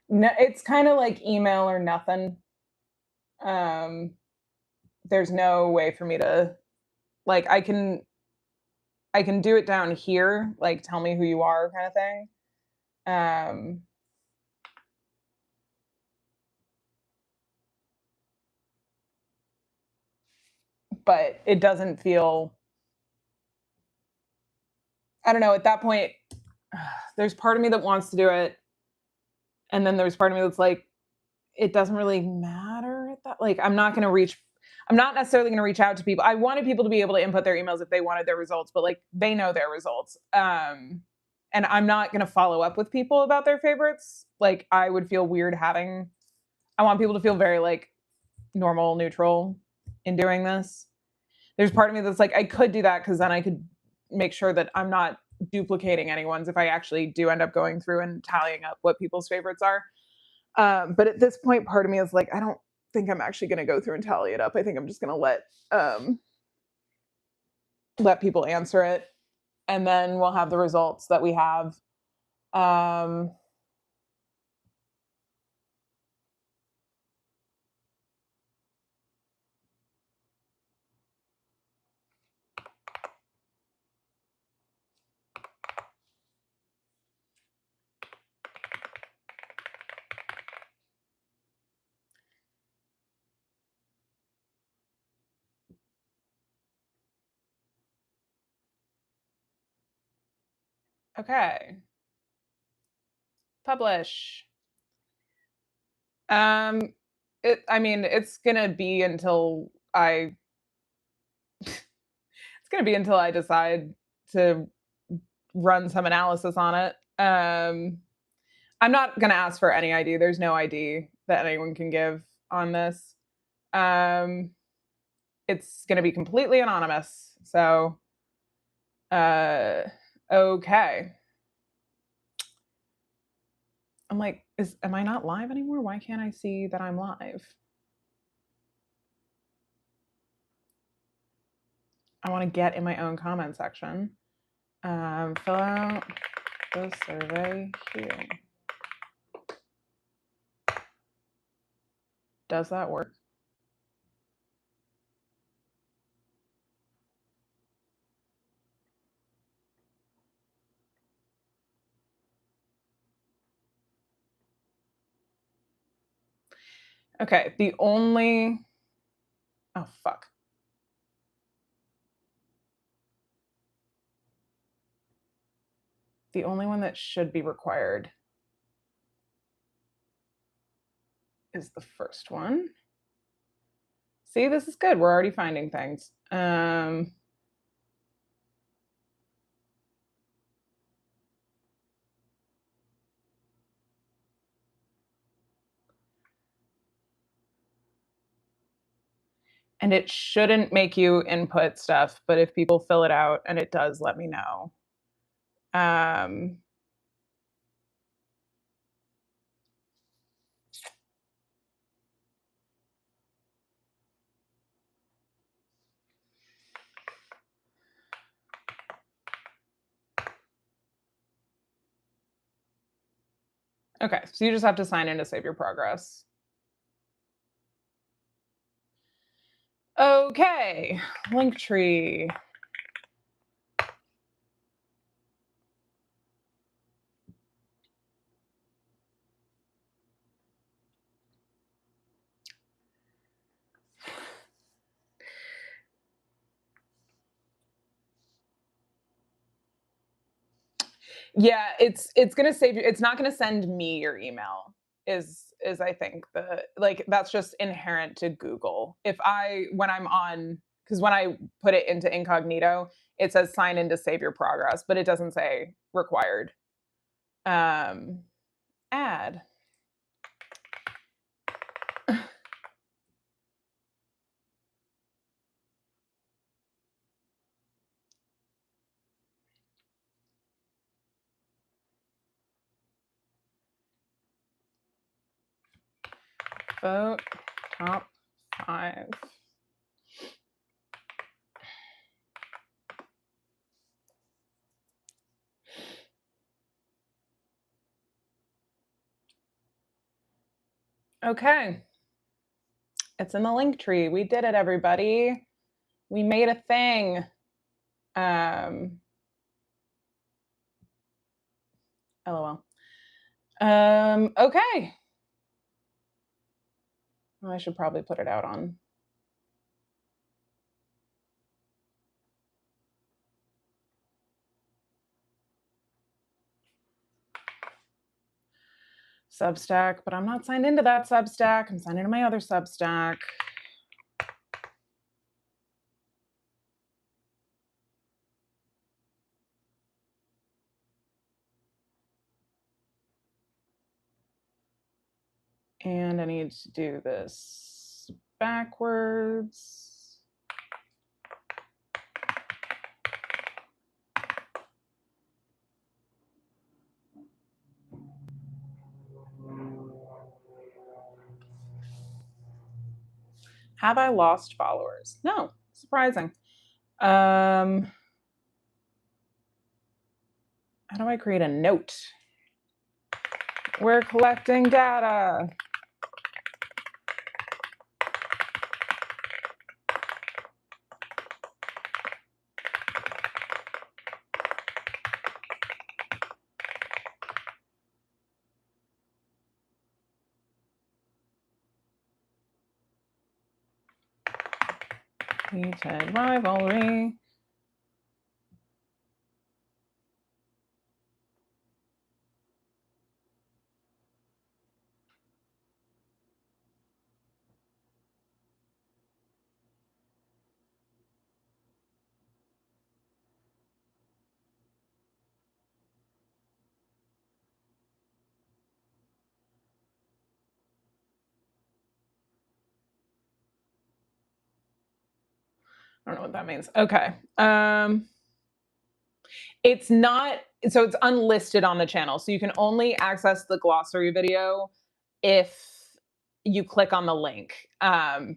no, it's kind of like email or nothing. Um, there's no way for me to like I can do it down here, like tell me who you are kind of thing. Um, but it doesn't feel I don't know, at that point there's part of me that wants to do it and then there's part of me that's like it doesn't really matter at that like I'm not going to reach I'm not necessarily going to reach out to people. I wanted people to be able to input their emails if they wanted their results, but like they know their results. And I'm not going to follow up with people about their favorites. Like I would feel weird having, I want people to feel very like normal, neutral in doing this. There's part of me that's like, I could do that because then I could make sure that I'm not duplicating anyone's if I actually do end up going through and tallying up what people's favorites are. But at this point, part of me is like, I don't think I'm actually going to go through and tally it up. I think I'm just going to let people answer it, and then we'll have the results that we have. Um, okay, publish. Um, I mean, it's gonna be until I. It's gonna be until I decide to run some analysis on it. I'm not gonna ask for any ID. There's no ID that anyone can give on this. Um, it's gonna be completely anonymous. So, uh, okay. I'm like, am I not live anymore? Why can't I see that I'm live? I want to get in my own comment section. Fill out the survey here. Does that work? Okay, oh fuck. The only one that should be required is the first one. See, this is good. We're already finding things. And it shouldn't make you input stuff, but if people fill it out and it does, let me know. Um, okay, so you just have to sign in to save your progress. Okay, Linktree. Yeah, it's gonna save you. It's not gonna send me your email. Is I think the like that's just inherent to Google. If I when I'm on because when I put it into incognito, it says sign in to save your progress, but it doesn't say required. Um, add. Vote top 5. Okay. It's in the link tree. We did it, everybody. We made a thing. LOL. Okay. Well, I should probably put it out on Substack, but I'm not signed into that Substack. I'm signed into my other Substack. And I need to do this backwards. Have I lost followers? No, surprising. How do I create a note? We're collecting data. Hashtag rivalry. I don't know what that means. Okay. It's not, so it's unlisted on the channel. So you can only access the glossary video if you click on the link.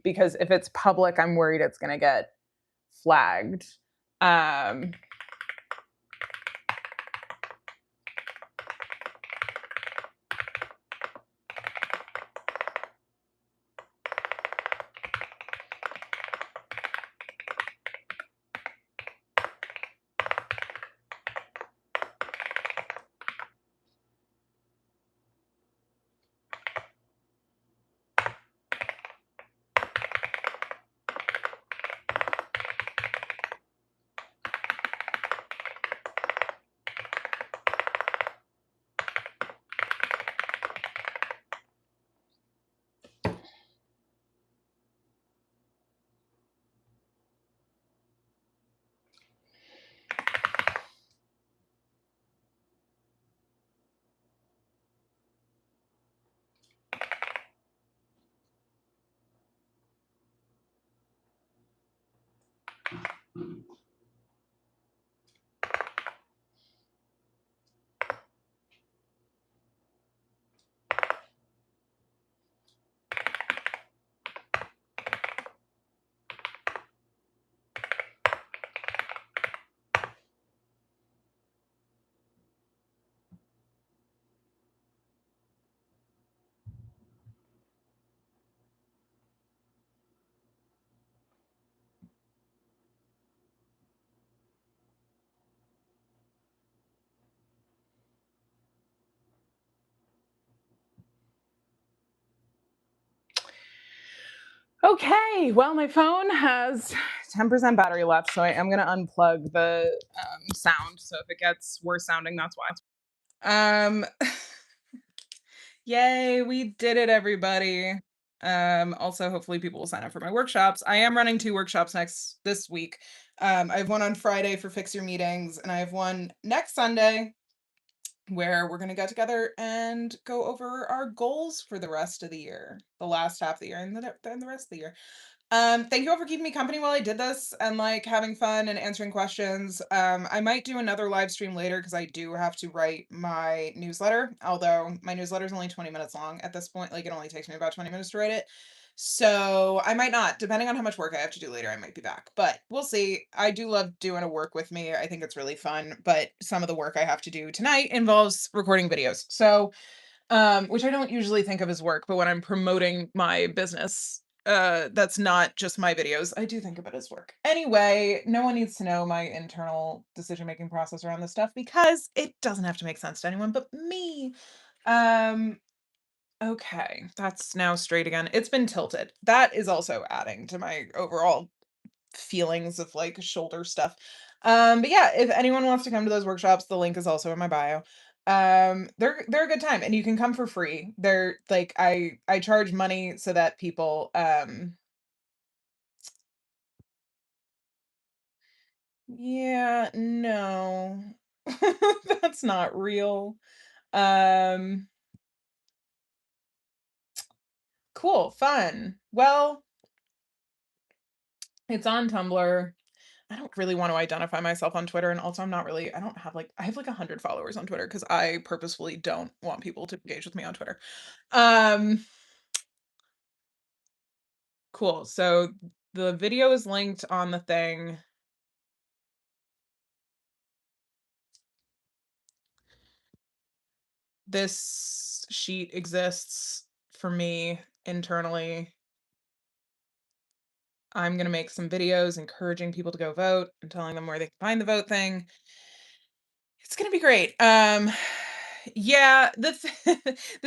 Because if it's public, I'm worried it's going to get flagged. Um, okay. Well, my phone has 10% battery left. So I am going to unplug the sound. So if it gets worse sounding, that's why. Um, Yay, we did it, everybody. Also, hopefully people will sign up for my workshops. I am running 2 workshops this week. I have one on Friday for Fix Your Meetings, and I have one next Sunday where we're gonna get together and go over our goals for the rest of the year, the last half of the year, and then the rest of the year. Thank you all for keeping me company while I did this and like having fun and answering questions. I might do another live stream later because I do have to write my newsletter, although my newsletter is only 20 minutes long at this point. Like it only takes me about 20 minutes to write it. So I might not, depending on how much work I have to do later, I might be back, but we'll see. I do love doing a work with me. I think it's really fun, but some of the work I have to do tonight involves recording videos. So which I don't usually think of as work, but when I'm promoting my business, that's not just my videos. I do think of it as work. Anyway, no one needs to know my internal decision-making process around this stuff because it doesn't have to make sense to anyone but me. Um, okay, that's now straight again. It's been tilted. That is also adding to my overall feelings of like shoulder stuff. But yeah, if anyone wants to come to those workshops, the link is also in my bio. They're a good time and you can come for free. They're like I charge money so that people yeah, no. That's not real. Um Cool, fun. Well, it's on Tumblr. I don't really want to identify myself on Twitter, and also I don't have like I have like 100 followers on Twitter because I purposefully don't want people to engage with me on Twitter. Um, cool. So the video is linked on the thing. This sheet exists for me internally. I'm gonna make some videos encouraging people to go vote and telling them where they can find the vote thing. It's gonna be great. Yeah, the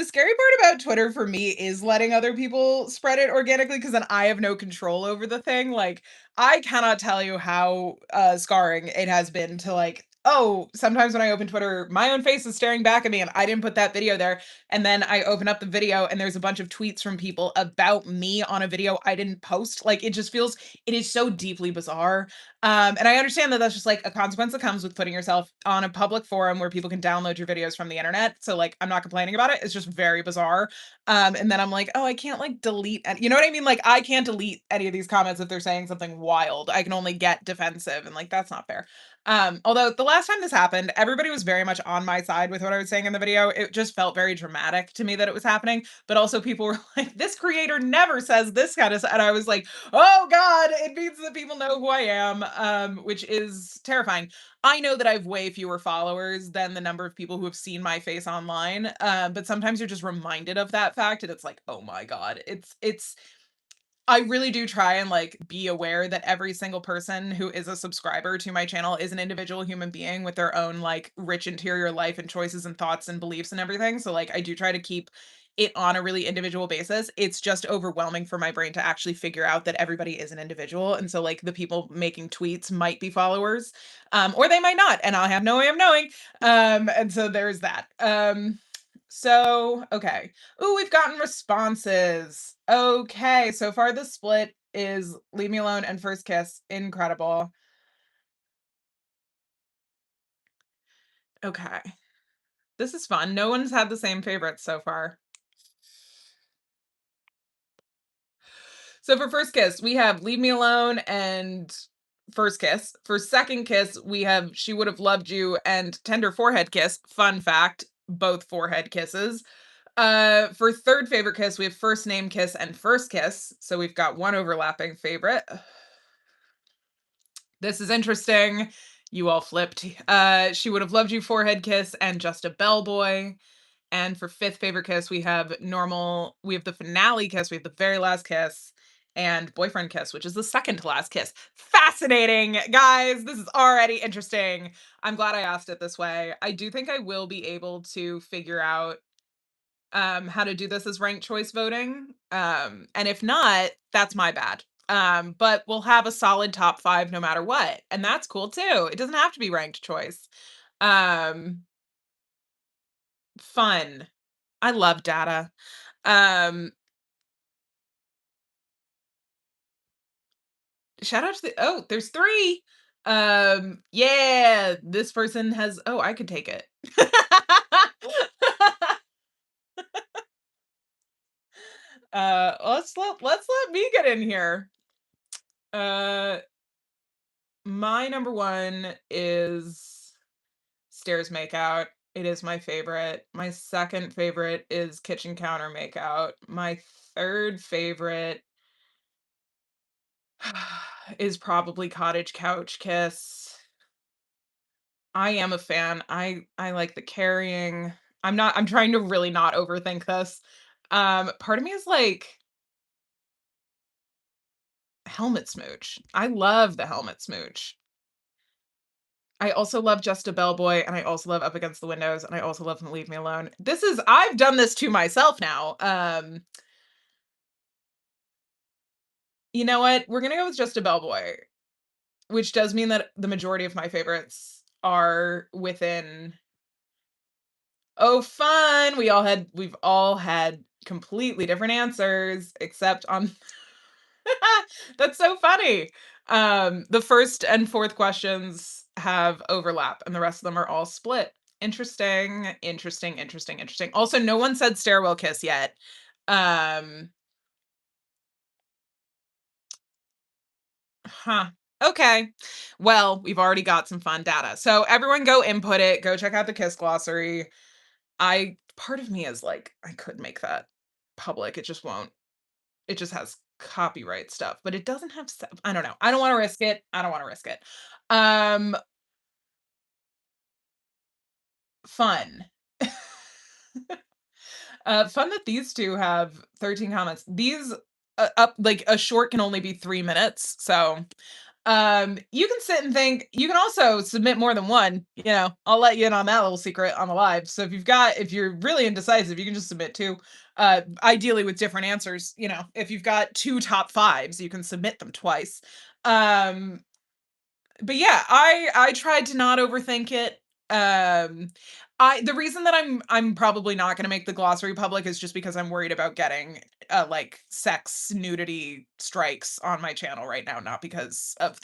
scary part about Twitter for me is letting other people spread it organically because then I have no control over the thing. Like, I cannot tell you how scarring it has been to like, oh, sometimes when I open Twitter, my own face is staring back at me and I didn't put that video there. And then I open up the video and there's a bunch of tweets from people about me on a video I didn't post. Like, it just feels, it is so deeply bizarre. And I understand that that's just like a consequence that comes with putting yourself on a public forum where people can download your videos from the internet. So like, I'm not complaining about it. It's just very bizarre. And then I'm like, oh, I can't like delete. You know what I mean? Like, I can't delete any of these comments if they're saying something wild. I can only get defensive, and like that's not fair. Although the last time this happened, everybody was very much on my side with what I was saying in the video. It just felt very dramatic to me that it was happening. But also, people were like, "This creator never says this kind of," and I was like, oh God, it means that people know who I am, which is terrifying. I know that I have way fewer followers than the number of people who have seen my face online, but sometimes you're just reminded of that fact, and it's like, oh my God, it's I really do try and, like, be aware that every single person who is a subscriber to my channel is an individual human being with their own, like, rich interior life and choices and thoughts and beliefs and everything, so, like, I do try to keep it on a really individual basis. It's just overwhelming for my brain to actually figure out that everybody is an individual, and so, like, the people making tweets might be followers, or they might not, and I have no way of knowing, and so there's that. Okay. Ooh, we've gotten responses. Okay, so far the split is Leave Me Alone and First Kiss. Incredible. Okay. This is fun. No one's had the same favorites so far. So for First Kiss, we have Leave Me Alone and First Kiss. For Second Kiss, we have She Would Have Loved You and Tender Forehead Kiss. Fun fact, both forehead kisses. For third favorite kiss, we have First Name Kiss and First Kiss. So we've got one overlapping favorite. This is interesting. You all flipped. She Would Have Loved You, Forehead Kiss, and Just a Bellboy. And for fifth favorite kiss, we have the finale kiss, we have the very last kiss, and boyfriend kiss, which is the second to last kiss. Fascinating, guys. This is already interesting. I'm glad I asked it this way. I do think I will be able to figure out how to do this as ranked choice voting. And if not, that's my bad. But we'll have a solid top 5 no matter what. And that's cool too. It doesn't have to be ranked choice. Um, fun. I love data. Um, shout out to there's 3. Yeah, this person has I could take it. Let's let me get in here. Uh my number 1 is stairs makeout. It is my favorite. My second favorite is kitchen counter makeout. My third favorite is probably cottage couch kiss. I am a fan. I like the carrying. I'm trying to really not overthink this. Part of me is like helmet smooch. I love the helmet smooch. I also love Just a Bellboy, and I also love Up Against the Windows, and I also love Leave Me Alone. I've done this to myself now. You know what? We're gonna go with Just a Bellboy, which does mean that the majority of my favorites are within. Oh, fun. We've all had completely different answers except on That's so funny. The first and fourth questions have overlap and the rest of them are all split. Interesting, interesting, interesting, interesting. Also, no one said stairwell kiss yet. Um, Huh. Okay. Well, we've already got some fun data. So everyone go input it. Go check out the Kiss glossary. I part of me is like, I could make that public. It just won't. It just has copyright stuff, but it doesn't have I don't know. I don't want to risk it. I don't want to risk it. Um Fun. Fun that these 2 have 13 comments. These up like a short can only be 3 minutes. So, you can sit and think. You can also submit more than one. I'll let you in on that little secret on the live. So if you're really indecisive, you can just submit 2. Ideally with different answers. If you've got 2 top fives, you can submit them twice. Um, but yeah, I tried to not overthink it. Um, the reason that I'm probably not going to make the glossary public is just because I'm worried about getting like sex nudity strikes on my channel right now, not because of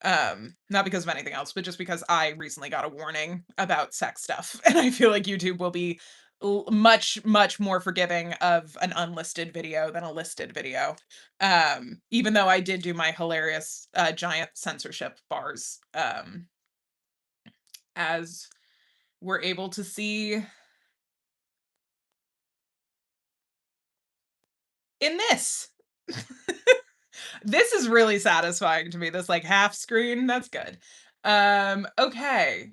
anything else, but just because I recently got a warning about sex stuff, and I feel like YouTube will be much more forgiving of an unlisted video than a listed video. Even though I did do my hilarious giant censorship bars, as we're able to see in this. This is really satisfying to me. This like half screen, that's good. Okay.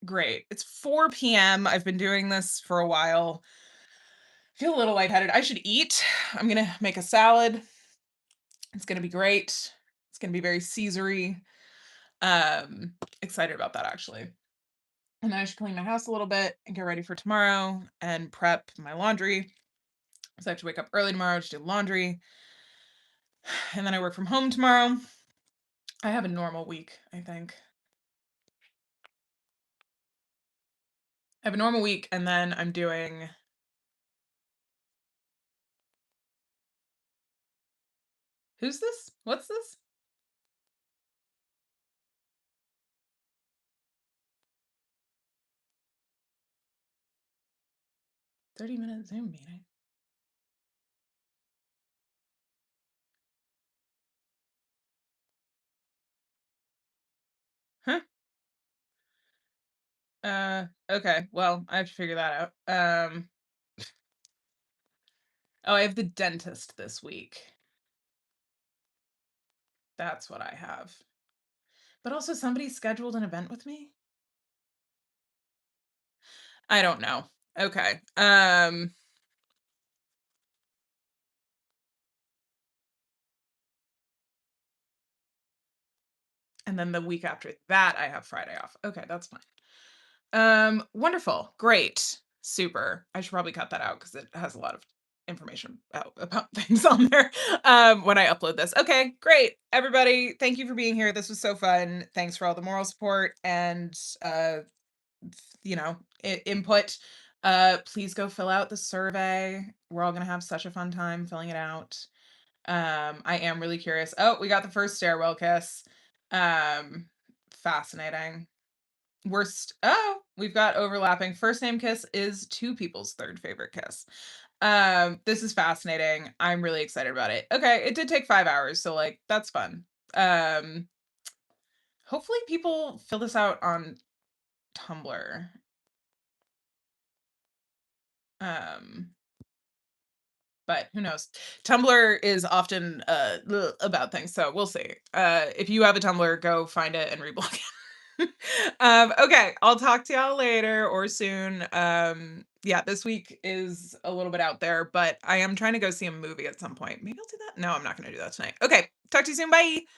Great. It's 4 p.m. I've been doing this for a while. Feel a little lightheaded. I should eat. I'm gonna make a salad. It's gonna be great. It's gonna be very Caesary. Excited about that actually. And then I should clean my house a little bit and get ready for tomorrow and prep my laundry. So I have to wake up early tomorrow to do laundry. And then I work from home tomorrow. I have a normal week, I think. I have a normal week, and then I'm doing. Who's this? What's this? 30-minute Zoom meeting. Huh? Okay. Well, I have to figure that out. Oh, I have the dentist this week. That's what I have. But also somebody scheduled an event with me? I don't know. Okay. And then the week after that I have Friday off. Okay, that's fine. Wonderful. Great. Super. I should probably cut that out because it has a lot of information about things on there when I upload this. Okay, great. Everybody, thank you for being here. This was so fun. Thanks for all the moral support and input. Please go fill out the survey. We're all gonna have such a fun time filling it out. I am really curious. Oh, we got the first stairwell kiss. Fascinating. We've got overlapping. First name kiss is 2 people's 3rd favorite kiss. This is fascinating. I'm really excited about it. Okay, it did take 5 hours, so like that's fun. Um, Hopefully people fill this out on Tumblr. Um, but who knows? Tumblr is often about things, so we'll see. If you have a Tumblr, go find it and reblog it. Okay, I'll talk to y'all later or soon. Yeah, this week is a little bit out there, but I am trying to go see a movie at some point. Maybe I'll do that. No, I'm not going to do that tonight. Okay, talk to you soon. Bye.